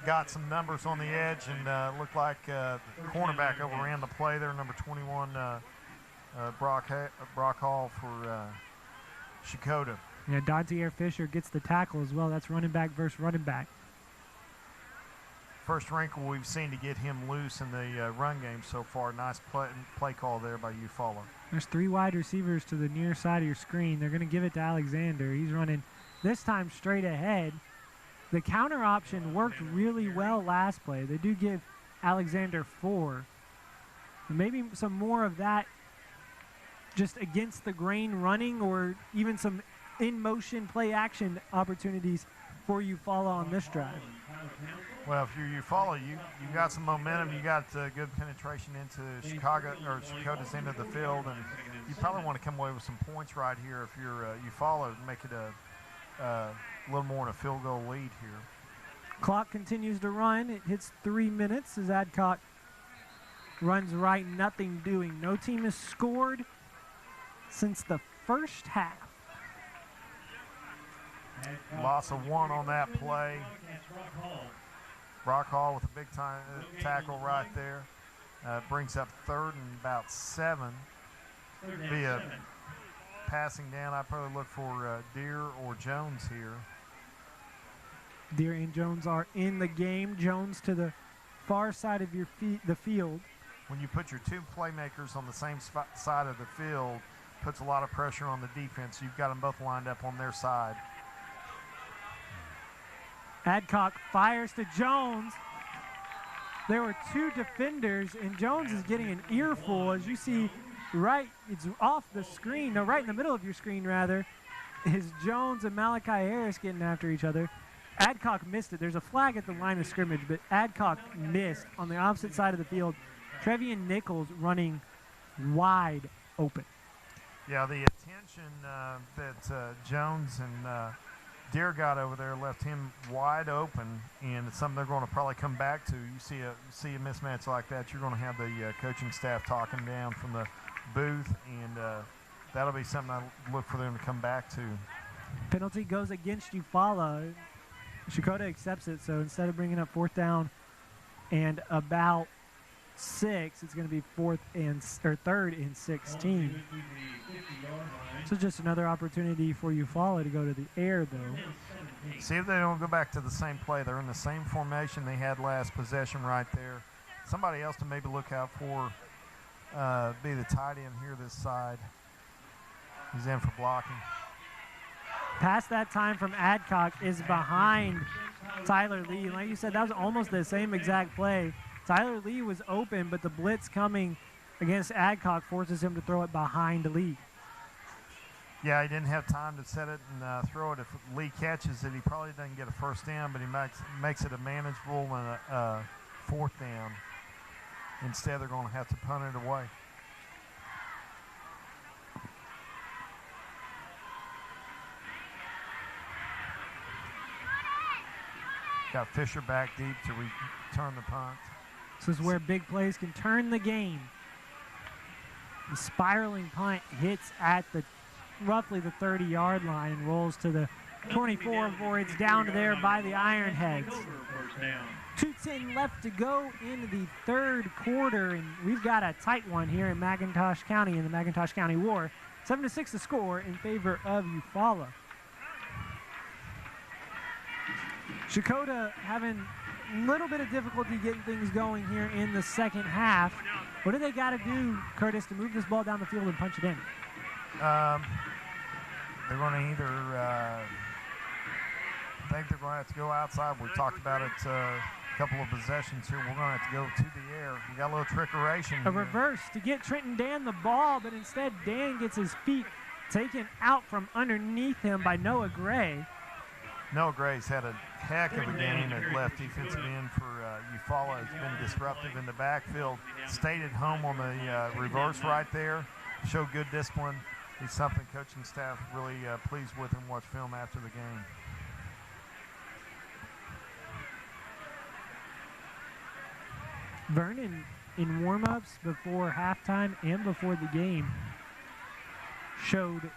Got some numbers on the edge, and looked like the cornerback overran the play there, number 21, Brock Hall for Checotah. Yeah, Dante Fisher gets the tackle as well. That's running back versus running back. First wrinkle we've seen to get him loose in the run game so far. Nice play call there by Eufaula. There's 3 wide receivers to the near side of your screen. They're going to give it to Alexander. He's running this time straight ahead. The counter option worked really well last play. They do give Alexander 4. Maybe some more of that just against the grain running, or even some in-motion play action opportunities for Eufaula on this drive. Well, if you're Eufaula, you got some momentum. You got good penetration into Checotah's end of the field, and you probably want to come away with some points right here if you're Eufaula, make it a little more than a field goal lead here. Clock continues to run. It hits 3 minutes as Adcock runs right, nothing doing. No team has scored since the first half. Loss of 1 on that play. Brock Hall with a big time tackle right there. Brings up 3rd and about 7. Be a passing down. I'd probably look for Deere or Jones here. Deere and Jones are in the game. Jones to the far side of the field. When you put your 2 playmakers on the same side of the field, puts a lot of pressure on the defense. You've got them both lined up on their side. Adcock fires to Jones. There were 2 defenders, and Jones is getting an earful. As you see, it's off the screen, no, right in the middle of your screen, rather, is Jones and Malachi Harris getting after each other. Adcock missed it. There's a flag at the line of scrimmage, but Adcock missed on the opposite side of the field. Trevian Nichols running wide open. Yeah, the attention that Jones and Deere got over there left him wide open, and it's something they're going to probably come back to. You see a mismatch like that, you're going to have the coaching staff talking down from the booth, and that'll be something I look for them to come back to. Penalty goes against Eufaula. Checotah accepts it, so instead of bringing up 4th down and about 6, it's going to be 3rd and 16. So just another opportunity for Eufaula to go to the air, though. See if they don't go back to the same play. They're in the same formation they had last possession right there. Somebody else to maybe look out for, be the tight end here this side. He's in for blocking. Past that time from Adcock is behind Tyler Lee. Like you said, that was almost the same exact play. Tyler Lee was open, but the blitz coming against Adcock forces him to throw it behind Lee. Yeah, he didn't have time to set it and throw it. If Lee catches it, he probably doesn't get a 1st down, but he makes it a manageable and a 4th down. Instead, they're going to have to punt it away. Got Fisher back deep to return the punt. This is where big plays can turn the game. The spiraling punt hits at roughly the 30-yard line and rolls to the 24 before it's down to there by the Ironheads. 2:10 left to go in the 3rd quarter, and we've got a tight one here in McIntosh County in the McIntosh County War. 7-6 the score in favor of Eufaula. Checotah having a little bit of difficulty getting things going here in the 2nd half. What do they got to do, Curtis, to move this ball down the field and punch it in? They're going to either, I think they're going to have to go outside. We talked about it a couple of possessions here. We're going to have to go to the air. We got a little trickeration A here. reverse to get Trenton Dan the ball, but instead Dan gets his feet taken out from underneath him by Noah Gray. Noah Gray's had a heck of a game at left defensive end for Eufaula. Has been disruptive in the backfield. Stayed at home on the reverse right there. Showed good discipline. He's something coaching staff really pleased with and watch film after the game. Vernon in warm-ups before halftime and before the game showed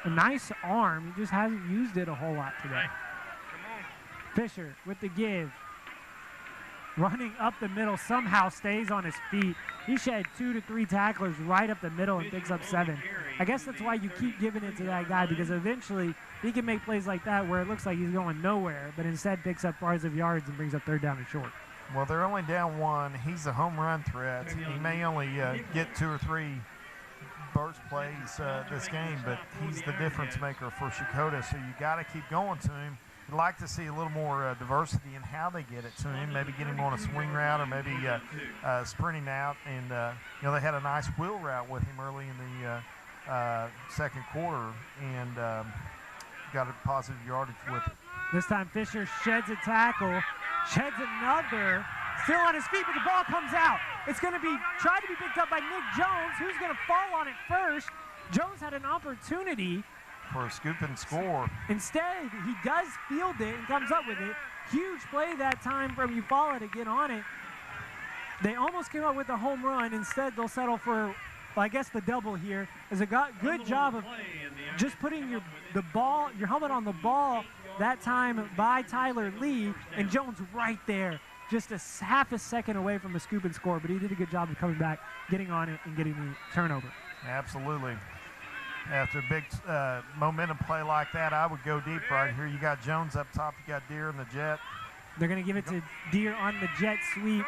a nice arm. He just hasn't used it a whole lot today. Fisher with the give. Running up the middle, somehow stays on his feet. He shed 2 to 3 tacklers right up the middle and picks up 7. I guess that's why you keep giving it to that guy, because eventually he can make plays like that where it looks like he's going nowhere, but instead picks up positive yards and brings up 3rd down and short. Well, they're only down 1. He's a home run threat. He may only get 2 or 3 burst plays this game, but he's the difference maker for Checotah, so you got to keep going to him. You'd like to see a little more diversity in how they get it to him, maybe get him on a swing route or maybe sprinting out. And, they had a nice wheel route with him early in the 2nd quarter and got a positive yardage with it. This time Fisher sheds a tackle, sheds another, still on his feet, but the ball comes out. It's going to be tried to be picked up by Nick Jones, who's going to fall on it first. Jones had an opportunity for a scoop and score. Instead, he does field it and comes up with it. Huge play that time from Eufaula to get on it. They almost came up with a home run. Instead, they'll settle for well, I guess the double here is a good job of just putting your helmet on the ball that time by Tyler Lee, and Jones right there, just half a second away from a scoop and score, but he did a good job of coming back, getting on it, and getting the turnover. Absolutely. After a big momentum play like that, I would go deep right here. You got Jones up top, you got Deere in the jet. They're going to give it to Deere on the jet sweep.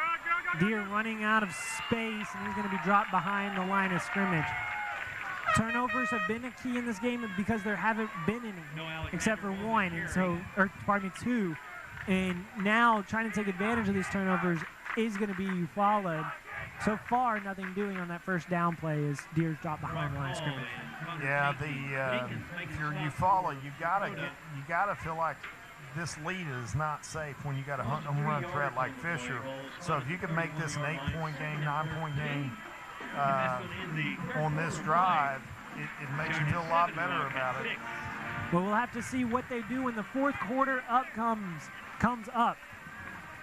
Deere running out of space, and he's going to be dropped behind the line of scrimmage. Turnovers have been a key in this game because there haven't been any, except for one, and so, or pardon me, two. And now trying to take advantage of these turnovers is going to be Eufaula. So far, nothing doing on that first down play as Deere's dropped behind the line of scrimmage. Yeah, if you're Eufaula, you gotta feel like this lead is not safe when you got a home run threat like Fisher. So if you can make this an 8-point game, 9-point game on this drive, it makes you feel a lot better about it. Well, we'll have to see what they do when the fourth quarter comes up.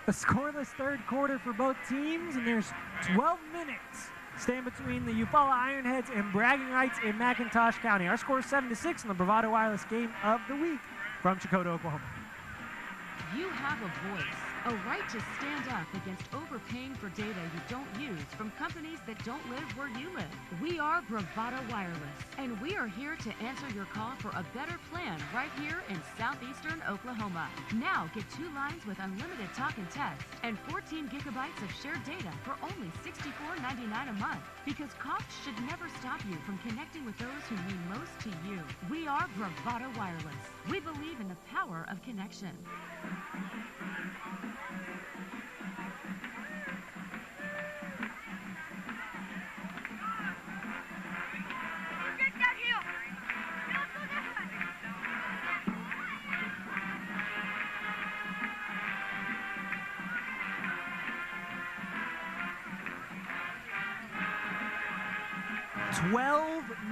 A scoreless third quarter for both teams, and there's 12 minutes stand between the Eufaula Ironheads and Bragging Rights in McIntosh County. Our score is 7-6 in the Bravado Wireless Game of the Week from Checotah, Oklahoma. You have a voice, a right to stand up against overpaying for data you don't use from companies that don't live where you live. We are Bravado Wireless, and we are here to answer your call for a better plan right here in southeastern Oklahoma. Now get 2 lines with unlimited talk and text and 14 gigabytes of shared data for only $64.99 a month, because costs should never stop you from connecting with those who mean most to you. We are Bravado Wireless. We believe in the power of connection.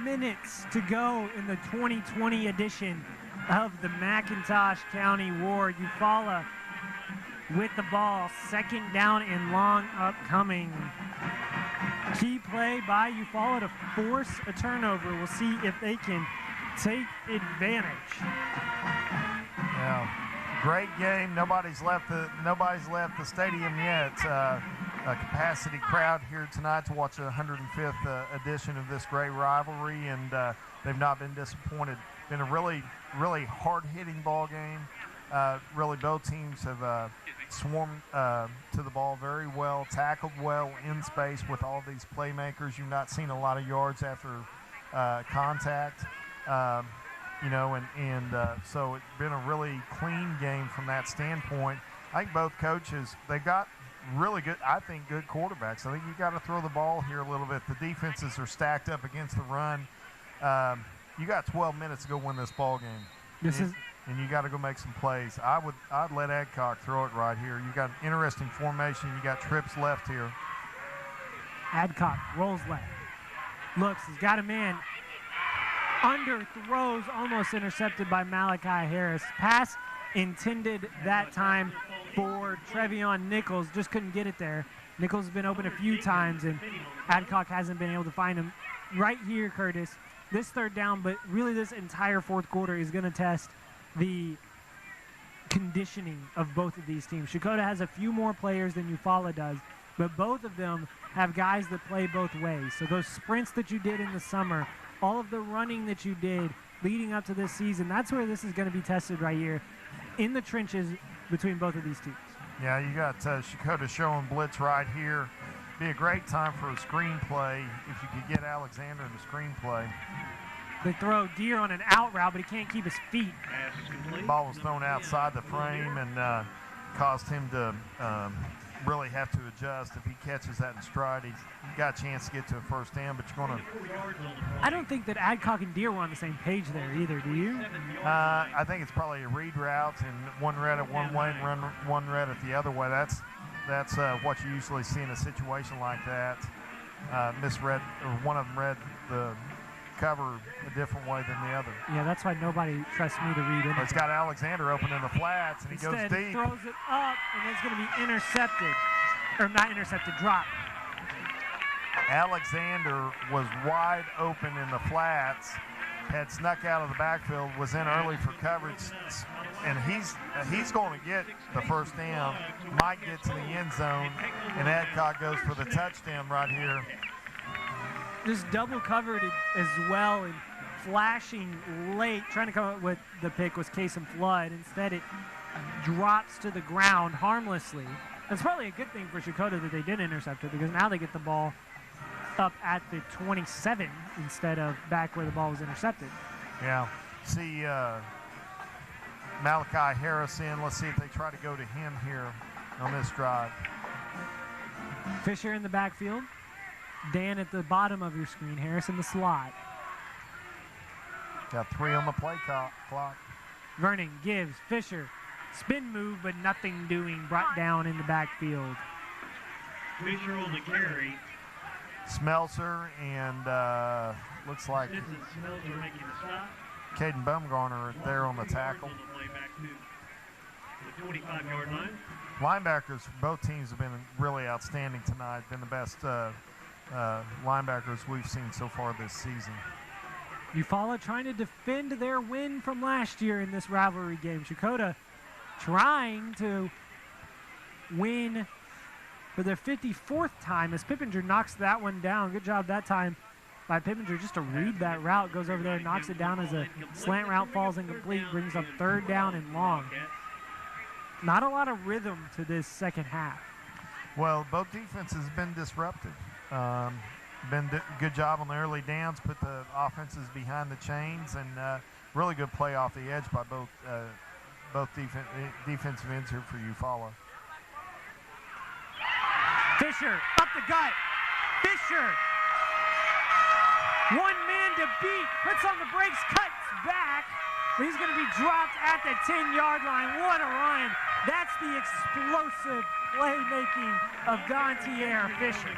Minutes to go in the 2020 edition of the McIntosh County War. Eufaula with the ball, second down and long upcoming. Key play by Eufaula to force a turnover. We'll see if they can take advantage. Yeah, great game. Nobody's left the stadium yet. A capacity crowd here tonight to watch the 105th edition of this great rivalry, and they've not been disappointed. Been a really, really hard-hitting ball game. Really, both teams have swarmed to the ball very well, tackled well in space with all these playmakers. You've not seen a lot of yards after contact, so it's been a really clean game from that standpoint. I think both coaches, they got really good, I think, good quarterbacks. I think you got to throw the ball here a little bit. The defenses are stacked up against the run. You got 12 minutes to go win this ball game. And you got to go make some plays. I'd let Adcock throw it right here. You got an interesting formation. You got trips left here. Adcock rolls left. Looks, he's got a man. Underthrows, almost intercepted by Malachi Harris. Pass intended that time for Trevion Nichols, just couldn't get it there. Nichols has been open a few times, and Adcock hasn't been able to find him. Right here, Curtis, this third down, but really this entire fourth quarter is going to test the conditioning of both of these teams. Checotah has a few more players than Eufaula does, but both of them have guys that play both ways. So those sprints that you did in the summer, all of the running that you did leading up to this season, that's where this is going to be tested right here in the trenches between both of these teams. Yeah, you got Checotah showing blitz right here. Be a great time for a screenplay if you could get Alexander in the screenplay. They throw Deere on an out route, but he can't keep his feet. The ball was thrown outside the frame and caused him to really have to adjust. If he catches that in stride, he's got a chance to get to a first down, but you're going to... I don't think that Adcock and Deere were on the same page there either, do you? I think it's probably a read route, and one read it one way and one read it the other way. That's what you usually see in a situation like that. Misread, or one of them read the cover a different way than the other. Yeah, that's why nobody trusts me to read it. It's got Alexander open in the flats, and he goes deep. Throws it up, and it's going to be intercepted. Or not intercepted, dropped. Alexander was wide open in the flats, had snuck out of the backfield, was in early for coverage, and he's going to get the first down. Mike gets in the end zone, and Adcock goes for the touchdown right here. Just double covered as well, and flashing late, trying to come up with the pick was Kason Flood. Instead, it drops to the ground harmlessly. It's probably a good thing for Checotah that they did intercept it, because now they get the ball up at the 27 instead of back where the ball was intercepted. Yeah. See Malachi Harris in. Let's see if they try to go to him here on this drive. Fisher in the backfield. Dan at the bottom of your screen. Harris in the slot. Got 3 on the play clock. Vernon gives Fisher spin move, but nothing doing. Brought down in the backfield. Fisher on the carry. Smelser and looks like This is Smelser making the stop. Caden Bumgarner there on the tackle. On the way back to the 25-yard line. Linebackers, both teams have been really outstanding tonight. Been the best linebackers we've seen so far this season. Eufaula trying to defend their win from last year in this rivalry game. Checotah trying to win for their 54th time as Pippinger knocks that one down. Good job that time by Pippinger just to read that route. Goes over there and knocks it down as a slant route falls incomplete. Brings up 3rd down and long. Not a lot of rhythm to this second half. Well, both defenses have been disrupted. Good job on the early downs, put the offenses behind the chains, and really good play off the edge by both defensive ends here for Eufaula. Fisher up the gut. Fisher, one man to beat, puts on the brakes, cuts back. But he's going to be dropped at the 10-yard line. What a run. That's the explosive playmaking of Gontier Fisher.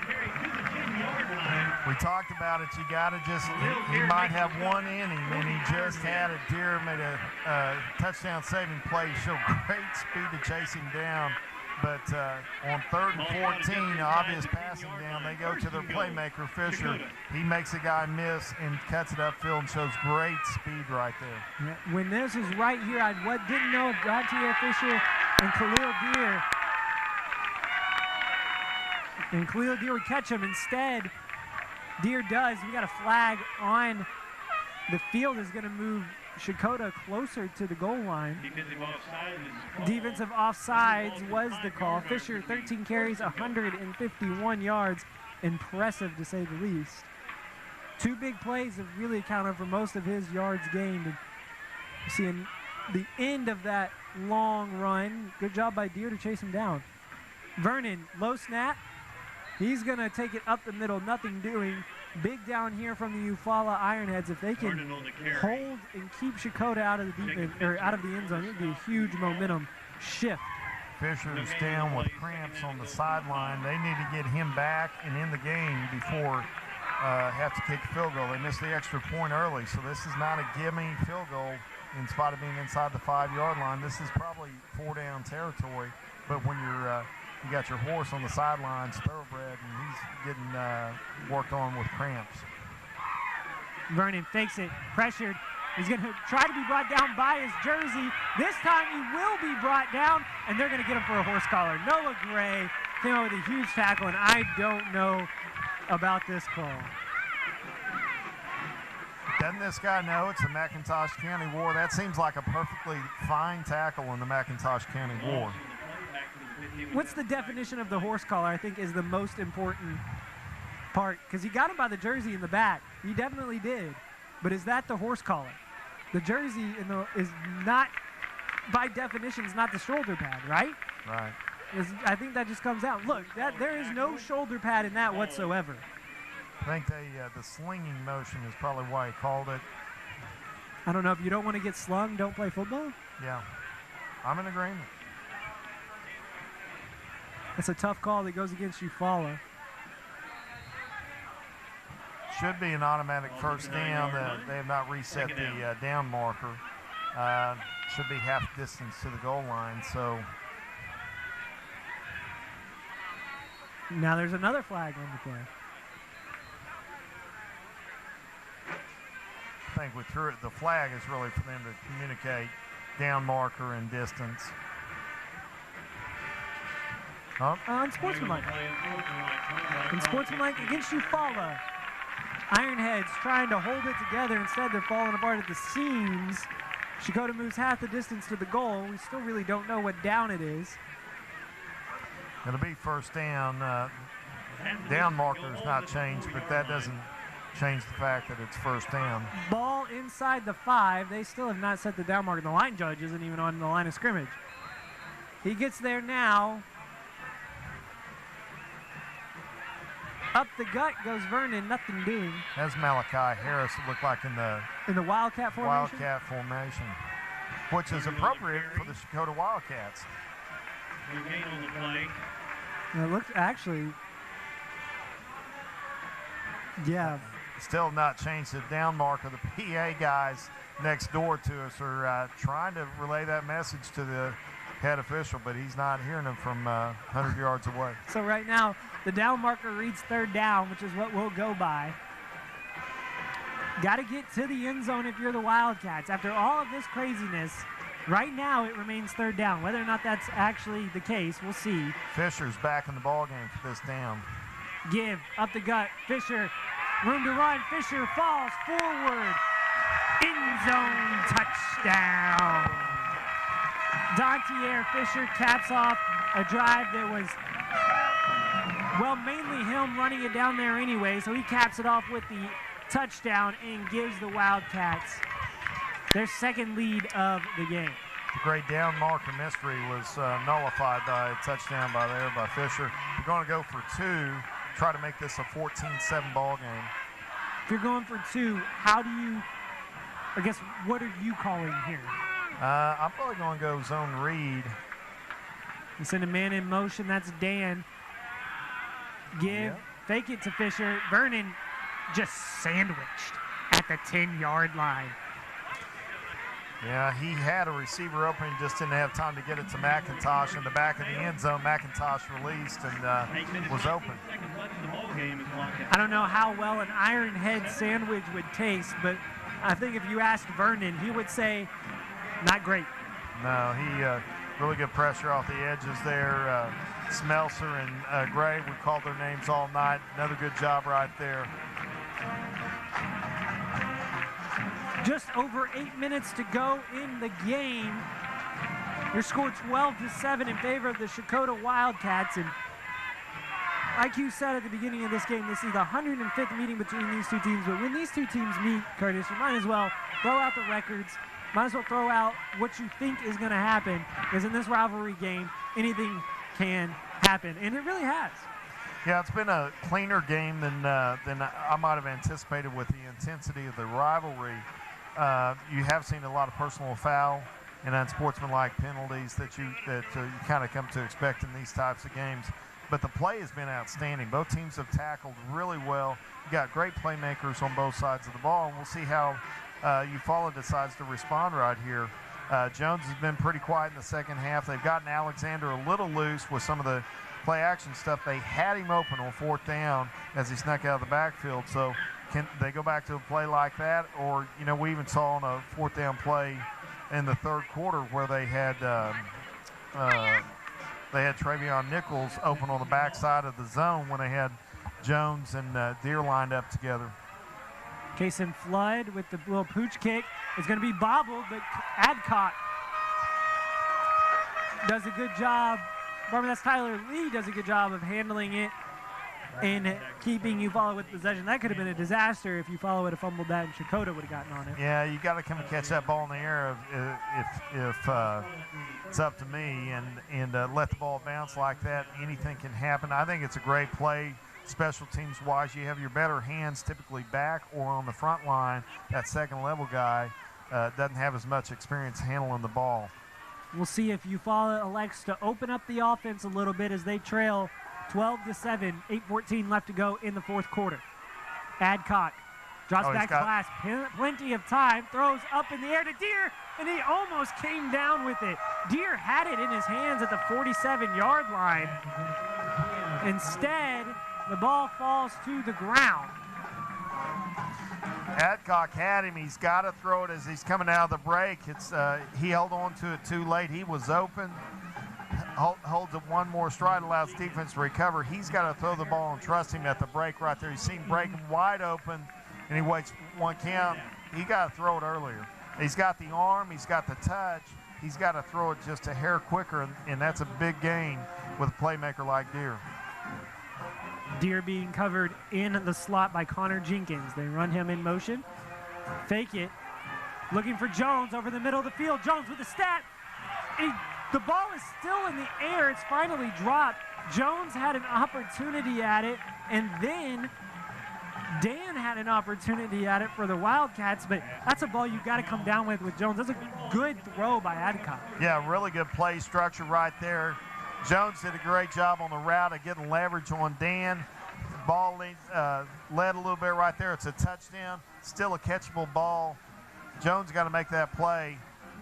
We talked about it. You got to just, he might have one inning, and he just had it. Deere made a touchdown-saving play. Showed great speed to chase him down. But on 3rd and 14, obvious passing down, they go to their playmaker, Fisher. He makes a guy miss and cuts it upfield and shows great speed right there. Yeah, when this was right here, I didn't know if Gontier Fisher and Khalil Deere would catch him. Instead, Deere does. We got a flag on the field is going to move Checotah closer to the goal line. Defensive offsides was the call. Fisher, 13 carries, 151 yards. Impressive, to say the least. 2 big plays have really accounted for most of his yards gained. And seeing the end of that long run. Good job by Deere to chase him down. Vernon, low snap. He's going to take it up the middle, nothing doing. Big down here from the Eufaula Ironheads. If they can hold and keep Checotah out of the defense, or out of the end zone, it would be a huge momentum shift. Fisher's down with cramps on the sideline. They need to get him back and in the game before have to kick a field goal. They missed the extra point early, so this is not a gimme field goal in spite of being inside the 5-yard line. This is probably 4-down territory, but when you're you got your horse on the sidelines, thoroughbred, and he's getting worked on with cramps. Vernon fakes it, pressured. He's going to try to be brought down by his jersey. This time he will be brought down, and they're going to get him for a horse collar. Noah Gray came out with a huge tackle, and I don't know about this call. Doesn't this guy know it's the McIntosh County War? That seems like a perfectly fine tackle in the McIntosh County War. What's the definition of the horse collar, I think, is the most important part, because he got him by the jersey in the back. He definitely did. But is that the horse collar? The jersey is not, by definition, is not the shoulder pad, right? Right. I think that just comes out. Look, there is no shoulder pad in that whatsoever. I think the slinging motion is probably why he called it. I don't know. If you don't want to get slung, don't play football? Yeah. I'm in agreement. It's a tough call that goes against Eufaula. Should be an automatic first down. They have not reset the down marker. Should be half distance to the goal line. So now there's another flag on the play. think we threw it. The flag is really for them to communicate down marker and distance. Unsportsmanlike. Unsportsmanlike against Eufaula. Ironheads trying to hold it together. Instead, they're falling apart at the seams. Checotah moves half the distance to the goal. We still really don't know what down it is. It'll be first down. Down marker has not changed, but that doesn't change the fact that it's first down. Ball inside the 5. They still have not set the down marker. The line judge isn't even on the line of scrimmage. He gets there now. Up the gut goes Vernon, nothing doing. That's Malachi Harris, it looked like in the Wildcat formation? Wildcat formation, which is appropriate for the Checotah Wildcats. Gain on the play. It looks actually, yeah. Still not changed the down marker. The PA guys next door to us are trying to relay that message to the head official, but he's not hearing them from 100 yards away. So right now, the down marker reads third down, which is what we'll go by. Got to get to the end zone if you're the Wildcats. After all of this craziness, right now it remains third down. Whether or not that's actually the case, we'll see. Fisher's back in the ball game for this down. Give up the gut. Fisher, room to run. Fisher falls forward. End zone touchdown. Dontier Fisher caps off a drive that was, well, mainly him running it down there anyway, so he caps it off with the touchdown and gives the Wildcats their second lead of the game. The great down marker mystery was nullified by a touchdown by Fisher. We're going to go for 2, try to make this a 14-7 ball game. If you're going for 2, how do you, I guess, what are you calling here? I'm probably going to go zone read. You send a man in motion. That's Dan. Fake it to Fisher. Vernon just sandwiched at the 10-yard line. Yeah, he had a receiver open, just didn't have time to get it to McIntosh in the back of the end zone. McIntosh released and was open. I don't know how well an Ironhead sandwich would taste, but I think if you asked Vernon, he would say, not great. No, he really good pressure off the edges there. Smelser and Gray, we called their names all night. Another good job right there. Just over 8 minutes to go in the game. Your score 12-7 in favor of the Checotah Wildcats. And like you said at the beginning of this game, this is the 105th meeting between these two teams. But when these two teams meet, Curtis, you might as well throw out the records. Might as well throw out what you think is going to happen, because in this rivalry game, anything can happen, and it really has. Yeah, it's been a cleaner game than I might have anticipated with the intensity of the rivalry. You have seen a lot of personal foul and unsportsmanlike penalties that you kind of come to expect in these types of games. But the play has been outstanding. Both teams have tackled really well. You got great playmakers on both sides of the ball, and we'll see how Eufaula decides to respond right here. Jones has been pretty quiet in the second half. They've gotten Alexander a little loose with some of the play action stuff. They had him open on fourth down as he snuck out of the backfield. So can they go back to a play like that? Or, you know, we even saw on a fourth down play in the third quarter where they had Travion Nichols open on the backside of the zone when they had Jones and Deere lined up together. Kason Flood with the little pooch kick is going to be bobbled, but Adcock does a good job. That's Tyler Lee does a good job of handling it and keeping Eufaula with possession. That could have been a disaster if Eufaula would have fumbled that and Checotah would have gotten on it. Yeah, you got to come and catch that ball in the air if it's up to me and let the ball bounce like that. Anything can happen. I think it's a great play. Special teams wise, you have your better hands typically back or on the front line. That second level guy doesn't have as much experience handling the ball. We'll see if Eufaula elects to open up the offense a little bit as they trail 12-7, 8:14 left to go in the fourth quarter. Adcock drops back to class, plenty of time, throws up in the air to Deere, and he almost came down with it. Deere had it in his hands at the 47-yard line. Instead, the ball falls to the ground. Adcock had him. He's got to throw it as he's coming out of the break. He held on to it too late. He was open. Holds it one more stride, allows defense to recover. He's got to throw the ball and trust him at the break right there. You see him breaking wide open, and he waits one count. He got to throw it earlier. He's got the arm. He's got the touch. He's got to throw it just a hair quicker, and that's a big gain with a playmaker like Deere. Deere being covered in the slot by Connor Jenkins. They run him in motion. Fake it. Looking for Jones over the middle of the field. Jones with a stat. The ball is still in the air. It's finally dropped. Jones had an opportunity at it, and then Dan had an opportunity at it for the Wildcats, but that's a ball you got to come down with Jones. That's a good throw by Adcock. Yeah, really good play structure right there. Jones did a great job on the route of getting leverage on Dan. The ball led a little bit right there. It's a touchdown. Still a catchable ball. Jones got to make that play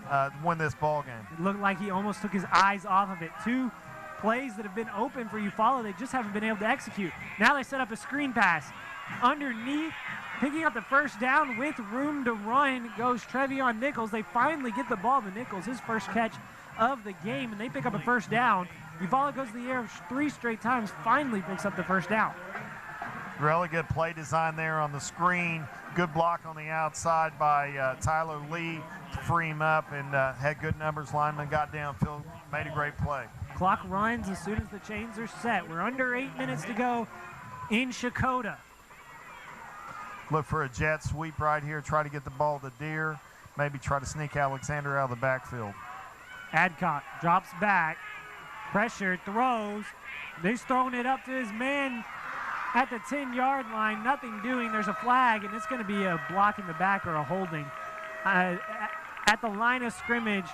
to win this ball game. It looked like he almost took his eyes off of it. Two plays that have been open for Eufaula, they just haven't been able to execute. Now they set up a screen pass. Underneath, picking up the first down with room to run goes Trevion Nichols. They finally get the ball to Nichols, his first catch of the game, and they pick up a first down. Eufaula goes to the air 3 straight times, finally picks up the first down. Really good play design there on the screen. Good block on the outside by Tyler Lee to free him up, and had good numbers. Lineman got downfield, made a great play. Clock runs as soon as the chains are set. We're under 8 minutes to go in Checotah. Look for a jet sweep right here. Try to get the ball to Deere. Maybe try to sneak Alexander out of the backfield. Adcock drops back. Pressure, throws. He's throwing it up to his man at the 10-yard line. Nothing doing. There's a flag, and it's going to be a block in the back or a holding. At the line of scrimmage,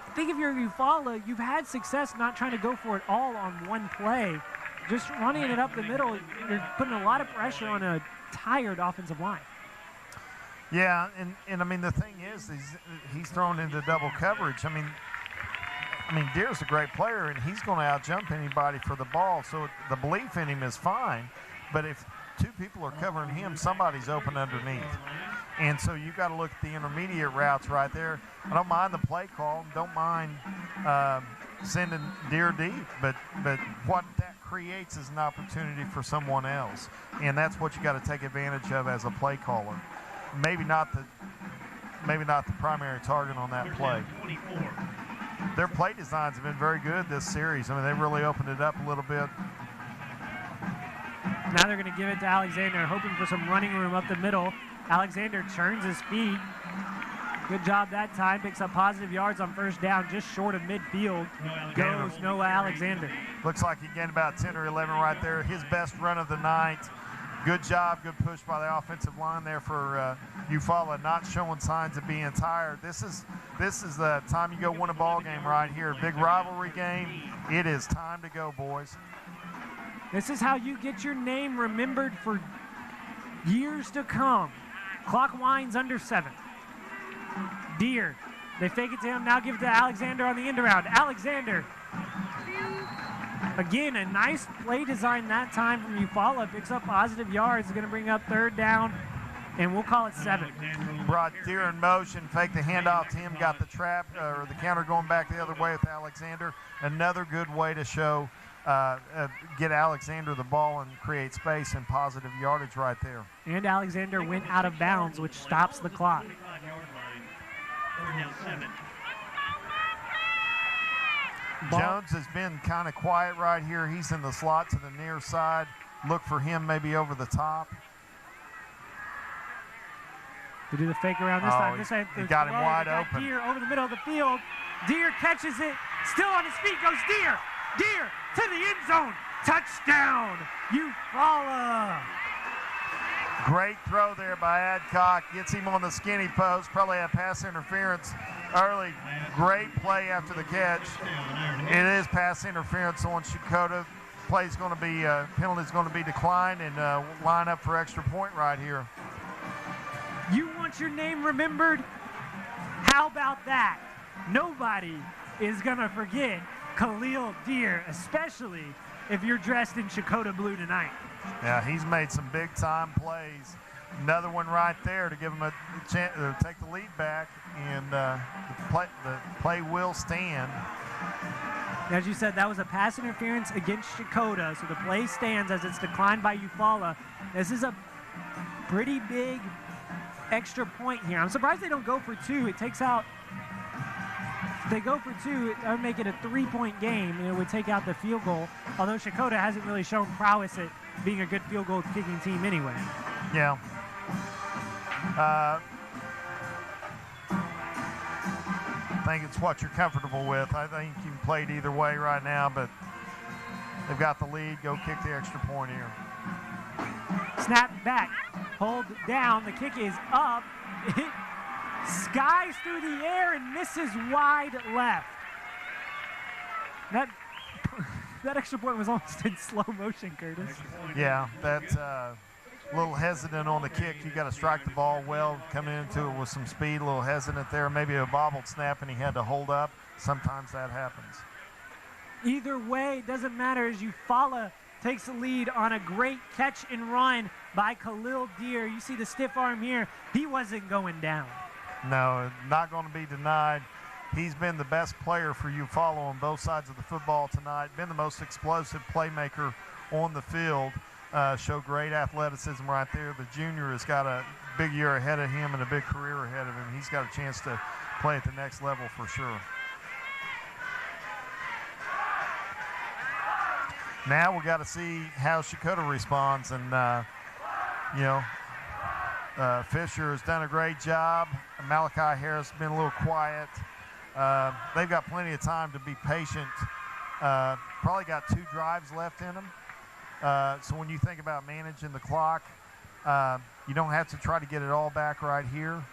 I think if you're Eufaula, you've had success not trying to go for it all on one play. Just running it up the middle, you're putting a lot of pressure on a tired offensive line. Yeah, and I mean, the thing is he's thrown into double coverage. I mean, Deere's a great player, and he's going to outjump anybody for the ball, so the belief in him is fine. But if 2 people are covering him, somebody's open underneath. And so you've got to look at the intermediate routes right there. I don't mind the play call. Don't mind sending Deere deep, but what that creates is an opportunity for someone else. And that's what you got to take advantage of as a play caller. Maybe not the primary target on that play. Their play designs have been very good this series. I mean, they really opened it up a little bit. Now they're going to give it to Alexander, hoping for some running room up the middle. Alexander turns his feet. Good job that time. Picks up positive yards on first down, just short of midfield. Goes Noah Alexander. Looks like he gained about 10 or 11 right there. His best run of the night. Good job, good push by the offensive line there for Eufaula, not showing signs of being tired. This is the time you go win a ball game right here. Big rivalry game. It is time to go, boys. This is how you get your name remembered for years to come. Clock winds under 7. Deere, they fake it to him, now give it to Alexander on the end around. Alexander, again, a nice play design that time from Eufaula. Picks up positive yards. Is going to bring up 3rd down, and we'll call it 7. Brought Deere in motion, faked the handoff to him, got the trap or the counter going back the other way with Alexander. Another good way to show, get Alexander the ball and create space and positive yardage right there. And Alexander went out of bounds, which stops the clock. Jones has been kind of quiet right here. He's in the slot to the near side. Look for him maybe over the top. To do the fake around this time. This time he got him wide open. Deere over the middle of the field. Deere catches it. Still on his feet goes Deere. Deere to the end zone. Touchdown, Eufaula. Great throw there by Adcock. Gets him on the skinny post. Probably had pass interference early. Great play after the catch. It is pass interference on Checotah. Play's going to be, penalty's going to be declined, and line up for extra point right here. You want your name remembered? How about that? Nobody is going to forget Khalil Deere, especially if you're dressed in Checotah blue tonight. Yeah, he's made some big-time plays another one right there to give them a chance to take the lead back, and the play will stand. As you said, that was a pass interference against Checotah, so the play stands as it's declined by Eufaula. This is a pretty big extra point here. I'm surprised they don't go for two. It takes out, if they go for two, that would make it a 3-point game, and it would take out the field goal, although Checotah hasn't really shown prowess at being a good field goal kicking team anyway. Yeah. I think it's what you're comfortable with. I think you can play it either way right now, but they've got the lead. Go kick the extra point here. Snap back, hold down. The kick is up. It skies through the air and misses wide left. That extra point was almost in slow motion, Curtis. Yeah, that's a little hesitant on the kick. You got to strike the ball well, coming into it with some speed, a little hesitant there. Maybe a bobbled snap and he had to hold up. Sometimes that happens. Either way, it doesn't matter as Eufaula takes the lead on a great catch and run by Khalil Deer. You see the stiff arm here. He wasn't going down. No, not going to be denied. He's been the best player for Eufaula on both sides of the football tonight. Been the most explosive playmaker on the field. Showed great athleticism right there. The junior has got a big year ahead of him and a big career ahead of him. He's got a chance to play at the next level for sure. Now we got to see how Checotah responds, and Fisher has done a great job. Malachi Harris has been a little quiet. They've got plenty of time to be patient. Probably got 2 drives left in them. So when you think about managing the clock, you don't have to try to get it all back right here.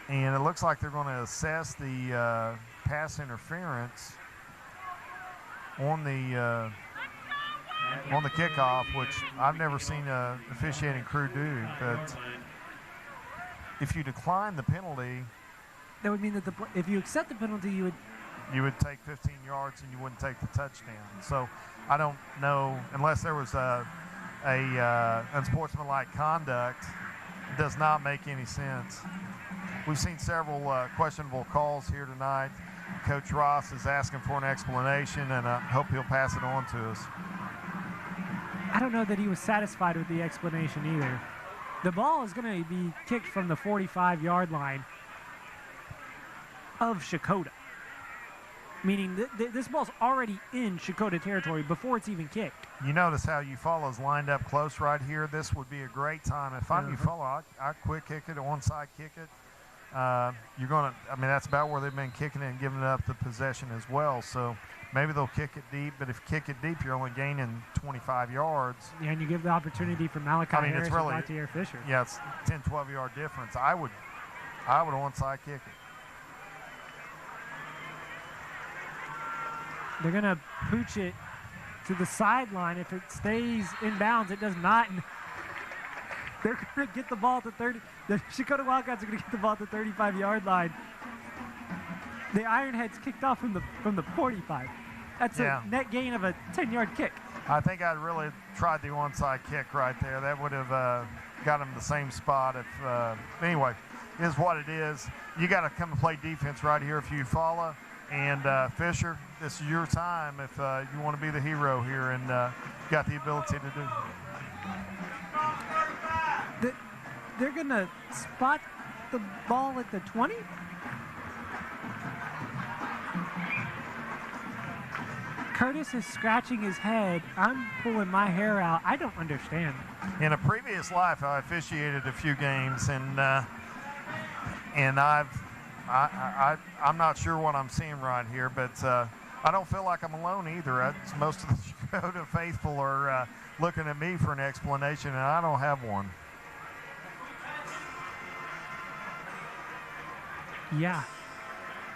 And it looks like they're going to assess the pass interference on the kickoff, which I've never seen an officiating crew do. But if you decline the penalty, that would mean that if you accept the penalty, you would take 15 yards and you wouldn't take the touchdown. So I don't know, unless there was a unsportsmanlike conduct, it does not make any sense. We've seen several questionable calls here tonight. Coach Ross is asking for an explanation, and I hope he'll pass it on to us. I don't know that he was satisfied with the explanation either. The ball is going to be kicked from the 45-yard line of Checotah, meaning this ball's already in Checotah territory before it's even kicked. You notice how Eufaula's lined up close right here. This would be a great time. If I'm Eufaula, I'd quick kick it, onside kick it. That's about where they've been kicking it and giving up the possession as well. So maybe they'll kick it deep, but if you kick it deep, you're only gaining 25 yards. Yeah, and you give the opportunity for Malachi Harris it's really, and Montier Fisher. Yeah, it's 10, 12-yard difference. I would onside kick it. They're going to pooch it to the sideline. If it stays in bounds, it does not. And they're going to get the ball at the 30. The Checotah Wildcats are going to get the ball at the 35-yard line. The Ironheads kicked off from the 45. That's a net gain of a 10-yard kick. I think I'd really tried the onside kick right there. That would have got them the same spot. Anyway, it is what it is. You got to come and play defense right here if you follow. And Fisher, this is your time if you want to be the hero here and got the ability to do. They're going to spot the ball at the 20? Curtis is scratching his head. I'm pulling my hair out. I don't understand. In a previous life, I officiated a few games, and I'm not sure what I'm seeing right here, but I don't feel like I'm alone either. Most of the Checotah faithful are looking at me for an explanation, and I don't have one. Yeah.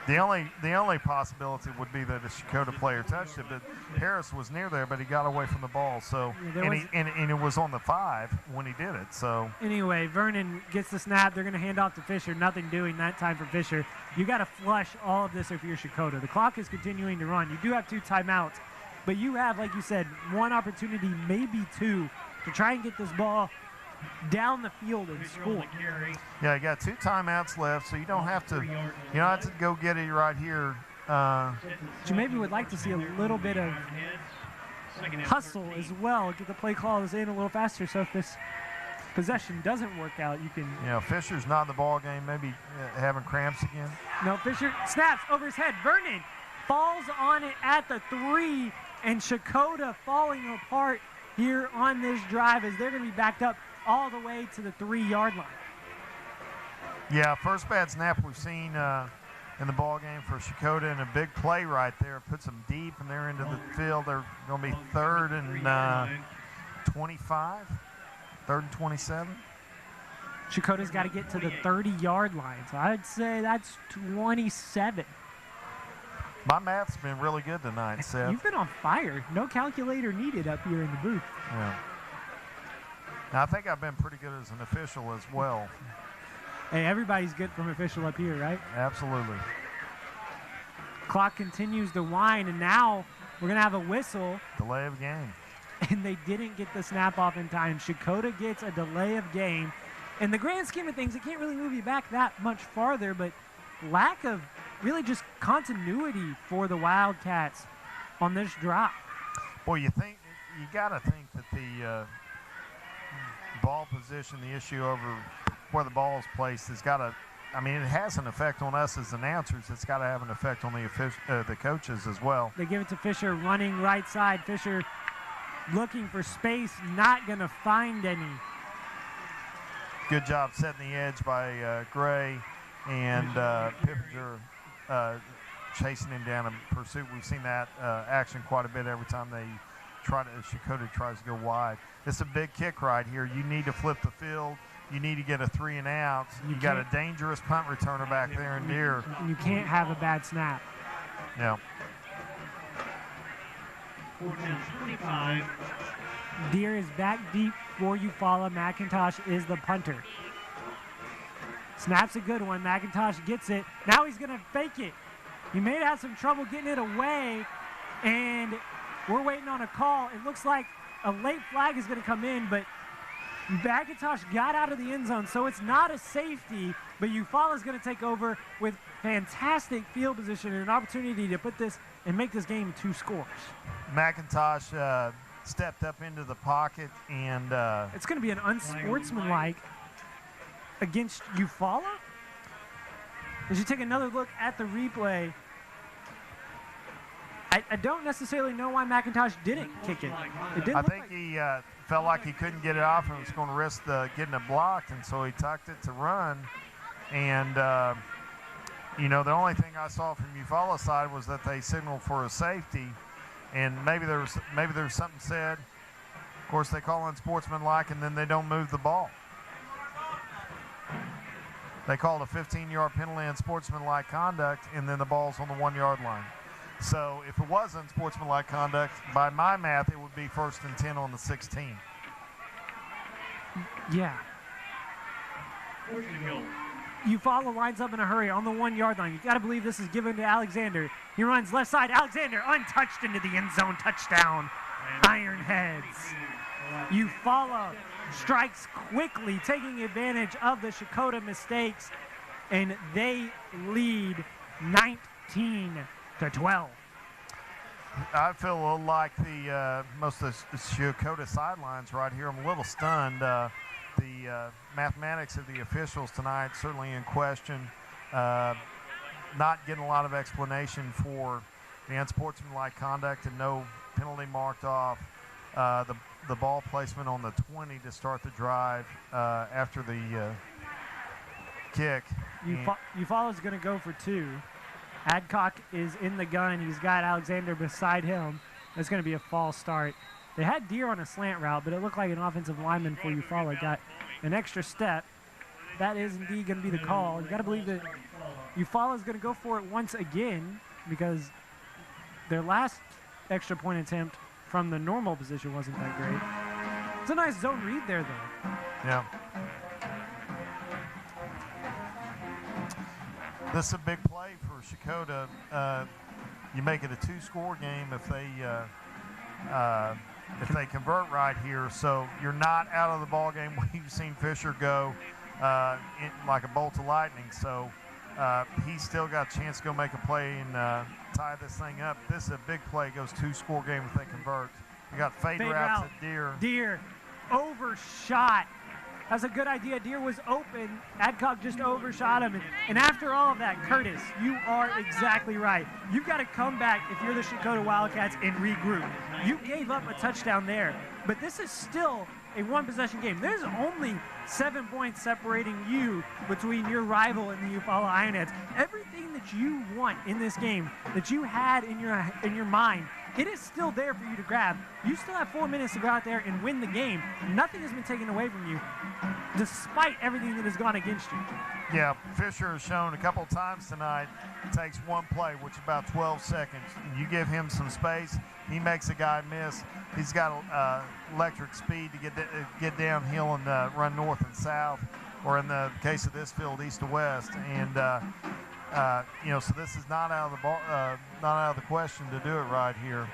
The only possibility would be that a Checotah player touched it, but Harris was near there, but he got away from the ball. So and it was on the 5 when he did it. So anyway, Vernon gets the snap. They're going to hand off to Fisher. Nothing doing that time for Fisher. You got to flush all of this if you're Checotah. The clock is continuing to run. You do have 2 timeouts, but you have, like you said, 1 opportunity, maybe 2, to try and get this ball down the field and score. Yeah, you got 2 timeouts left, so you don't have to go get it right here. You maybe would like to see a little bit of hustle as well, get the play calls in a little faster. So if this possession doesn't work out, you can. Yeah, Fisher's not in the ball game, maybe having cramps again. No, Fisher snaps over his head. Vernon falls on it at the 3, and Checotah falling apart here on this drive as they're going to be backed up all the way to the 3-yard line. Yeah, first bad snap we've seen in the ball game for Checotah, and a big play right there puts them deep, and they're into the field. They're going to be 3rd and 25, 3rd and 27. Checotah's got to get to the 30-yard line, so I'd say that's 27. My math's been really good tonight, Seth. You've been on fire. No calculator needed up here in the booth. Yeah. Now, I think I've been pretty good as an official as well. Hey, everybody's good from official up here, right? Absolutely. Clock continues to wind, and now we're going to have a whistle. Delay of game. And they didn't get the snap off in time. Checotah gets a delay of game. In the grand scheme of things, it can't really move you back that much farther, but lack of really just continuity for the Wildcats on this drive. Well, you got to think that the ball position, the issue over where the ball is placed, has got to. I mean, it has an effect on us as announcers. It's got to have an effect on the coaches as well. They give it to Fisher running right side. Fisher looking for space, not going to find any. Good job setting the edge by Gray, and Pippinger chasing him down in pursuit. We've seen that action quite a bit every time Checotah tries to go wide. It's a big kick right here. You need to flip the field. You need to get a 3 and out. You got a dangerous punt returner back there in Deer. You can't have a bad snap. Yeah. 25. Deer is back deep for Eufaula. McIntosh is the punter. Snaps a good one. McIntosh gets it. Now he's going to fake it. He may have some trouble getting it away, and we're waiting on a call. It looks like a late flag is going to come in, but McIntosh got out of the end zone, so it's not a safety, but Eufaula is going to take over with fantastic field position and an opportunity to put this and make this game 2 scores. McIntosh stepped up into the pocket, and it's going to be an unsportsmanlike against Eufaula. As you take another look at the replay, I don't necessarily know why McIntosh didn't kick it. I think he felt like he couldn't get it off and was going to risk getting it blocked, and so he tucked it to run. And, the only thing I saw from Eufaula's side was that they signaled for a safety, and maybe there was something said. Of course, they call unsportsmanlike, and then they don't move the ball. They called a 15-yard penalty on sportsmanlike conduct, and then the ball's on the 1-yard line. So if it was unsportsmanlike conduct, by my math, it would be 1st and 10 on the 16. Yeah. Eufaula lines up in a hurry on the 1-yard line. You got to believe this is given to Alexander. He runs left side. Alexander untouched into the end zone. Touchdown. Ironheads. Eufaula strikes quickly, taking advantage of the Checotah mistakes, and they lead 19-12. I feel a little like most of the Checotah sidelines right here. I'm a little stunned. The mathematics of the officials tonight certainly in question. Not getting a lot of explanation for the unsportsmanlike conduct and no penalty marked off. The ball placement on the 20 to start the drive after the kick. Eufaula's going to go for 2. Adcock is in the gun. He's got Alexander beside him. It's going to be a false start. They had Deer on a slant route, but it looked like an offensive lineman for Eufaula got an extra step. That is indeed going to be the call. You got to believe that Eufaula is going to go for it once again because their last extra point attempt from the normal position wasn't that great. It's a nice zone read there, though. Yeah. This is a big play for Checotah. You make it a 2-score game if they if they convert right here. So you're not out of the ball game when you've seen Fisher go like a bolt of lightning. So he's still got a chance to go make a play and tie this thing up. This is a big play. Goes 2-score game if they convert. You got fade routes at Deer. Deer overshot. That's a good idea. Deer was open. Adcock just overshot him. And after all of that, Curtis, you are exactly right. You've got to come back if you're the Checotah Wildcats and regroup. You gave up a touchdown there, but this is still a one-possession game. There's only 7 points separating you between your rival and the Eufaula Ironheads. Everything that you want in this game, that you had in your mind, it is still there for you to grab. You still have 4 minutes to go out there and win the game. Nothing has been taken away from you, despite everything that has gone against you. Yeah, Fisher has shown a couple times tonight, takes one play, which is about 12 seconds. You give him some space, he makes a guy miss. He's got electric speed to get downhill and run north and south, or in the case of this field, east to west. And so this is not out of the question to do it right here.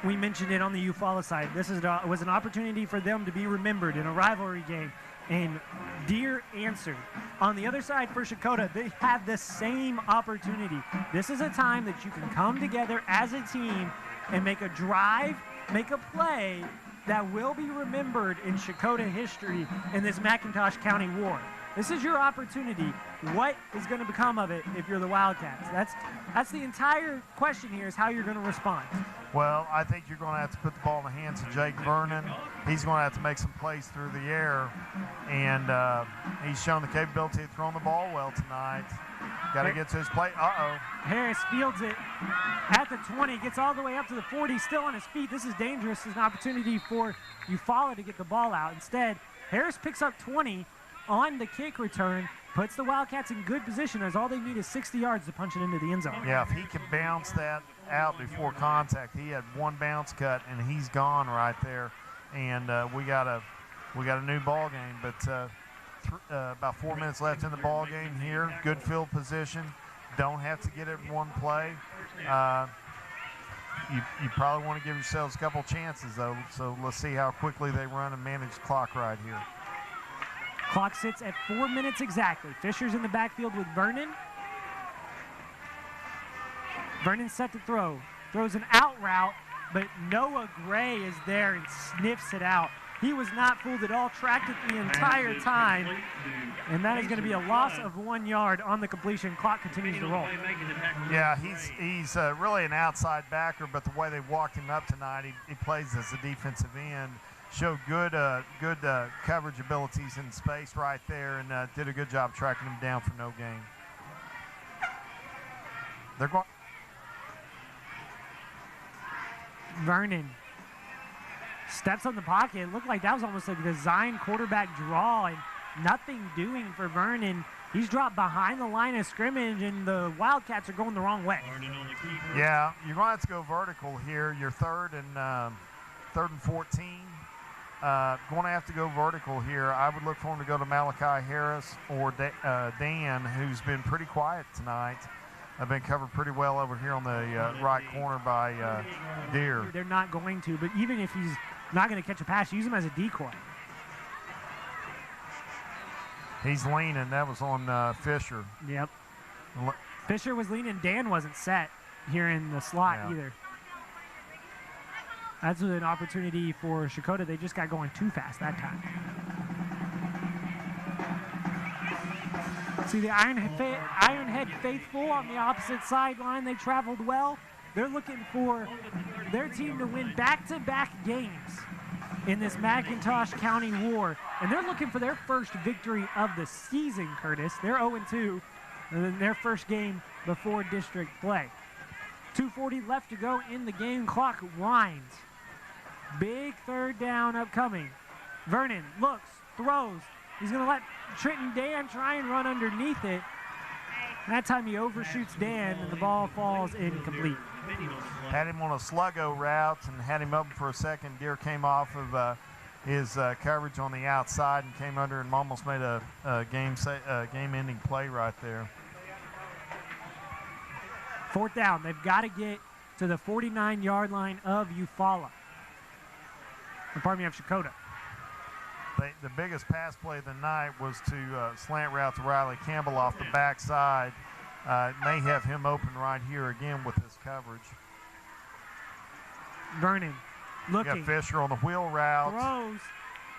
We mentioned it on the Eufaula side. This was an opportunity for them to be remembered in a rivalry game, and Deer answered. On the other side for Checotah, they had the same opportunity. This is a time that you can come together as a team and make a drive, make a play that will be remembered in Checotah history in this McIntosh County War. This is your opportunity. What is going to become of it if you're the Wildcats? That's the entire question here, is how you're going to respond. Well, I think you're going to have to put the ball in the hands of Jake Vernon. He's going to have to make some plays through the air, and he's shown the capability of throwing the ball well tonight. Got to get to his play. Harris fields it at the 20, gets all the way up to the 40, still on his feet. This is dangerous. It's an opportunity for Eufaula to get the ball out. Instead, Harris picks up 20 on the kick return, puts the Wildcats in good position, as all they need is 60 yards to punch it into the end zone. Yeah, if he can bounce that out before contact, he had one bounce cut and he's gone right there. And we got a new ball game, but about 4 minutes left in the ball game here. Good field position. Don't have to get it in one play. You probably want to give yourselves a couple chances though. So let's see how quickly they run and manage the clock right here. Clock sits at 4 minutes exactly. Fisher's in the backfield with Vernon. Vernon's set to throw. Throws an out route, but Noah Gray is there and sniffs it out. He was not fooled at all, tracked it the entire time, and that is going to be a loss of 1 yard on the completion. Clock continues to roll. Yeah, he's really an outside backer, but the way they walked him up tonight, he plays as a defensive end. Showed good coverage abilities in space right there, and did a good job tracking him down for no gain. They're going. Vernon steps on the pocket. It looked like that was almost like a design quarterback draw, and nothing doing for Vernon. He's dropped behind the line of scrimmage, and the Wildcats are going the wrong way. Yeah, you're going to have to go vertical here. You're third and 14. Going to have to go vertical here. I would look for him to go to Malachi Harris or Dan, who's been pretty quiet tonight. I've been covered pretty well over here on the right corner by Deer. They're not going to, but even if he's not going to catch a pass, use him as a decoy. He's leaning. That was on Fisher. Yep. Fisher was leaning. Dan wasn't set here in the slot either. That's an opportunity for Checotah. They just got going too fast that time. See the Ironhead faithful on the opposite sideline. They traveled well. They're looking for their team to win back-to-back games in this McIntosh County War. And they're looking for their first victory of the season, Curtis. They're 0-2 in their first game before district play. 2:40 left to go in the game. Clock winds. Big third down upcoming. Vernon looks, throws. He's going to let Trenton Dan try and run underneath it. That time he overshoots Dan, and the ball falls incomplete. Had him on a sluggo route and had him up for a second. Deer came off of his coverage on the outside and came under and almost made a game-ending play right there. Fourth down. They've got to get to the 49-yard line of Eufaula. of Checotah. The biggest pass play of the night was to slant route to Riley Campbell off the backside. May have him open right here again with his coverage. Vernon looking. You got Fisher on the wheel route. Throws.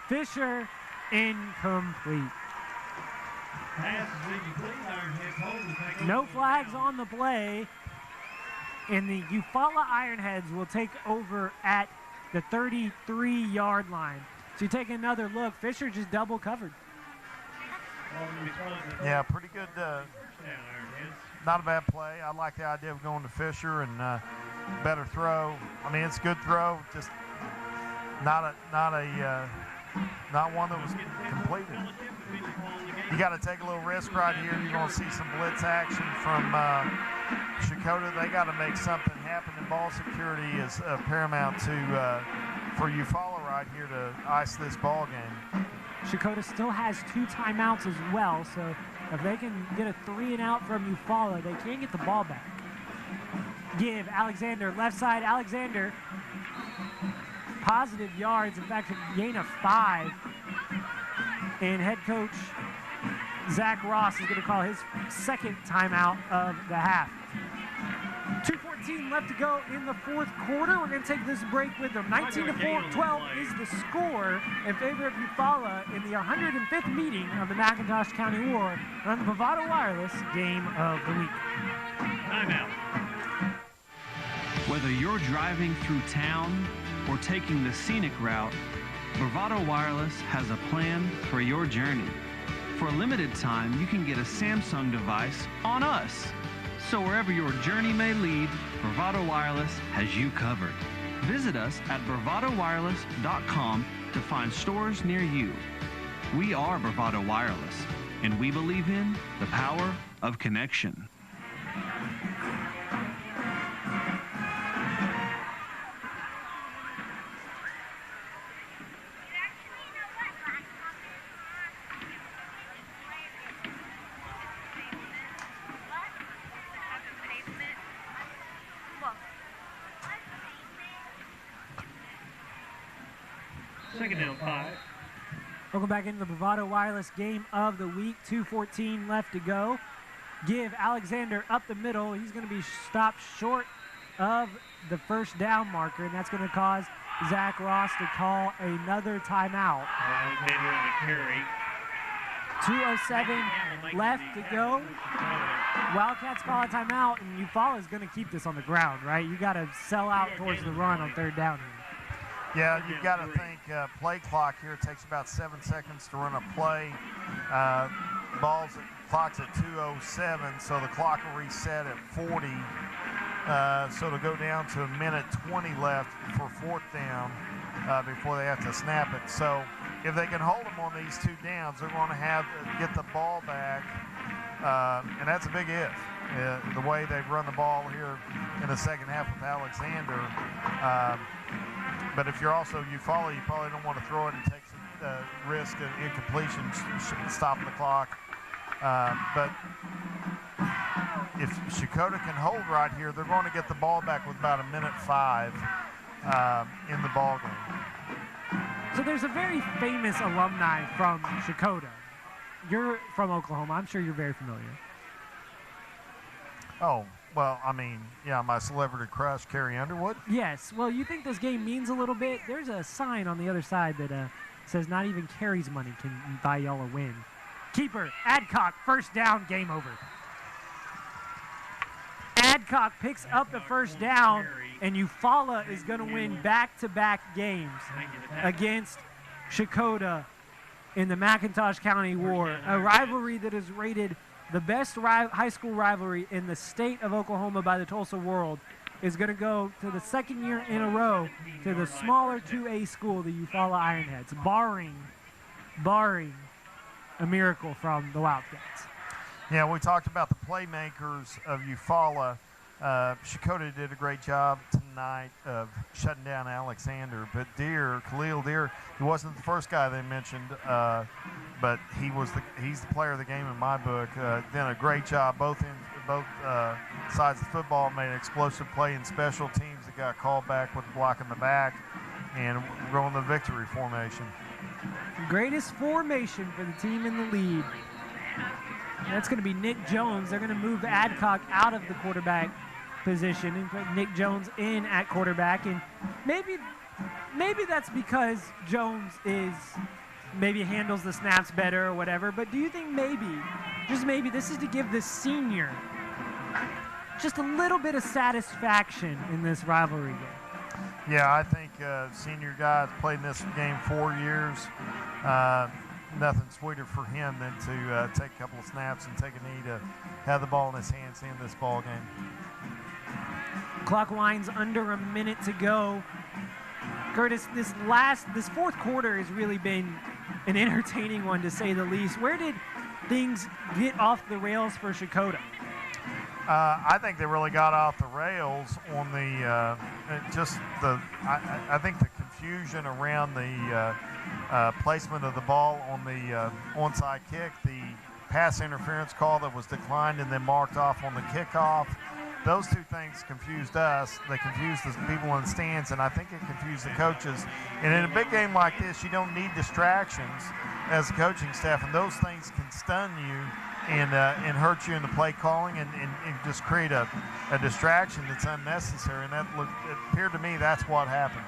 Fisher incomplete. No flags on the play. And the Eufaula Ironheads will take over at the 33-yard line. So you take another look. Fisher just double covered. Yeah, pretty good. Not a bad play. I like the idea of going to Fisher and better throw. I mean, it's a good throw, just not one that was completed. You got to take a little risk right here. You're going to see some blitz action from Checotah. They got to make something happen, and ball security is paramount for Eufaula right here to ice this ball game. Checotah still has 2 timeouts as well, so if they can get a 3-and-out from Eufaula, they can get the ball back. Give Alexander left side. Alexander positive yards, in fact, a gain of 5. And head coach Zach Ross is going to call his second timeout of the half. 2:14 left to go in the fourth quarter. We're going to take this break with them. 19-12 is the score in favor of Eufaula in the 105th meeting of the McIntosh County War on the Bravado Wireless Game of the Week. Timeout. Whether you're driving through town or taking the scenic route, Bravado Wireless has a plan for your journey. For a limited time, you can get a Samsung device on us. So wherever your journey may lead, Bravado Wireless has you covered. Visit us at bravadowireless.com to find stores near you. We are Bravado Wireless, and we believe in the power of connection. Second down, 5. Welcome back into the Bravado Wireless Game of the Week. 2:14 left to go. Give Alexander up the middle. He's going to be stopped short of the first down marker, and that's going to cause Zach Ross to call another timeout. Alexander on the carry. 2:07 left to go. Wildcats call a timeout, and Eufaula is going to keep this on the ground, right? You got to sell out towards the run on third down here. Yeah, you've got to think play clock here. It takes about 7 seconds to run a play. Clock's at 2:07, so the clock will reset at 40. So it'll go down to 1:20 left for fourth down before they have to snap it. So if they can hold them on these 2 downs, they're going to have to get the ball back, and that's a big if. The way they've run the ball here in the second half with Alexander. But if you're also Eufaula, you probably don't want to throw it and take some risk of incompletion, stopping the clock. But if Checotah can hold right here, they're going to get the ball back with about 1:05 in the ball game. So there's a very famous alumni from Checotah. You're from Oklahoma. I'm sure you're very familiar. Oh, well, I mean, yeah, my celebrity crush, Carrie Underwood. Yes. Well, you think this game means a little bit? There's a sign on the other side that says not even Carrie's money can buy y'all a win. Keeper, Adcock, first down, game over. Adcock picks up the first down, and Eufaula is going to win back-to-back games against Checotah in the McIntosh County War, a rivalry that is rated the best high school rivalry in the state of Oklahoma by the Tulsa World. Is going to go to the second year in a row to the smaller 2A school, the Eufaula Ironheads, barring a miracle from the Wildcats. Yeah, we talked about the playmakers of Eufaula. Checotah did a great job tonight of shutting down Alexander, but Khalil Deere, he wasn't the first guy they mentioned, but he's the player of the game in my book. Did a great job both sides of the football, made an explosive play in special teams that got called back with a block in the back. and we're going the victory formation. Greatest formation for the team in the lead. That's going to be Nick Jones. They're going to move Adcock out of the quarterback position and put Nick Jones in at quarterback. And maybe that's because Jones maybe handles the snaps better or whatever. But do you think just maybe, this is to give the senior just a little bit of satisfaction in this rivalry game? Yeah, I think senior guy has played in this game 4 years. Nothing sweeter for him than to take a couple of snaps and take a knee to have the ball in his hands in this ball game. Clock winds under a minute to go. Curtis, this fourth quarter has really been an entertaining one, to say the least. Where did things get off the rails for Checotah? I think they really got off the rails on the I think the confusion around the placement of the ball on the onside kick, the pass interference call that was declined and then marked off on the kickoff. Those two things confused us. They confused the people in the stands, and I think it confused the coaches. And in a big game like this, you don't need distractions as a coaching staff, and those things can stun you and hurt you in the play calling and just create a distraction that's unnecessary. And it appeared to me that's what happened.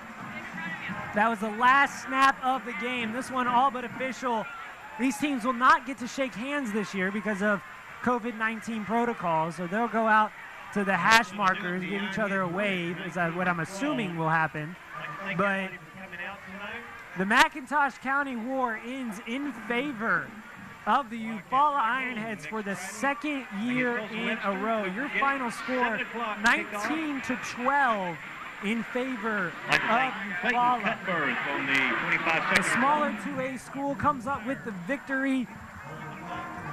That was the last snap of the game. This one all but official. These teams will not get to shake hands this year because of COVID-19 protocols, so they'll go out to the hash markers, give each other a wave, is what I'm assuming will happen. But the McIntosh County War ends in favor of the Eufaula Ironheads for the second year in a row. Your final score, 19-12 in favor of Eufaula. The smaller 2A school comes up with the victory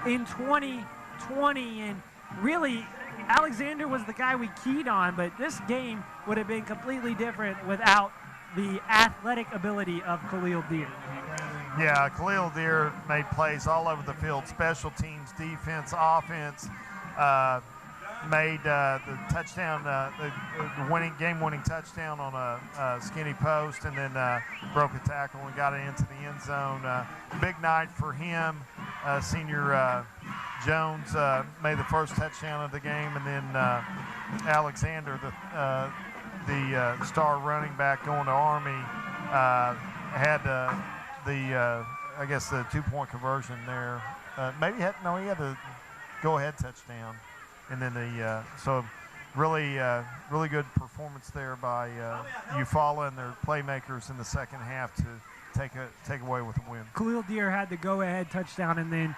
in 2020, and really Alexander was the guy we keyed on, but this game would have been completely different without the athletic ability of Khalil Deer. Yeah, Khalil Deer made plays all over the field, special teams, defense, offense, made the touchdown, the game-winning touchdown on a skinny post, and then broke a tackle and got it into the end zone. Big night for him. Senior Jones made the first touchdown of the game, and then Alexander, the star running back going to Army, had I guess the 2-point conversion there. He had the go-ahead touchdown, and then so really good performance there by Eufaula and their playmakers in the second half to take away with the win. Khalil Deer had the go-ahead touchdown, and then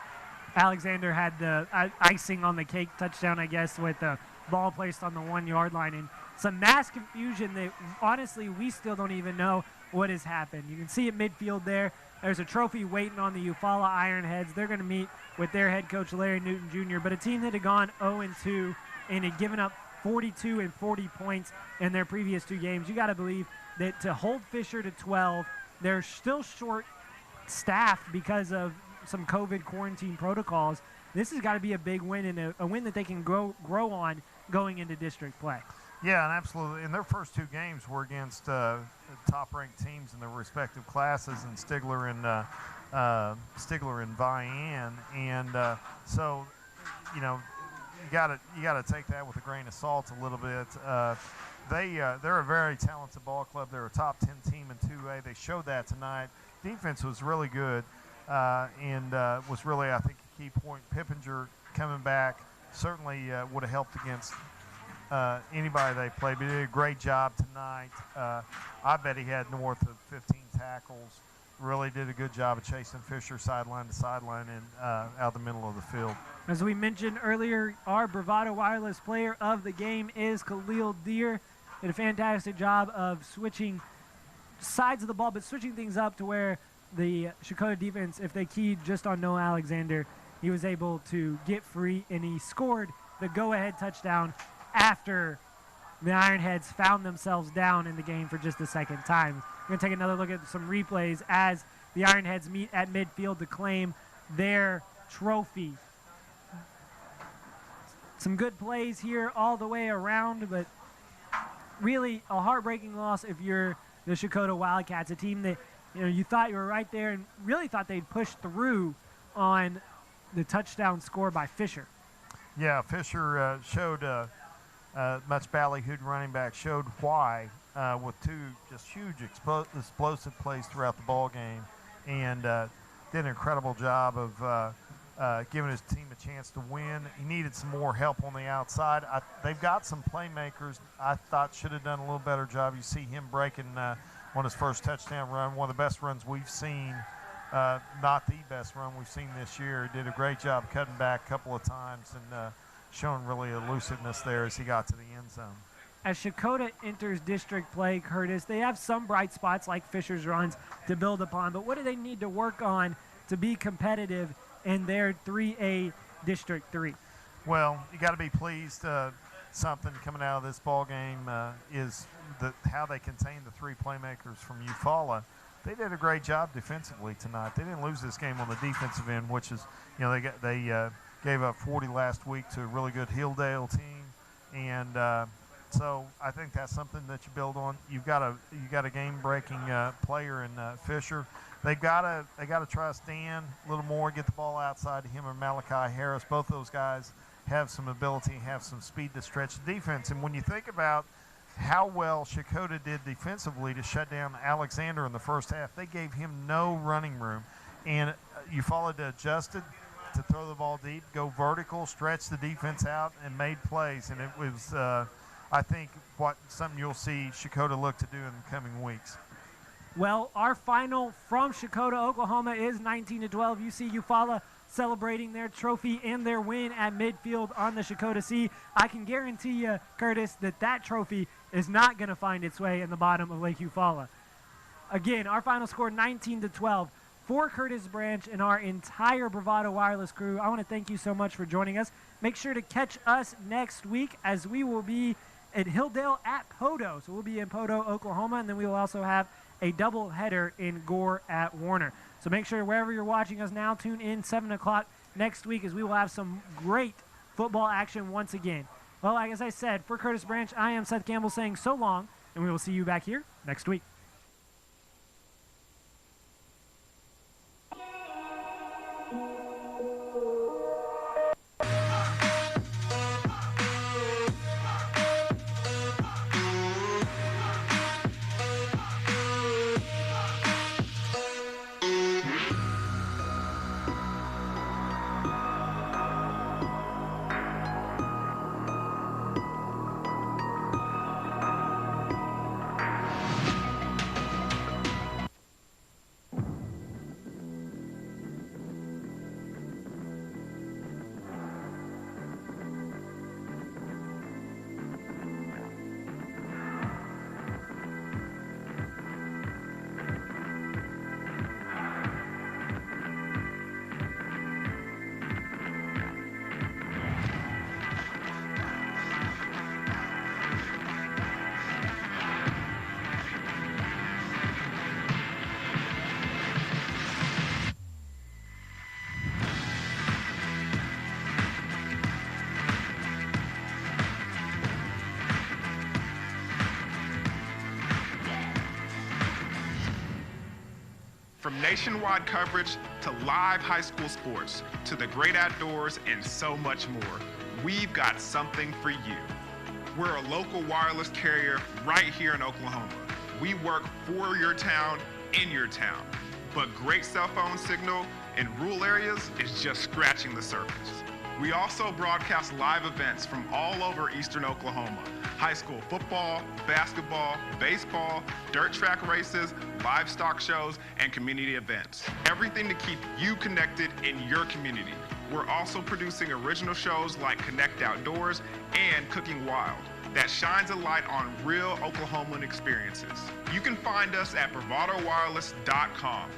Alexander had the icing on the cake touchdown, I guess, with the ball placed on the 1-yard line. And some mass confusion that, honestly, we still don't even know what has happened. You can see at midfield there, there's a trophy waiting on the Eufaula Ironheads. They're going to meet with their head coach, Larry Newton Jr., but a team that had gone 0-2 and had given up 42 and 40 points in their previous two games. You got to believe that to hold Fisher to 12, they're still short-staffed because of some COVID quarantine protocols. This has got to be a big win, and a win that they can grow on going into district play. Yeah, and absolutely. And their first two games were against top-ranked teams in their respective classes, and Stigler and Vian. And so, you got to take that with a grain of salt a little bit. They're a very talented ball club. They're a top 10 team in 2A. They showed that tonight. Defense was really good, and was really, I think, a key point. Pippinger coming back certainly would have helped against anybody they played, but he did a great job tonight. I bet he had north of 15 tackles. Really did a good job of chasing Fisher sideline to sideline and out the middle of the field. As we mentioned earlier, our Bravado Wireless player of the game is Khalil Deer. Did a fantastic job of switching sides of the ball, but switching things up to where the Checotah defense, if they keyed just on Noah Alexander, he was able to get free, and he scored the go-ahead touchdown after the Ironheads found themselves down in the game for just the second time. We're going to take another look at some replays as the Ironheads meet at midfield to claim their trophy. Some good plays here all the way around, but really a heartbreaking loss if you're the Checotah Wildcats, a team that you thought you were right there and really thought they'd push through on the touchdown score by Fisher. Yeah, Fisher showed much ballyhooed running back, showed why with two just huge explosive plays throughout the ball game, and did an incredible job of giving his team a chance to win. He needed some more help on the outside. They've got some playmakers I thought should have done a little better job. You see him breaking on his first touchdown run, one of the best runs we've seen, not the best run we've seen this year. He did a great job cutting back a couple of times and showing really elusiveness there as he got to the end zone. As Checotah enters district play, Curtis, they have some bright spots like Fisher's runs to build upon, but what do they need to work on to be competitive in their 3A District 3? Well, you got to be pleased. Something coming out of this ball game is how they contained the three playmakers from Eufaula. They did a great job defensively tonight. They didn't lose this game on the defensive end, which is, they gave up 40 last week to a really good Hilldale team, and so I think that's something that you build on. You got a game-breaking player in Fisher. They gotta try to stand a little more, get the ball outside to him or Malachi Harris. Both those guys have some ability, have some speed to stretch the defense. And when you think about how well Checotah did defensively to shut down Alexander in the first half, they gave him no running room. And Eufaula adjusted to throw the ball deep, go vertical, stretch the defense out, and made plays. And it was, I think, something you'll see Checotah look to do in the coming weeks. Well, our final from Checotah, Oklahoma is 19-12. You see Eufaula celebrating their trophy and their win at midfield on the Checotah Sea. I can guarantee you, Curtis, that trophy is not going to find its way in the bottom of Lake Eufaula. Again, our final score 19-12. For Curtis Branch and our entire Bravado Wireless crew, I want to thank you so much for joining us. Make sure to catch us next week as we will be at Hilldale at Podo. So we'll be in Podo, Oklahoma, and then we will also have a double header in Gore at Warner. So make sure wherever you're watching us now, tune in 7 o'clock next week as we will have some great football action once again. Well, like as I said, for Curtis Branch, I am Seth Campbell saying so long, and we will see you back here next week. From nationwide coverage to live high school sports to the great outdoors and so much more, we've got something for you. We're a local wireless carrier right here in Oklahoma. We work for your town, in your town. But great cell phone signal in rural areas is just scratching the surface. We also broadcast live events from all over eastern Oklahoma. High school football, basketball, baseball, dirt track races, livestock shows, and community events. Everything to keep you connected in your community. We're also producing original shows like Connect Outdoors and Cooking Wild that shines a light on real Oklahoman experiences. You can find us at bravadowireless.com,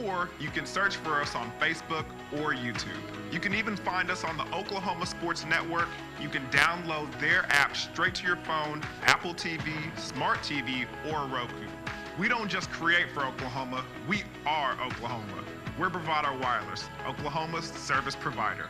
or you can search for us on Facebook or YouTube. You can even find us on the Oklahoma Sports Network. You can download their app straight to your phone, Apple TV, Smart TV, or Roku. We don't just create for Oklahoma, we are Oklahoma. We're Bravado Wireless, Oklahoma's service provider.